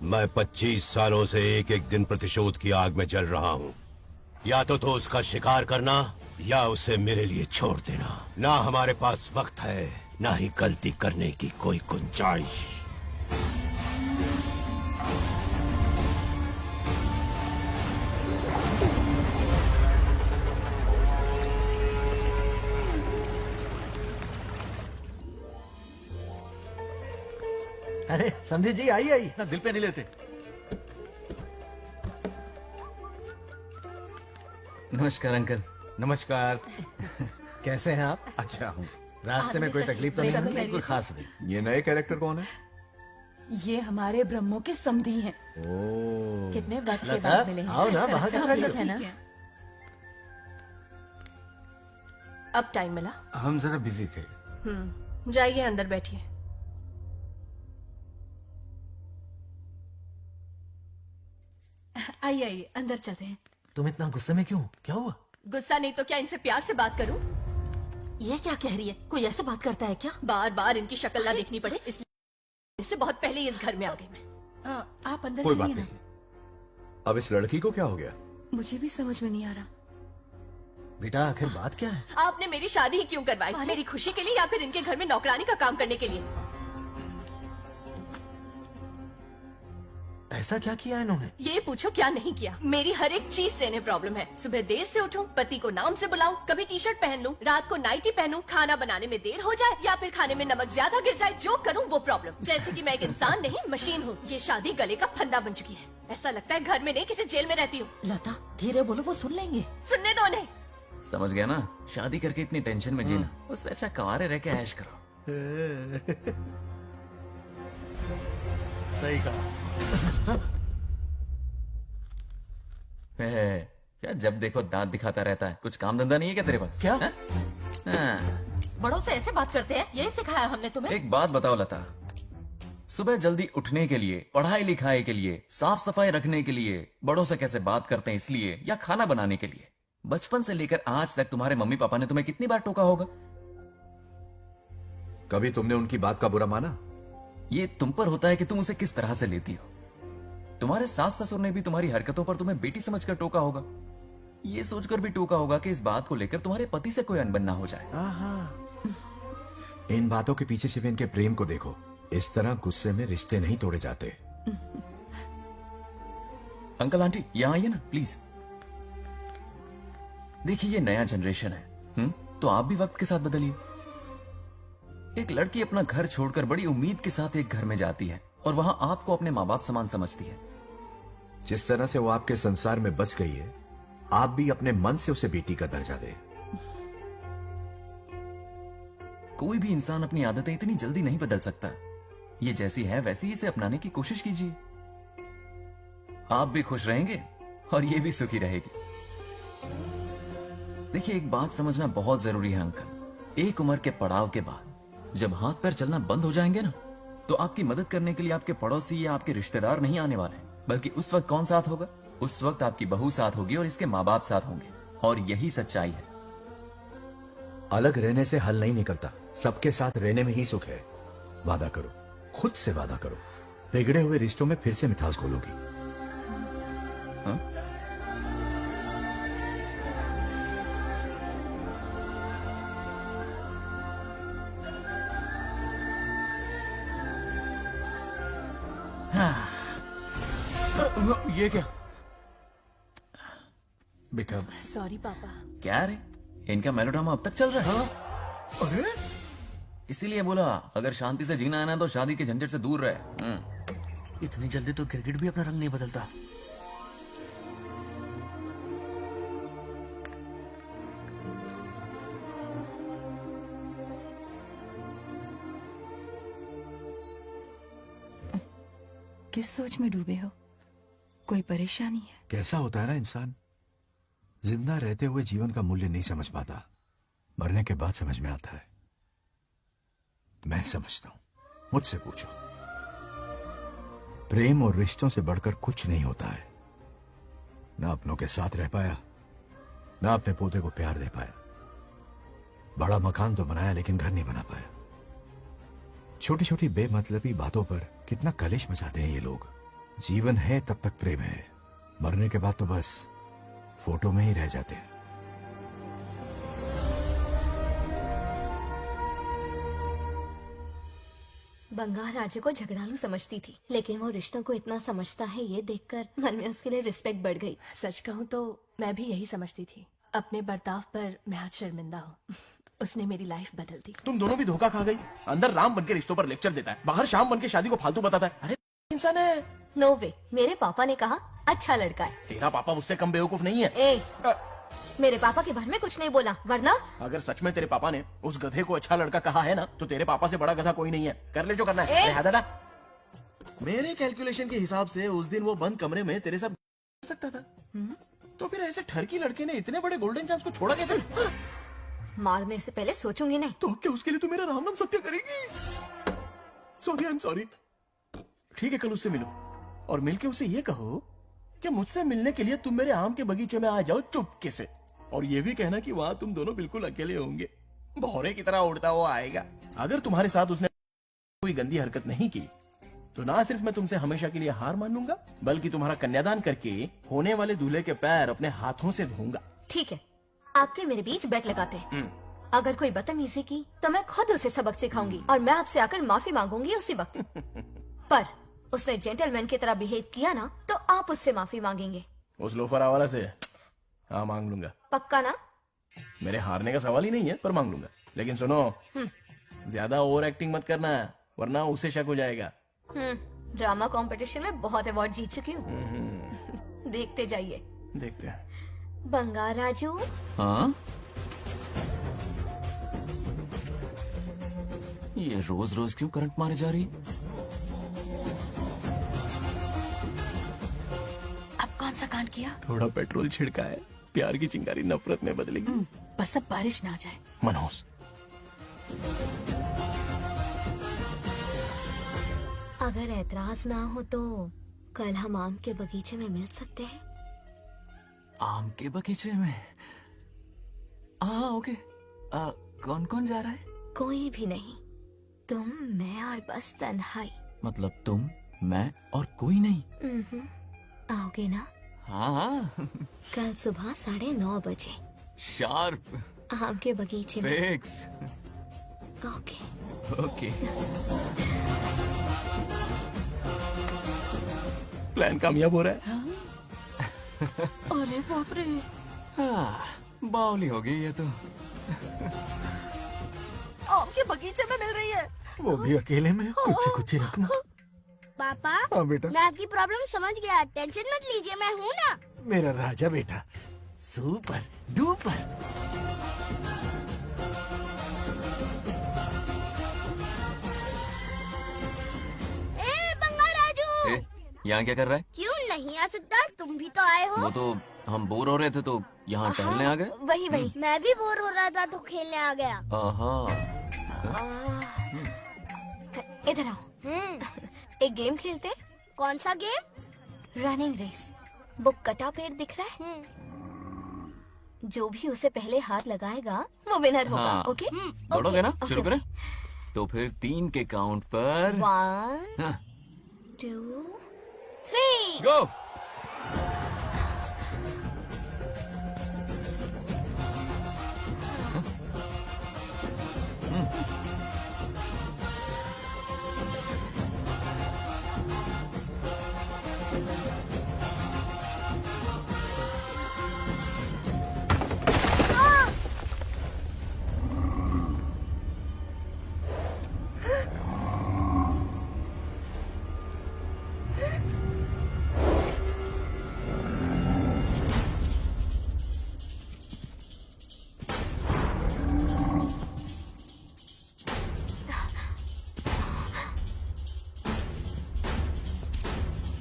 मैं 25 सालों से एक एक दिन प्रतिशोध की आग में जल रहा हूँ. या तो उसका शिकार करना या उसे मेरे लिए छोड़ देना. ना हमारे पास वक्त है, ना ही गलती करने की कोई गुंजाइश. अरे समझे जी, आई आई. ना दिल पे नहीं लेते. नमस्कार अंकल. नमस्कार. कैसे हैं आप? अच्छा हूँ. रास्ते में कोई तकलीफ तो नहीं? कोई खास नहीं. ये नए कैरेक्टर कौन है? ये हमारे ब्रह्मों के समधी हैं. ओह, कितने वक्त के बाद मिले हैं. आओ ना बाहर. अच्छा है ना. अब टाइम मिला? हम जरा बिजी थे। जाइए अंदर बैठिए। आइए आइए अंदर चलते हैं। तुम इतना गुस्से में क्यों? क्या हुआ? गुस्सा नहीं तो क्या इनसे प्यार से बात करूं? ये क्या कह रही है? कोई ऐसे बात करता है क्या? बार बार इनकी शक्ल ना देखनी पड़े इसलिए इससे बहुत पहले ही इस घर में आ गई मैं। आप अंदर कोई चलिए बात ना। नहीं। अब इस लड़की को क्या हो गया? मुझे भी समझ में नहीं आ रहा। बेटा आखिर बात क्या है? आपने मेरी शादी ही क्यों करवाई? मेरी खुशी के लिए या फिर इनके घर में नौकरानी का काम करने के लिए? ऐसा क्या किया इन्होंने? ये पूछो क्या नहीं किया। मेरी हर एक चीज से इन्हें प्रॉब्लम है। सुबह देर से उठूं, पति को नाम से बुलाऊं, कभी टी शर्ट पहन लूं, रात को नाइटी पहनूं, खाना बनाने में देर हो जाए या फिर खाने में नमक ज्यादा गिर जाए, जो करूं वो प्रॉब्लम। जैसे कि मैं एक इंसान नहीं मशीन हूँ। ये शादी गले का फंदा बन चुकी है। ऐसा लगता है घर में नहीं किसी जेल में रहती हूँ। लता धीरे बोलो, वो सुन लेंगे। सुनने दो उन्हें। समझ गया ना? शादी करके इतनी टेंशन में जीना, उससे अच्छा कुंवारे रह के ऐश करो। सही कहा। क्या जब देखो दांत दिखाता रहता है? कुछ काम धंधा नहीं है क्या तेरे पास? क्या? बड़ों से ऐसे बात करते हैं? यही सिखाया हमने तुम्हें? एक बात बताओ लता, सुबह जल्दी उठने के लिए, पढ़ाई लिखाई के लिए, साफ सफाई रखने के लिए बड़ों से कैसे बात करते हैं इसलिए, या खाना बनाने के लिए? बचपन से लेकर आज तक तुम्हारे मम्मी पापा ने तुम्हें कितनी बार टोका होगा? कभी तुमने उनकी बात का बुरा माना? ये तुम पर होता है कि तुम उसे किस तरह से लेती हो। तुम्हारे सास ससुर ने भी तुम्हारी हरकतों पर तुम्हें बेटी समझकर टोका होगा। ये सोचकर भी टोका होगा कि इस बात को लेकर तुम्हारे पति से कोई अनबन ना हो जाए। इन बातों के पीछे सिर्फ इनके प्रेम को देखो। इस तरह गुस्से में रिश्ते नहीं तोड़े जाते। अंकल आंटी यहाँ आइए ना प्लीज। देखिए ये नया जनरेशन है, तो आप भी वक्त के साथ बदलिए। एक लड़की अपना घर छोड़कर बड़ी उम्मीद के साथ एक घर में जाती है और वहां आपको अपने माँ बाप समान समझती है। जिस तरह से वो आपके संसार में बस गई है, आप भी अपने मन से उसे बेटी का दर्जा दें। कोई भी इंसान अपनी आदतें इतनी जल्दी नहीं बदल सकता। ये जैसी है वैसी इसे अपनाने की कोशिश कीजिए। आप भी खुश रहेंगे और ये भी सुखी रहेगी। देखिए एक बात समझना बहुत जरूरी है अंकल। एक उम्र के पड़ाव के बाद जब हाथ पैर चलना बंद हो जाएंगे ना, तो आपकी मदद करने के लिए आपके पड़ोसी या आपके रिश्तेदार नहीं आने वाले, बल्कि उस वक्त कौन साथ होगा? उस वक्त आपकी बहू साथ होगी और इसके माँ बाप साथ होंगे। और यही सच्चाई है। अलग रहने से हल नहीं निकलता, सबके साथ रहने में ही सुख है। वादा करो, खुद से वादा करो, बिगड़े हुए रिश्तों में फिर से मिठास घोलोगी। ये क्या? बेटा सॉरी पापा। क्या रे, इनका मेलोड्रामा अब तक चल रहा है? अरे इसीलिए बोला अगर शांति से जीना है ना तो शादी के झंझट से दूर रहे। इतनी जल्दी तो क्रिकेट भी अपना रंग नहीं बदलता। किस सोच में डूबे हो? कोई परेशानी है? कैसा होता है ना इंसान, जिंदा रहते हुए जीवन का मूल्य नहीं समझ पाता, मरने के बाद समझ में आता है। मैं समझता हूं, मुझसे पूछो। प्रेम और रिश्तों से बढ़कर कुछ नहीं होता है। ना अपनों के साथ रह पाया, ना अपने पोते को प्यार दे पाया। बड़ा मकान तो बनाया लेकिन घर नहीं बना पाया। छोटी छोटी बेमतलबी बातों पर कितना कलेश मचाते हैं ये लोग। जीवन है तब तक प्रेम है, मरने के बाद तो बस फोटो में ही रह जाते हैं। बंगाल राजे को झगड़ालू समझती थी, लेकिन वो रिश्तों को इतना समझता है ये देखकर मन में उसके लिए रिस्पेक्ट बढ़ गई। सच कहूँ तो मैं भी यही समझती थी। अपने बर्ताव पर मैं आज शर्मिंदा हूँ। उसने मेरी लाइफ बदल दी। तुम दोनों भी धोखा खा गई। अंदर राम बनके रिश्तों पर लेक्चर देता है, बाहर शाम बनके शादी को फालतू बताता है। अरे इंसान है। नो वे, मेरे पापा ने कहा अच्छा लड़का है। तेरा पापा मुझसे कम बेवकूफ नहीं है। मेरे पापा के बारे में कुछ नहीं बोला, वरना अगर सच में तेरे पापा ने उस गधे को अच्छा लड़का कहा है ना, तो तेरे पापा से बड़ा गधा कोई नहीं है। कर ले जो करना है। मेरे कैलकुलेशन के हिसाब से उस दिन वो बंद कमरे में तेरे साथ सकता था। तो फिर ऐसे ठरकी लड़के ने इतने बड़े गोल्डन चांस को छोड़ा कैसे? मारने से पहले सोचूंगी नहीं। तो क्या उसके लिए तू मेरा राम नाम सत्य करेगी? Sorry, I am sorry. ठीक है, कल उससे मिलो और मिलके उसे ये कहो कि मुझसे मिलने के लिए तुम मेरे आम के बगीचे में आ जाओ चुपके से, और ये भी कहना कि वहां तुम दोनों बिल्कुल अकेले होंगे। भौरे की तरह उड़ता हुआ आएगा। अगर तुम्हारे साथ उसने कोई गंदी हरकत नहीं की तो ना सिर्फ मैं तुमसे हमेशा के लिए हार मान लूंगा, बल्कि तुम्हारा कन्यादान करके होने वाले दूल्हे के पैर अपने हाथों से धोऊंगा। ठीक है, आपके मेरे बीच बेट लगाते हैं। अगर कोई बदतमीजी की तो मैं खुद उसे सबक सिखाऊंगी और मैं आपसे आकर माफी मांगूंगी उसी वक्त। पर उसने जेंटलमैन की तरह बिहेव किया ना तो आप उससे माफी मांगेंगे। उस लोफर आवारा से हाँ मांग लूंगा। पक्का ना? मेरे हारने का सवाल ही नहीं है, पर मांग लूंगा। लेकिन सुनो, ज्यादा ओवर एक्टिंग मत करना, वरना उसे शक हो जाएगा। ड्रामा कंपटीशन में बहुत अवार्ड जीत चुकी हूँ। देखते जाइए। देखते हैं। बंगार राजू। हाँ? ये रोज रोज क्यों करंट मारे जा रही? अब कौन सा कांड किया? थोड़ा पेट्रोल छिड़का है, प्यार की चिंगारी नफरत में बदलेगी। बस अब बारिश ना आ जाए। मनोज, अगर ऐतराज ना हो तो कल हम आम के बगीचे में मिल सकते हैं। आम के बगीचे में? हाँ ओके। कौन कौन जा रहा है? कोई भी नहीं, तुम, मैं और बस तन्हाई। मतलब तुम, मैं और कोई नहीं? आओगे ना? हाँ हाँ। कल सुबह 9:30 बजे शार्प। आम के बगीचे में। फिक्स। Okay okay. प्लान कामयाब हो रहा है। अरे बाप रे। हाँ, बावली हो गई ये तो। आम के बगीचे में मिल रही है। वो भी अकेले में। कुछ से कुछ ही रखना। पापा, हाँ बेटा। मैं आपकी प्रॉब्लम समझ गया, टेंशन मत लीजिए, मैं हूँ ना। मेरा राजा बेटा, सुपर डुपर। बंगार राजू, यहाँ क्या कर रहा है? क्यों नहीं आ सकता? तुम भी तो आए हो। वो तो हम बोर हो रहे थे तो यहाँ टहलने आ गए। वही मैं भी बोर हो रहा था तो खेलने आ गया। इधर आओ। एक गेम खेलते। कौन सा गेम? Running race. वो कटा पेड़ दिख रहा है? जो भी उसे पहले हाथ लगाएगा वो विनर होगा। हाँ। ओके? दौड़ोगे ना? शुरू करें? तो फिर 3 के काउंट पर 1 2 3 गो।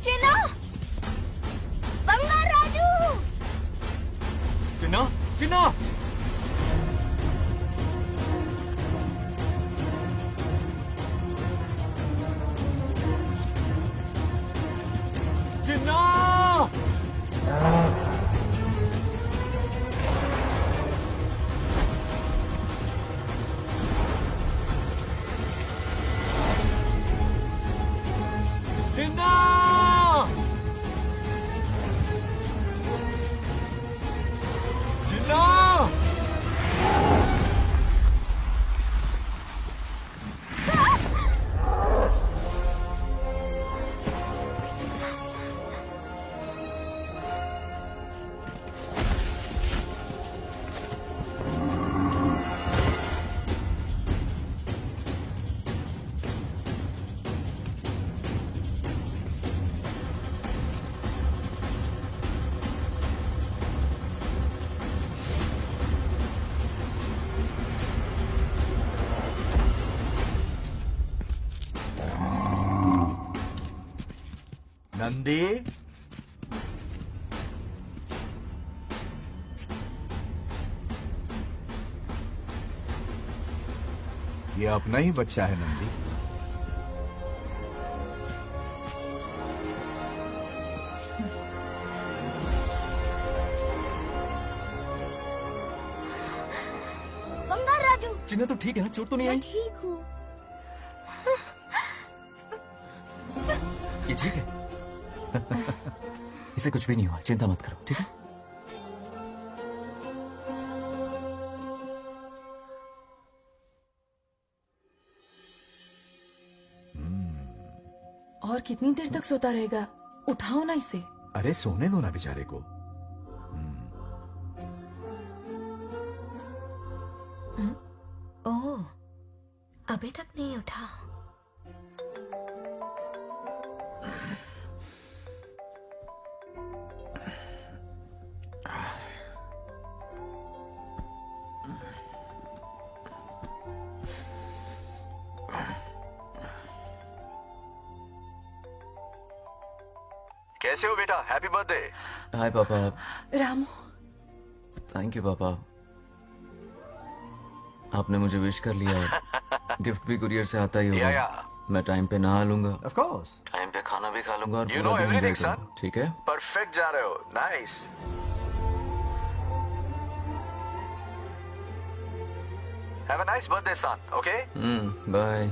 चिन्ना! चिन्ना! चिन्ना! चिन्ना! नंदी, ये अपना ही बच्चा है नंदी। बंगार राजू, चिन्ह तो ठीक है ना? चोट तो नहीं मैं आई? ठीक हूँ। ये ठीक है। इसे कुछ भी नहीं हुआ, चिंता मत करो, ठीक है? और कितनी देर तक सोता रहेगा? उठाओ ना इसे। अरे सोने दो ना बेचारे को। ओह, अभी तक नहीं उठा। कैसे हो बेटा? Happy birthday. हाय पापा। रामू, थैंक यू पापा, आपने मुझे विश कर लिया। गिफ्ट भी कुरियर से आता ही होगा। मैं टाइम पे नहा लूंगा, ऑफ कोर्स, टाइम पे खाना भी खा लूंगा और You पूरा know दिन everything, enjoy son. करूंगा, ठीक है? परफेक्ट जा रहे हो। Nice. Have a nice birthday son, okay? Bye.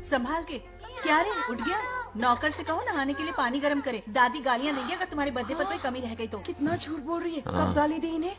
संभाल के। क्या रे, उठ गया? नौकर से कहो नहाने के लिए पानी गर्म करे। दादी गालियाँ देंगे अगर तुम्हारे बर्थडे पर कोई कमी रह गई तो। कितना झूठ बोल रही है। हाँ। कब गाली दी इन्हें?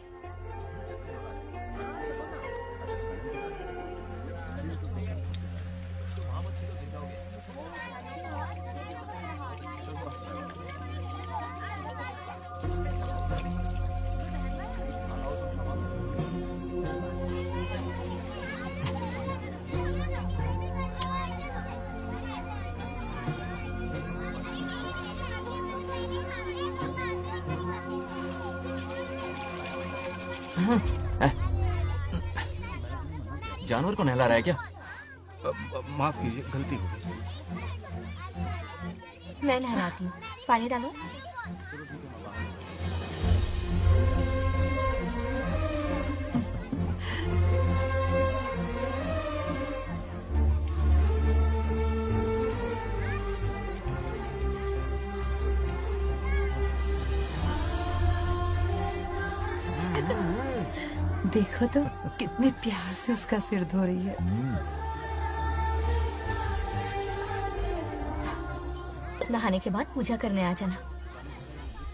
जानवर को नहला रहा है क्या? माफ कीजिए, गलती हो गई। मैं नहलाती हूँ, पानी डालो। देखो तो कितने प्यार से उसका सिर धो रही है। नहाने के बाद पूजा करने आ जाना।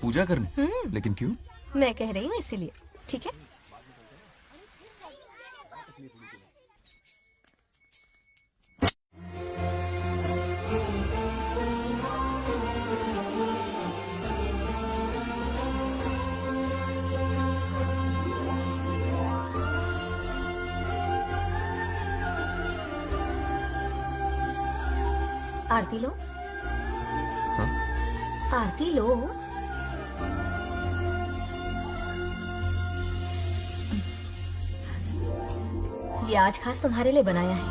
पूजा करने? लेकिन क्यों? मैं कह रही हूँ इसीलिए, ठीक है? आरती लो। हाँ? आरती लो। ये आज खास तुम्हारे लिए बनाया है,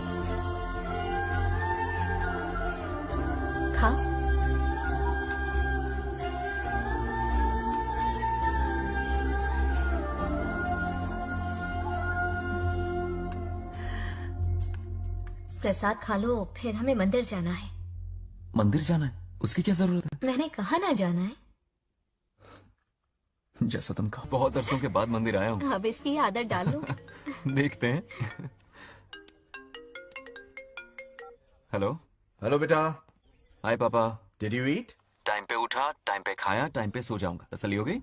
खा। प्रसाद खा लो, फिर हमें मंदिर जाना है। मंदिर जाना है? उसकी क्या जरूरत है? मैंने कहा ना जाना है। जैसा तुम कहा, बहुत अरसों के बाद मंदिर आया हूँ। अब इसकी आदत डाल लो। देखते हैं। हेलो। हेलो बेटा। हाय पापा। Did you eat? टाइम पे उठा, टाइम पे खाया, टाइम पे सो जाऊंगा। तसल्ली हो गई?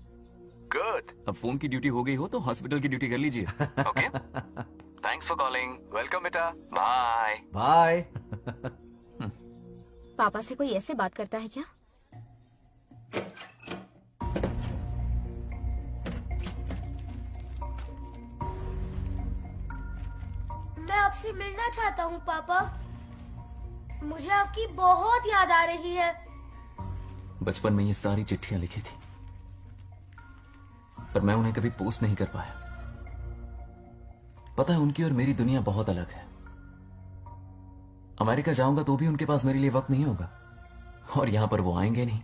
गुड। अब फोन की ड्यूटी हो गई हो तो हॉस्पिटल की ड्यूटी कर लीजिए। Okay? Thanks for calling. Welcome बेटा। बाय। बाय। पापा से कोई ऐसे बात करता है क्या? मैं आपसे मिलना चाहता हूँ पापा। मुझे आपकी बहुत याद आ रही है। बचपन में ये सारी चिट्ठियां लिखी थी, पर मैं उन्हें कभी पोस्ट नहीं कर पाया। पता है, उनकी और मेरी दुनिया बहुत अलग है। अमेरिका जाऊंगा तो भी उनके पास मेरे लिए वक्त नहीं होगा, और यहां पर वो आएंगे नहीं।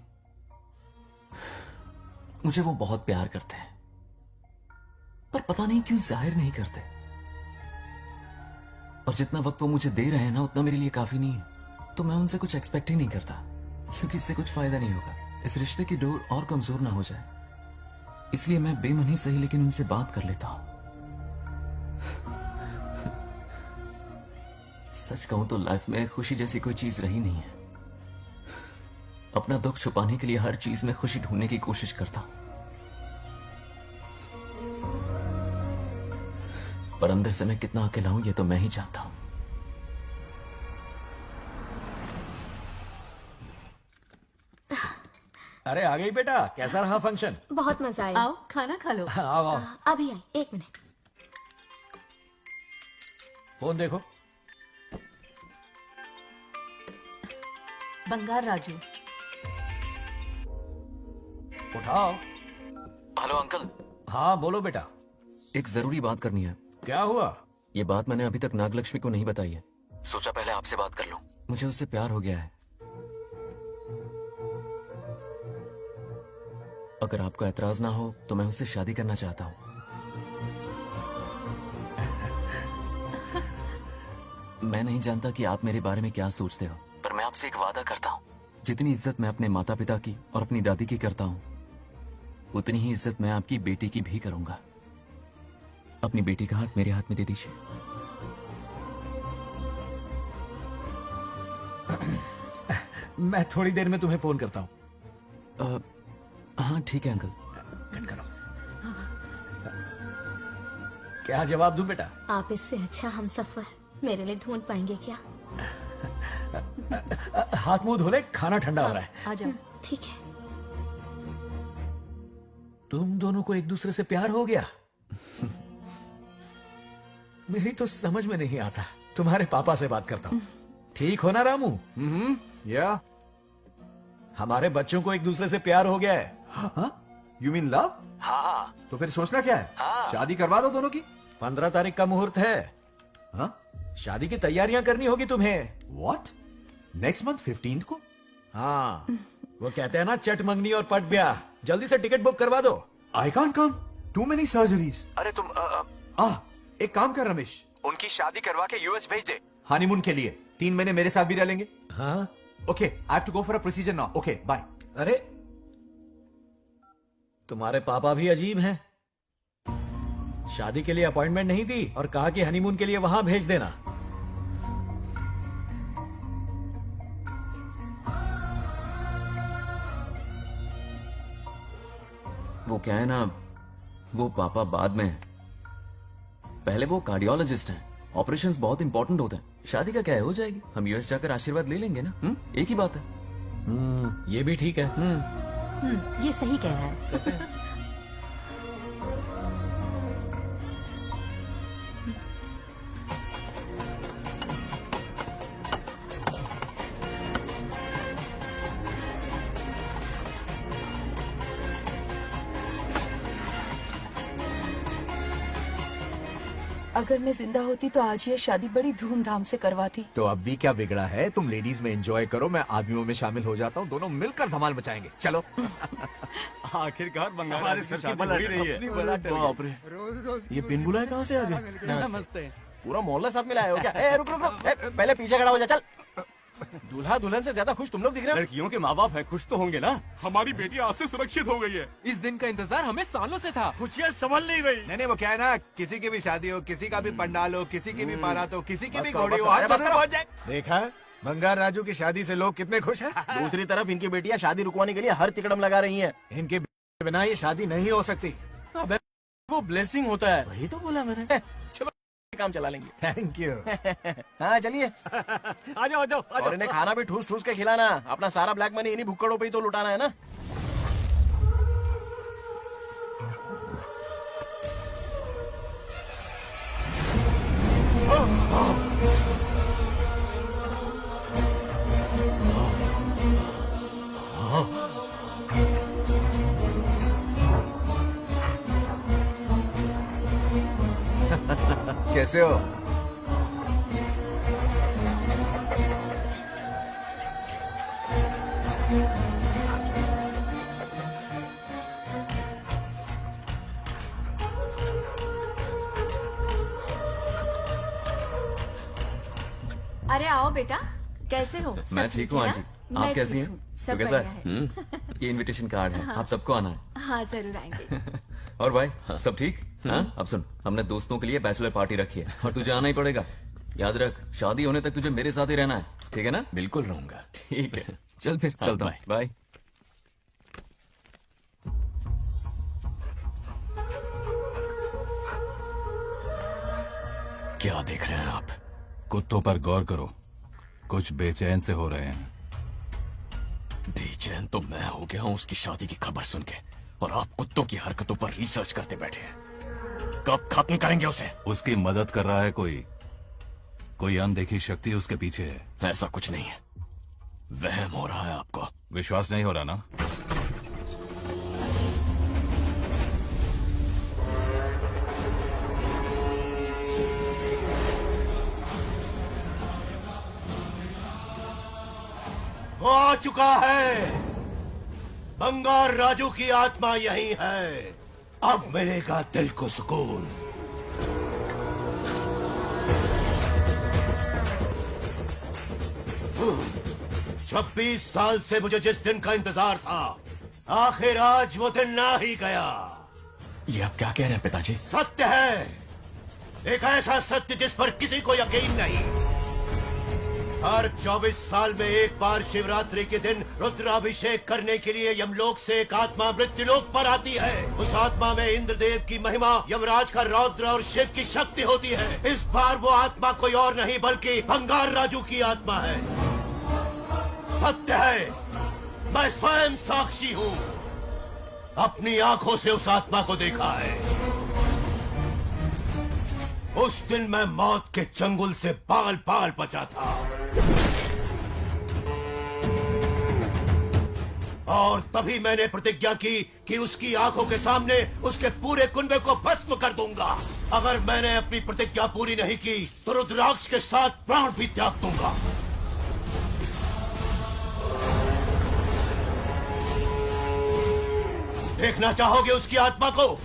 मुझे वो बहुत प्यार करते हैं, पर पता नहीं क्यों जाहिर नहीं करते। और जितना वक्त वो मुझे दे रहे हैं ना, उतना मेरे लिए काफी नहीं है। तो मैं उनसे कुछ एक्सपेक्ट ही नहीं करता, क्योंकि इससे कुछ फायदा नहीं होगा। इस रिश्ते की डोर और कमजोर ना हो जाए, इसलिए मैं बेमनी सही लेकिन उनसे बात कर लेता हूं। सच कहूं तो लाइफ में खुशी जैसी कोई चीज रही नहीं है। अपना दुख छुपाने के लिए हर चीज में खुशी ढूंढने की कोशिश करता हूं, पर अंदर से मैं कितना अकेला हूं ये तो मैं ही जानता हूं। अरे आ गई बेटा, कैसा रहा फंक्शन? बहुत मजा आया। आओ खाना खा लो। आओ आओ। अभी आई, 1 मिनट। फोन देखो। बंगार राजू। उठाओ। Hello uncle. हाँ बोलो बेटा। एक जरूरी बात करनी है। क्या हुआ? ये बात मैंने अभी तक नागलक्ष्मी को नहीं बताई है। सोचा पहले आपसे बात कर लूं। मुझे उससे प्यार हो गया है। अगर आपको एतराज ना हो तो मैं उससे शादी करना चाहता हूं। मैं नहीं जानता कि आप मेरे बारे में क्या सोचते हो, पर मैं आपसे एक वादा करता हूं। जितनी इज्जत मैं अपने माता पिता की और अपनी दादी की करता हूं, उतनी ही इज्जत मैं आपकी बेटी की भी करूंगा। अपनी बेटी का हाथ मेरे हाथ में दे दीजिए। मैं थोड़ी देर में तुम्हें फोन करता हूं। हाँ ठीक है अंकल। कट करो। क्या जवाब दूं बेटा? आप इससे अच्छा हम सफर मेरे लिए ढूंढ पाएंगे क्या? हाथ मुंह धो ले, खाना ठंडा हो रहा है। आ जाओ। ठीक है। तुम दोनों को एक दूसरे से प्यार हो गया? मेरी तो समझ में नहीं आता। तुम्हारे पापा से बात करता हूँ। ठीक हो ना रामू? या हमारे बच्चों को एक दूसरे से प्यार हो गया है। You mean love? हाँ। तो फिर सोचना क्या है? शादी करवा दो दोनों की। 15 तारीख का मुहूर्त है। हाँ? शादी की तैयारियां करनी होगी तुम्हें। What? नेक्स्ट मंथ 15 को? हाँ, वो कहते हैं ना चट मंगनी और पट ब्याह। जल्दी से टिकट बुक करवा दो। I can't come. Too many surgeries. अरे तुम एक काम कर रमेश, उनकी शादी करवा के यूएस भेज दे हनीमून के लिए। 3 महीने मेरे साथ भी रह लेंगे। हाँ? Okay, I have to go for a procedure now. Okay, bye. अरे तुम्हारे पापा भी अजीब हैं। शादी के लिए अपॉइंटमेंट नहीं दी और कहा कि हनीमून के लिए वहां भेज देना। वो क्या है ना, वो पापा बाद में, पहले वो कार्डियोलॉजिस्ट हैं। ऑपरेशंस बहुत इंपॉर्टेंट होते हैं। शादी का क्या है, हो जाएगी। हम यूएस जाकर आशीर्वाद ले लेंगे ना। एक ही बात है। ये भी ठीक है। ये सही कह रहा है। अगर मैं जिंदा होती तो आज ये शादी बड़ी धूमधाम से करवाती। तो अब भी क्या बिगड़ा है? तुम लेडीज में एंजॉय करो, मैं आदमियों में शामिल हो जाता हूँ। दोनों मिलकर धमाल मचाएंगे। चलो। आखिरकार बंगाल हमारे सर की बल रही है। बाप रे, ये बिन बुलाए कहाँ से आ गए? नमस्ते। पूरा मोहल्ला साथ में लाए हो क्या? रुक रुक रुक, पहले पीछे खड़ा हो जा। चल। दूल्हा दुल्हन से ज्यादा खुश तुम लोग दिख रहे हो। लड़कियों के माँ बाप है, खुश तो होंगे ना। हमारी बेटी आज से सुरक्षित हो गई है। इस दिन का इंतजार हमें सालों से था। खुशियाँ संभल नहीं रही। नहीं, वो क्या है ना, किसी की भी शादी हो, किसी का भी पंडाल हो, किसी की भी बारात हो, किसी की भी बस करो, घोड़ी बस हो, करो, आज बस जरूर करो। पहुंच जाए। देखा, बंगार राजू की शादी से लोग कितने खुश हैं। दूसरी तरफ इनकी बेटियां शादी रुकवाने के लिए हर तिकड़म लगा रही हैं। इनके बिना ये शादी नहीं हो सकती। अबे, वो ब्लेसिंग होता है। वही तो बोला मैंने। चलो काम चला लेंगे। Thank you. हाँ चलिए। आ जाओ आ जाओ। और इन्हें खाना भी ठूस ठूस के खिलाना। अपना सारा ब्लैक मनी इन्हीं भुक्कड़ों पे ही तो लुटाना है ना। कैसे हो? अरे आओ बेटा, कैसे हो? सब मैं ठीक हूँ है आंटी। ना? आप मैं कैसी ठीक हैं? हूँ, तो सब कैसा बढ़िया है? ये इनविटेशन कार्ड है, हाँ। आप सबको आना है। हाँ जरूर आएंगे। और भाई सब ठीक? हाँ? अब सुन, हमने दोस्तों के लिए बैचलर पार्टी रखी है और तुझे आना ही पड़ेगा। याद रख, शादी होने तक तुझे मेरे साथ ही रहना है, ठीक है ना? बिल्कुल रहूंगा। ठीक है, चल फिर चलता हूँ। बाय। क्या देख रहे हैं आप? कुत्तों पर गौर करो, कुछ बेचैन से हो रहे हैं। बेचैन तो मैं हो गया हूं उसकी शादी की खबर सुन के, और आप कुत्तों की हरकतों पर रिसर्च करते बैठे हैं। कब खत्म करेंगे उसे? उसकी मदद कर रहा है कोई अनदेखी शक्ति उसके पीछे है। ऐसा कुछ नहीं है, वहम हो रहा है आपको। विश्वास नहीं हो रहा ना? वो आ चुका है। बंगार राजू की आत्मा यही है। अब मिलेगा दिल को सुकून। छब्बीस साल से मुझे जिस दिन का इंतजार था, आखिर आज वो दिन ना ही गया। ये आप क्या कह रहे हैं पिताजी? सत्य है, एक ऐसा सत्य जिस पर किसी को यकीन नहीं। हर 24 साल में एक बार शिवरात्रि के दिन रुद्राभिषेक करने के लिए यमलोक से एक आत्मा मृत्युलोक पर आती है। उस आत्मा में इंद्रदेव की महिमा, यमराज का रौद्र और शिव की शक्ति होती है। इस बार वो आत्मा कोई और नहीं बल्कि बंगार राजू की आत्मा है। सत्य है, मैं स्वयं साक्षी हूँ। अपनी आंखों से उस आत्मा को देखा है। उस दिन मैं मौत के चंगुल से बाल बाल बचा था, और तभी मैंने प्रतिज्ञा की कि उसकी आंखों के सामने उसके पूरे कुनबे को भस्म कर दूंगा। अगर मैंने अपनी प्रतिज्ञा पूरी नहीं की तो रुद्राक्ष के साथ प्राण भी त्याग दूंगा। देखना चाहोगे उसकी आत्मा को?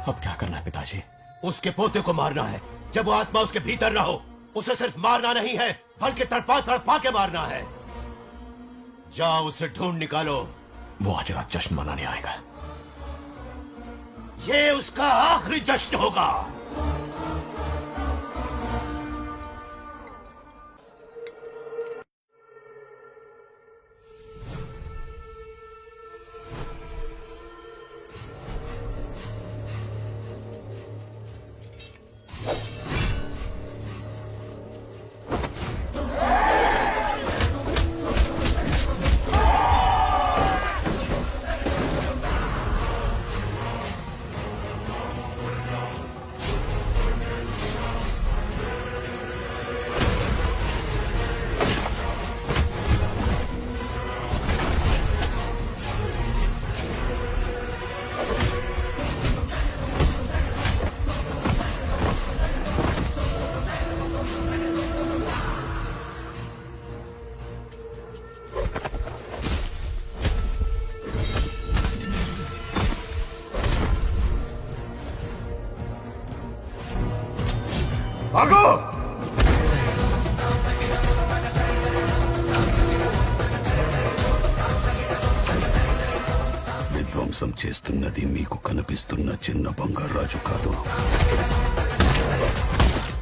अब क्या करना है पिताजी? उसके पोते को मारना है। जब वो आत्मा उसके भीतर ना हो, उसे सिर्फ मारना नहीं है बल्कि तड़पा तड़पा के मारना है। जाओ उसे ढूंढ निकालो। वो आज रात जश्न मनाने आएगा। ये उसका आखिरी जश्न होगा। మోసం చేస్తున్నది మీకు కనిపిస్తున్న చిన్న బంగారాజు కాదు,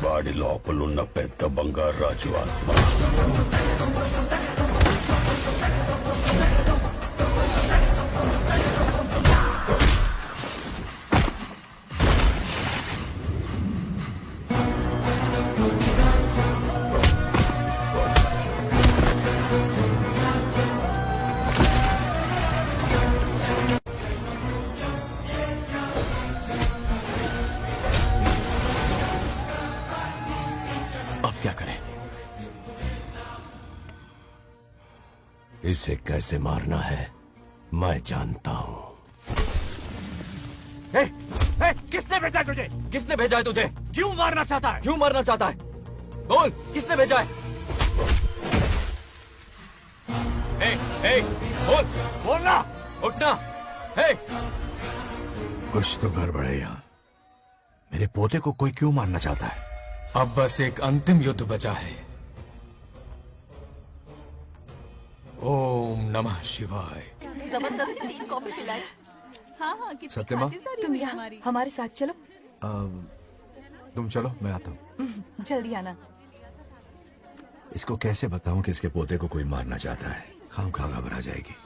వాడి లోపలున్న పెద్ద బంగారాజు ఆత్మ. अब क्या करें? इसे कैसे मारना है मैं जानता हूं. किसने भेजा है तुझे? किसने भेजा है तुझे? क्यों मारना चाहता है? क्यों मारना चाहता है? बोल, किसने भेजा है? बोल, बोलना, उठना. कुछ तो गड़बड़ है यहाँ. मेरे पोते को कोई क्यों मारना चाहता है? अब बस एक अंतिम युद्ध बचा है. ओम नमः शिवाय. जबरदस्ती 3 कॉफी पिलाई. हाँ हाँ कितनी सत्यमा? खातिरदारी तुम हुई यहाँ हमारी. हमारे साथ चलो. तुम चलो, मैं आता हूँ. जल्दी आना. इसको कैसे बताऊं कि इसके पोते को कोई मारना चाहता है? खामखा घबरा जाएगी.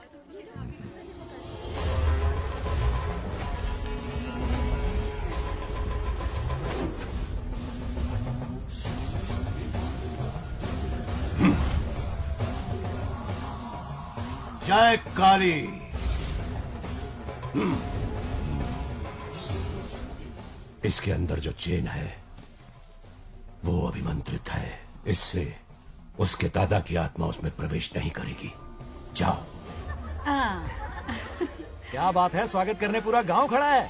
जय काली. इसके अंदर जो चेन है वो अभिमंत्रित है. इससे उसके दादा की आत्मा उसमें प्रवेश नहीं करेगी. जाओ. क्या बात है, स्वागत करने पूरा गांव खड़ा है.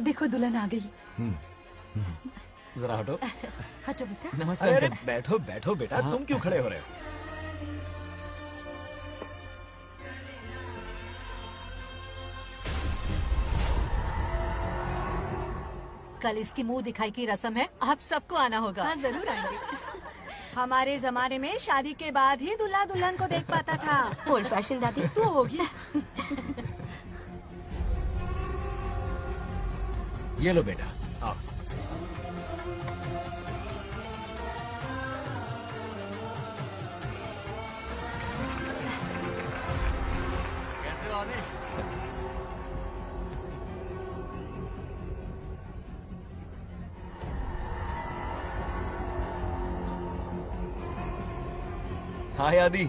देखो दुल्हन आ गई. जरा हटो. हटो बेटा. नमस्ते. अरे बैठो बैठो बेटा. तुम क्यों खड़े हो रहे हो? कल इसकी मुंह दिखाई की रस्म है, आप सबको आना होगा. हाँ जरूर आएंगे. हमारे जमाने में शादी के बाद ही दूल्हा दुल्हन को देख पाता था. ओल्ड फैशन दादी. तू होगी. ये लो बेटा, आओ. कैसे हो आदि? हाय आदि.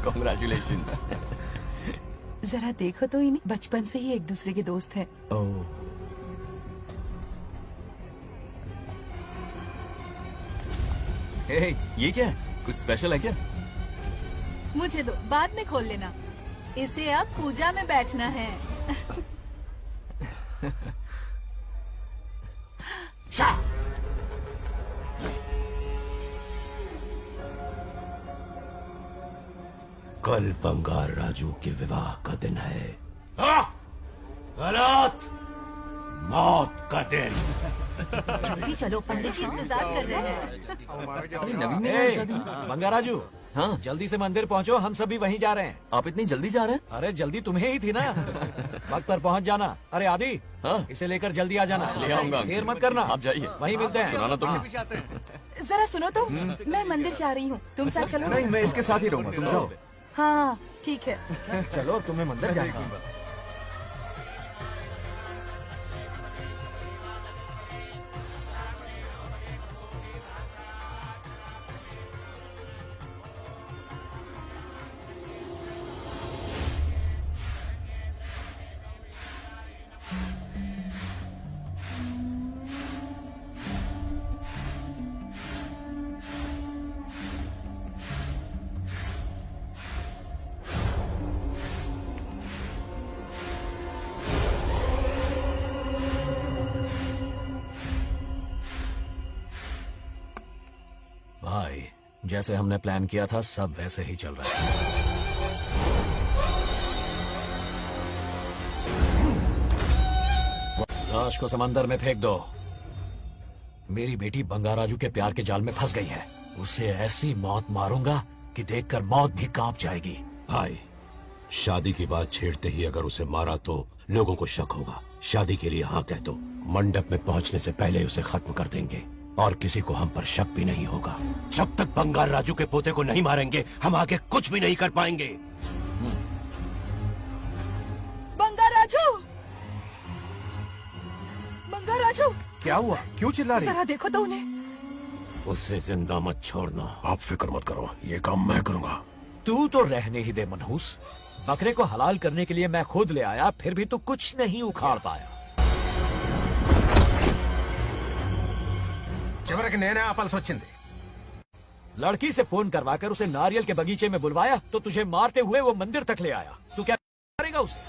कॉन्ग्रेचुलेशंस. जरा देखो तो इन्हें. बचपन से ही एक दूसरे के दोस्त हैं. ये क्या है? कुछ स्पेशल है क्या? मुझे दो, बाद में खोल लेना. इसे अब पूजा में बैठना है. कल बंगार राजू के विवाह का दिन है. गलत. मौत का दिन. जल्दी चलो, पंडित जी इंतजार कर रहे हैं. अरे नवीन ने यार शादी. बंगाराजू. हाँ, जल्दी से मंदिर पहुँचो, हम सभी वहीं जा रहे हैं. आप इतनी जल्दी जा रहे हैं? अरे जल्दी तुम्हें ही थी ना. वक्त पर पहुँच जाना. अरे आदि. हाँ? इसे लेकर जल्दी आ जाना. ले आऊंगा. देर मत करना. आप जाइए. वहीं मिलते हैं. सुनाना तो. जरा सुनो तो. मैं मंदिर जा रही हूँ, तुम साथ चलो. नहीं, मैं इसके साथ ही रहूंगा. तुम जाओ. हाँ ठीक है. चलो, तुम्हें मंदिर जाना है. भाई, जैसे हमने प्लान किया था सब वैसे ही चल रहा है. लाश को समंदर में फेंक दो. मेरी बेटी बंगाराजू के प्यार के जाल में फंस गई है. उसे ऐसी मौत मारूंगा कि देखकर मौत भी कांप जाएगी. भाई, शादी की बात छेड़ते ही अगर उसे मारा तो लोगों को शक होगा। शादी के लिए हाँ कह दो, मंडप में पहुंचने से पहले उसे खत्म कर देंगे और किसी को हम पर शक भी नहीं होगा। जब तक बंगार राजू के पोते को नहीं मारेंगे हम आगे कुछ भी नहीं कर पाएंगे। बंगार राजू, बंगार राजू, क्या हुआ? क्यों चिल्ला रही? जरा देखो तो उन्हें। उससे जिंदा मत छोड़ना। आप फिक्र मत करो, ये काम मैं करूंगा। तू तो रहने ही दे मनहूस। बकरे को हलाल करने के लिए मैं खुद ले आया, फिर भी तू कुछ नहीं उखाड़ पाया। చివరికి నేనే ఆపాల్సి వచ్చింది। लड़की से फोन करवाकर उसे नारियल के बगीचे में बुलवाया तो तुझे मारते हुए वो मंदिर तक ले आया। तू क्या करेगा उसे?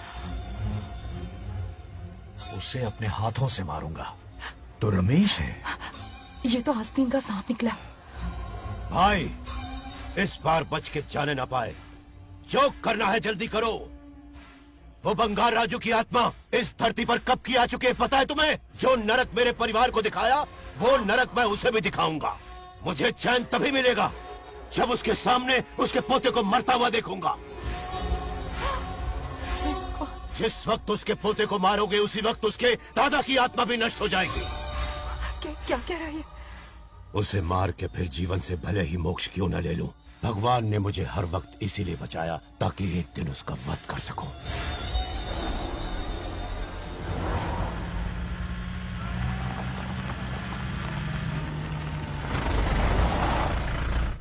उसे अपने हाथों से मारूंगा। तो रमेश है। ये तो आस्तीन का सांप निकला। भाई, इस बार बच के जाने ना पाए। जो करना है जल्दी करो। वो बंगार राजू की आत्मा इस धरती पर कब की आ चुकी है पता है तुम्हें? जो नरक मेरे परिवार को दिखाया वो नरक मैं उसे भी दिखाऊंगा। मुझे चैन तभी मिलेगा जब उसके सामने उसके पोते को मरता हुआ देखूंगा। जिस वक्त उसके पोते को मारोगे उसी वक्त उसके दादा की आत्मा भी नष्ट हो जाएगी। क्या कह रहा है? उसे मार के फिर जीवन से भले ही मोक्ष क्यों न ले लूं, भगवान ने मुझे हर वक्त इसीलिए बचाया ताकि एक दिन उसका वध कर सकूं।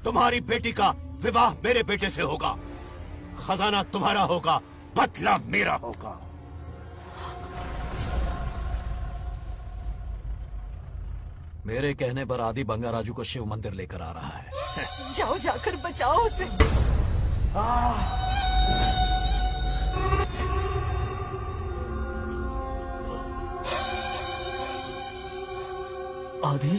तुम्हारी बेटी का विवाह मेरे बेटे से होगा, खजाना तुम्हारा होगा, बदला मेरा होगा। मेरे कहने पर आदि बंगाराजू को शिव मंदिर लेकर आ रहा है। जाओ, जाकर बचाओ उसे। आदि,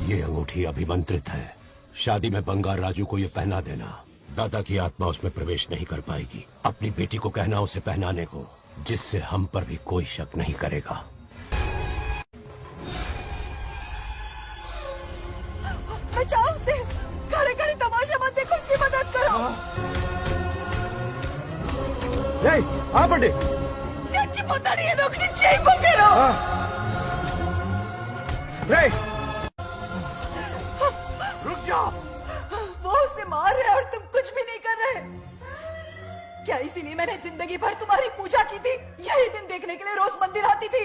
ये अंगूठी अभिमंत्रित है। शादी में बंगार राजू को ये पहना देना। दादा की आत्मा उसमें प्रवेश नहीं कर पाएगी। अपनी बेटी को कहना उसे पहनाने को, जिससे हम पर भी कोई शक नहीं करेगा। बचाओ उसे। खड़े खड़े तमाशा मत देखो, उसकी मदद करो। आ पंडित। चच्ची पता नहीं है दोगनी चेक को करो। रुक जाओ। वो उसे मार रहे और तुम कुछ भी नहीं कर रहे। क्या इसीलिए मैंने जिंदगी भर तुम्हारी पूजा की थी? यही दिन देखने के लिए रोज मंदिर आती थी।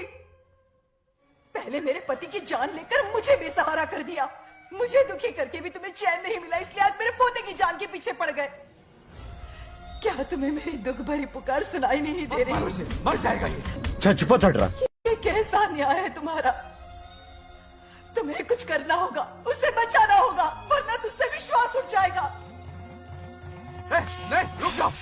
पहले मेरे पति की जान लेकर मुझे बेसहारा कर दिया। मुझे दुखी करके भी तुम्हें चैन नहीं मिला, इसलिए आज मेरे पोते की जान के पीछे पड़ गए। क्या तुम्हें मेरी दुख भरी पुकार सुनाई नहीं दे रही? मर जाएगा ये। चुप हट रहा। ये कैसा न्याय है तुम्हारा? तुम्हें कुछ करना होगा, उसे बचाना होगा, वरना तुझसे विश्वास उठ जाएगा। नहीं, रुक जाओ।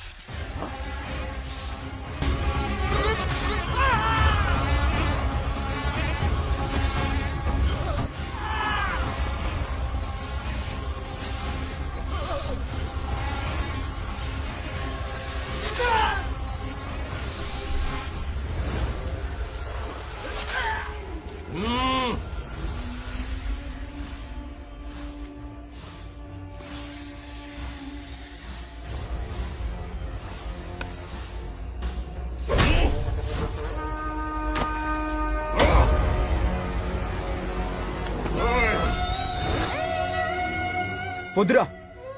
వద్దురా,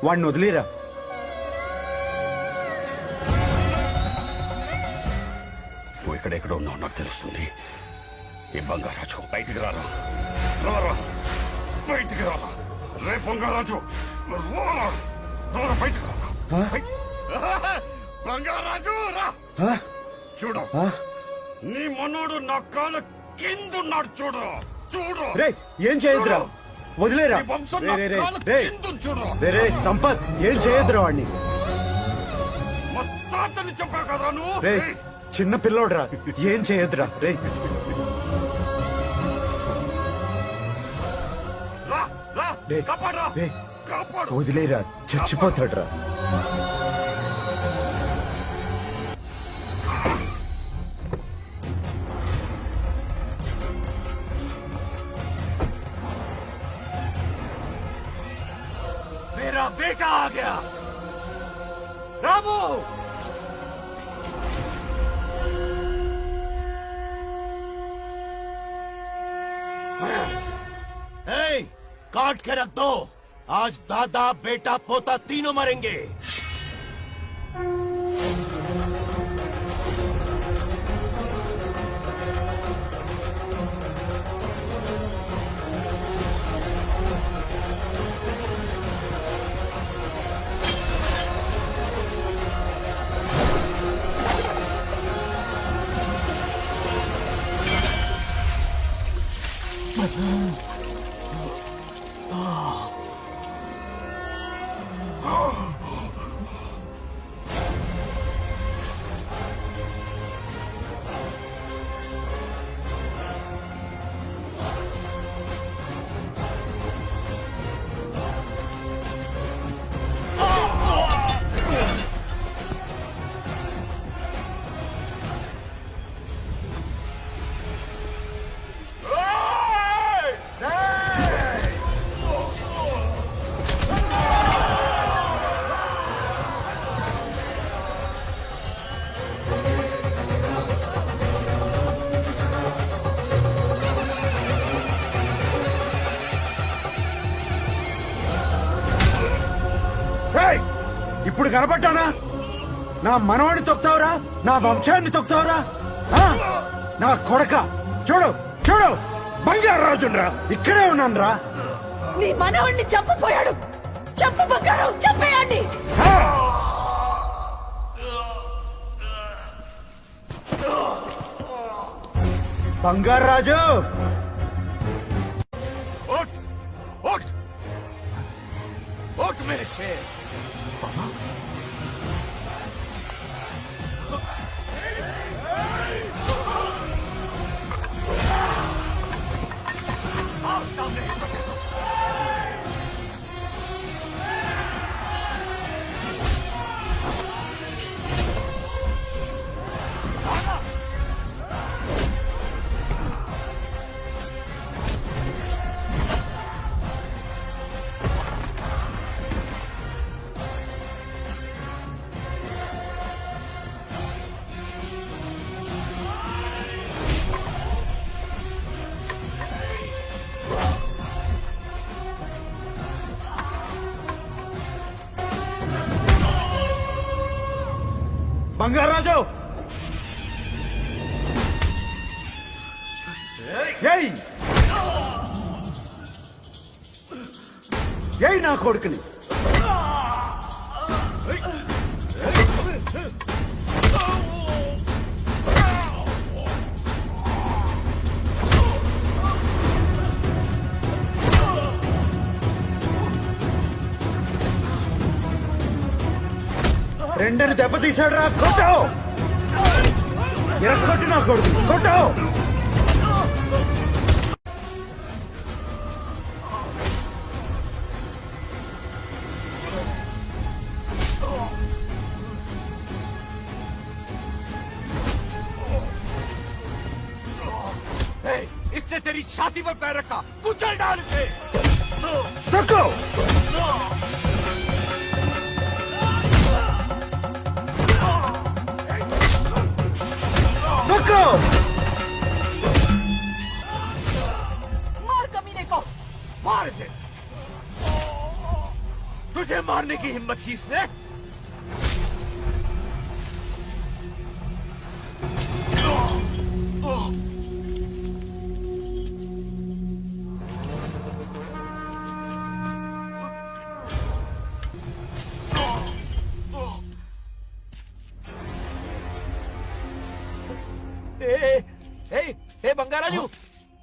వాడిని వదిలేరా. నువ్వు ఎక్కడెక్కడో ఉన్నావు నాకు తెలుస్తుంది. ఈ బంగారాజు బయటికి రారా, రారా బయటికి రారా. రే బంగారాజు, రారా రారా బయటికి రారా. బంగారాజు రా. చూడు, నీ మనోడు నా కాళ్ళ కిందున్నాడు. చూడు చూడు. రే, ఏం చేయొద్దురా. వదిలేరా ఈ వంశం రే, నా రే, రే, కాళ్ళ రే. కిందుంది చూడురా. రే రే సంపత్ ఏం చేయొద్దురా వాడిని మా తాతని చెప్పావు కదరా నువ్వు రే చిన్న పిల్లోడ్రా ఏం చేయొద్దురా రే రా రా రే, కాపాడరా రే కాపాడు వదిలేరా చచ్చిపోతాడ్రా मेरा बेटा आ गया रामू ए, काट के रख दो आज दादा बेटा पोता तीनों मरेंगे రేయ్, ఇప్పుడు కనపడ్డానా నా మనవాడిని తొక్తావురా నా వంశాన్ని తొక్తావురా ఆ? నా కొడక చూడు చూడు బంగారు రాజుండ్రా ఇక్కడే ఉన్నానురా నీ మనవణ్ణి చంపపోయాడు చంపు బంగారం చంపేయండి బంగారు రాజు उठ उठ उठ मेरे शेर आओ सामने బంగారు రాజు ఏయ్ ఏయ్ నా కొడుకుని రెండని దెబ్బతీశాడు రా కొట్టావు ఎరక్కొట్టి నా కొడుకు కొట్టావు इसने तेरी छाती पर पैर रखा कुचल डाल इसे तको तको मार कमीने को मार इसे तुझे मारने की हिम्मत की इसने ए बंगाराजू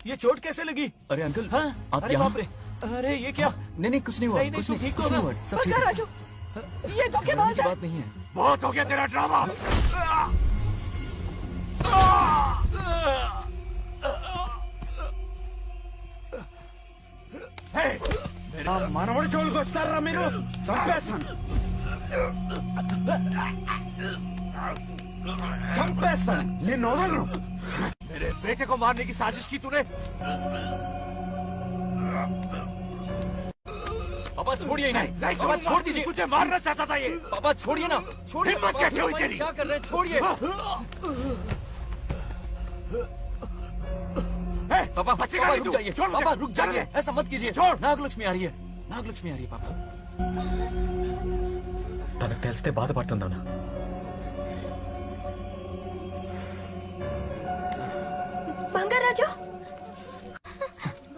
ये चोट कैसे लगी? अरे अंकल हाँ? आप अरे यहाँ बाप रे अरे ये क्या? नहीं कुछ नहीं हुआ, कुछ नहीं, कुछ नहीं हुआ, सब ठीक है। राजू, ये धोखेबाज है। बात नहीं है। बहुत हो गया तेरा ड्रामा। మనవడి జోలికి వస్తారా మీరు? చంపేస్తాను, చంపేస్తాను, నిన్ను వదలను। मेरे बेटे को मारने की साजिश की तूने। पापा छोड़िए इन्हें। नहीं पापा छोड़ दीजिए। तुझे मारना चाहता था ये। पापा छोड़िए ना, छोड़िए। हिम्मत कैसे हुई तेरी? क्या कर रहे हैं? छोड़िए। पापा बचेगा पापा नहीं रुक तू। जाइए। छोड़ मुझे। पापा रुक जाइए, छोड़। ऐसा मत कीजिए। छोड़। నాగలక్ష్మి आ रही है, నాగలక్ష్మి आ रही है पापा। తనకు తెలిస్తే బాధపడుతుందన్నా। बंगाराजू,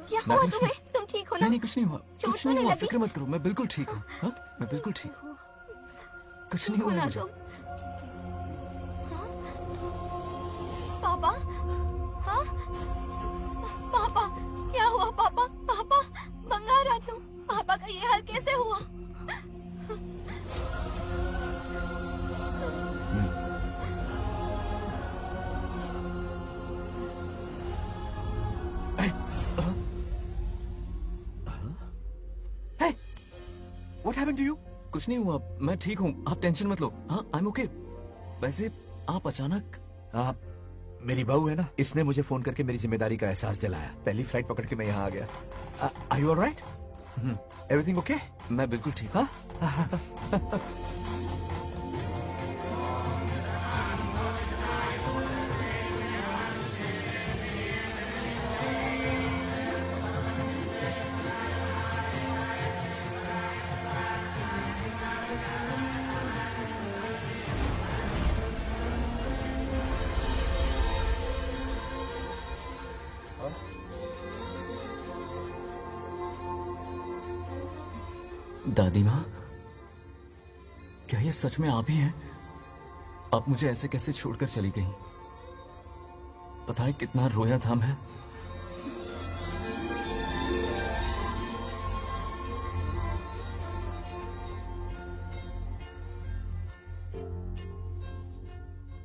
क्या हुआ नागलक्ष्मी। तुम्हें? तुम ठीक हो ना? नहीं कुछ नहीं हुआ, चोट कुछ तो नहीं नहीं हुआ, लगी? फिक्र मत करो, मैं बिल्कुल ठीक हूँ। हाँ, मैं बिल्कुल ठीक हूँ, कुछ नहीं हुआ ना मुझे। तुम? हाँ? पापा, हाँ? पापा, क्या हुआ पापा? पापा, बंगाराजू, पापा का ये हाल कैसे हुआ? What happened to you? कुछ नहीं हुआ, मैं ठीक हूँ, आप टेंशन मत लो। हाँ, I'm okay। वैसे आप अचानक। आप मेरी बहू है ना, इसने मुझे फोन करके मेरी जिम्मेदारी का एहसास दिलाया। पहली फ्लाइट पकड़ के मैं यहाँ आ गया। Are you all right? Everything okay? मैं बिल्कुल ठीक। हाँ? दादी माँ, क्या ये सच में आप ही हैं? आप मुझे ऐसे कैसे छोड़कर चली गई? पता है कितना रोया था मैं।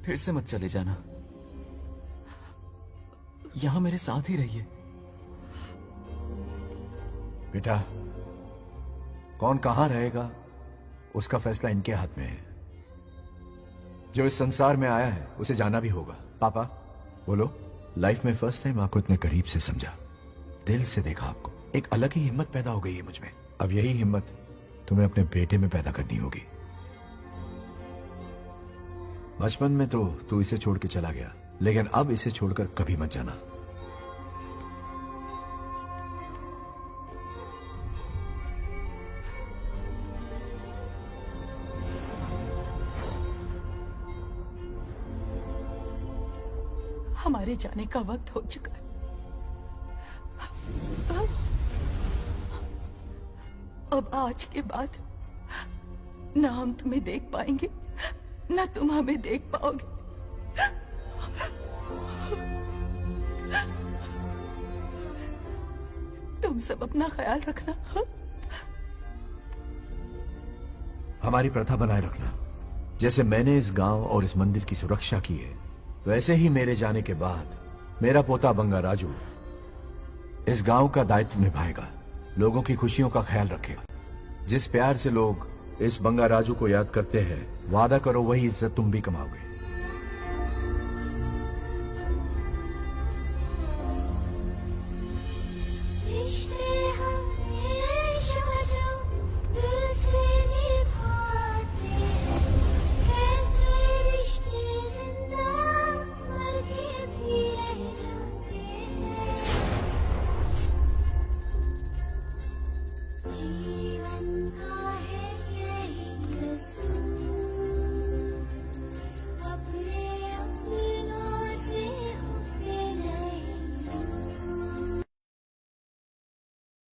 फिर से मत चले जाना, यहां मेरे साथ ही रहिए। बेटा, कौन कहां रहेगा उसका फैसला इनके हाथ में है। जो इस संसार में आया है उसे जाना भी होगा। पापा बोलो, लाइफ में फर्स्ट टाइम आपको इतने करीब से समझा, दिल से देखा आपको। एक अलग ही हिम्मत पैदा हो गई है मुझ में। अब यही हिम्मत तुम्हें अपने बेटे में पैदा करनी होगी। बचपन में तो तू इसे छोड़ के चला गया, लेकिन अब इसे छोड़कर कभी मत जाना। हमारे जाने का वक्त हो चुका है। अब आज के बाद ना हम तुम्हें देख पाएंगे, ना तुम हमें देख पाओगे। तुम सब अपना ख्याल रखना। हमारी प्रथा बनाए रखना। जैसे मैंने इस गांव और इस मंदिर की सुरक्षा की है, वैसे ही मेरे जाने के बाद मेरा पोता बंगा राजू इस गांव का दायित्व निभाएगा, लोगों की खुशियों का ख्याल रखेगा। जिस प्यार से लोग इस बंगा राजू को याद करते हैं, वादा करो वही इज्जत तुम भी कमाओगे।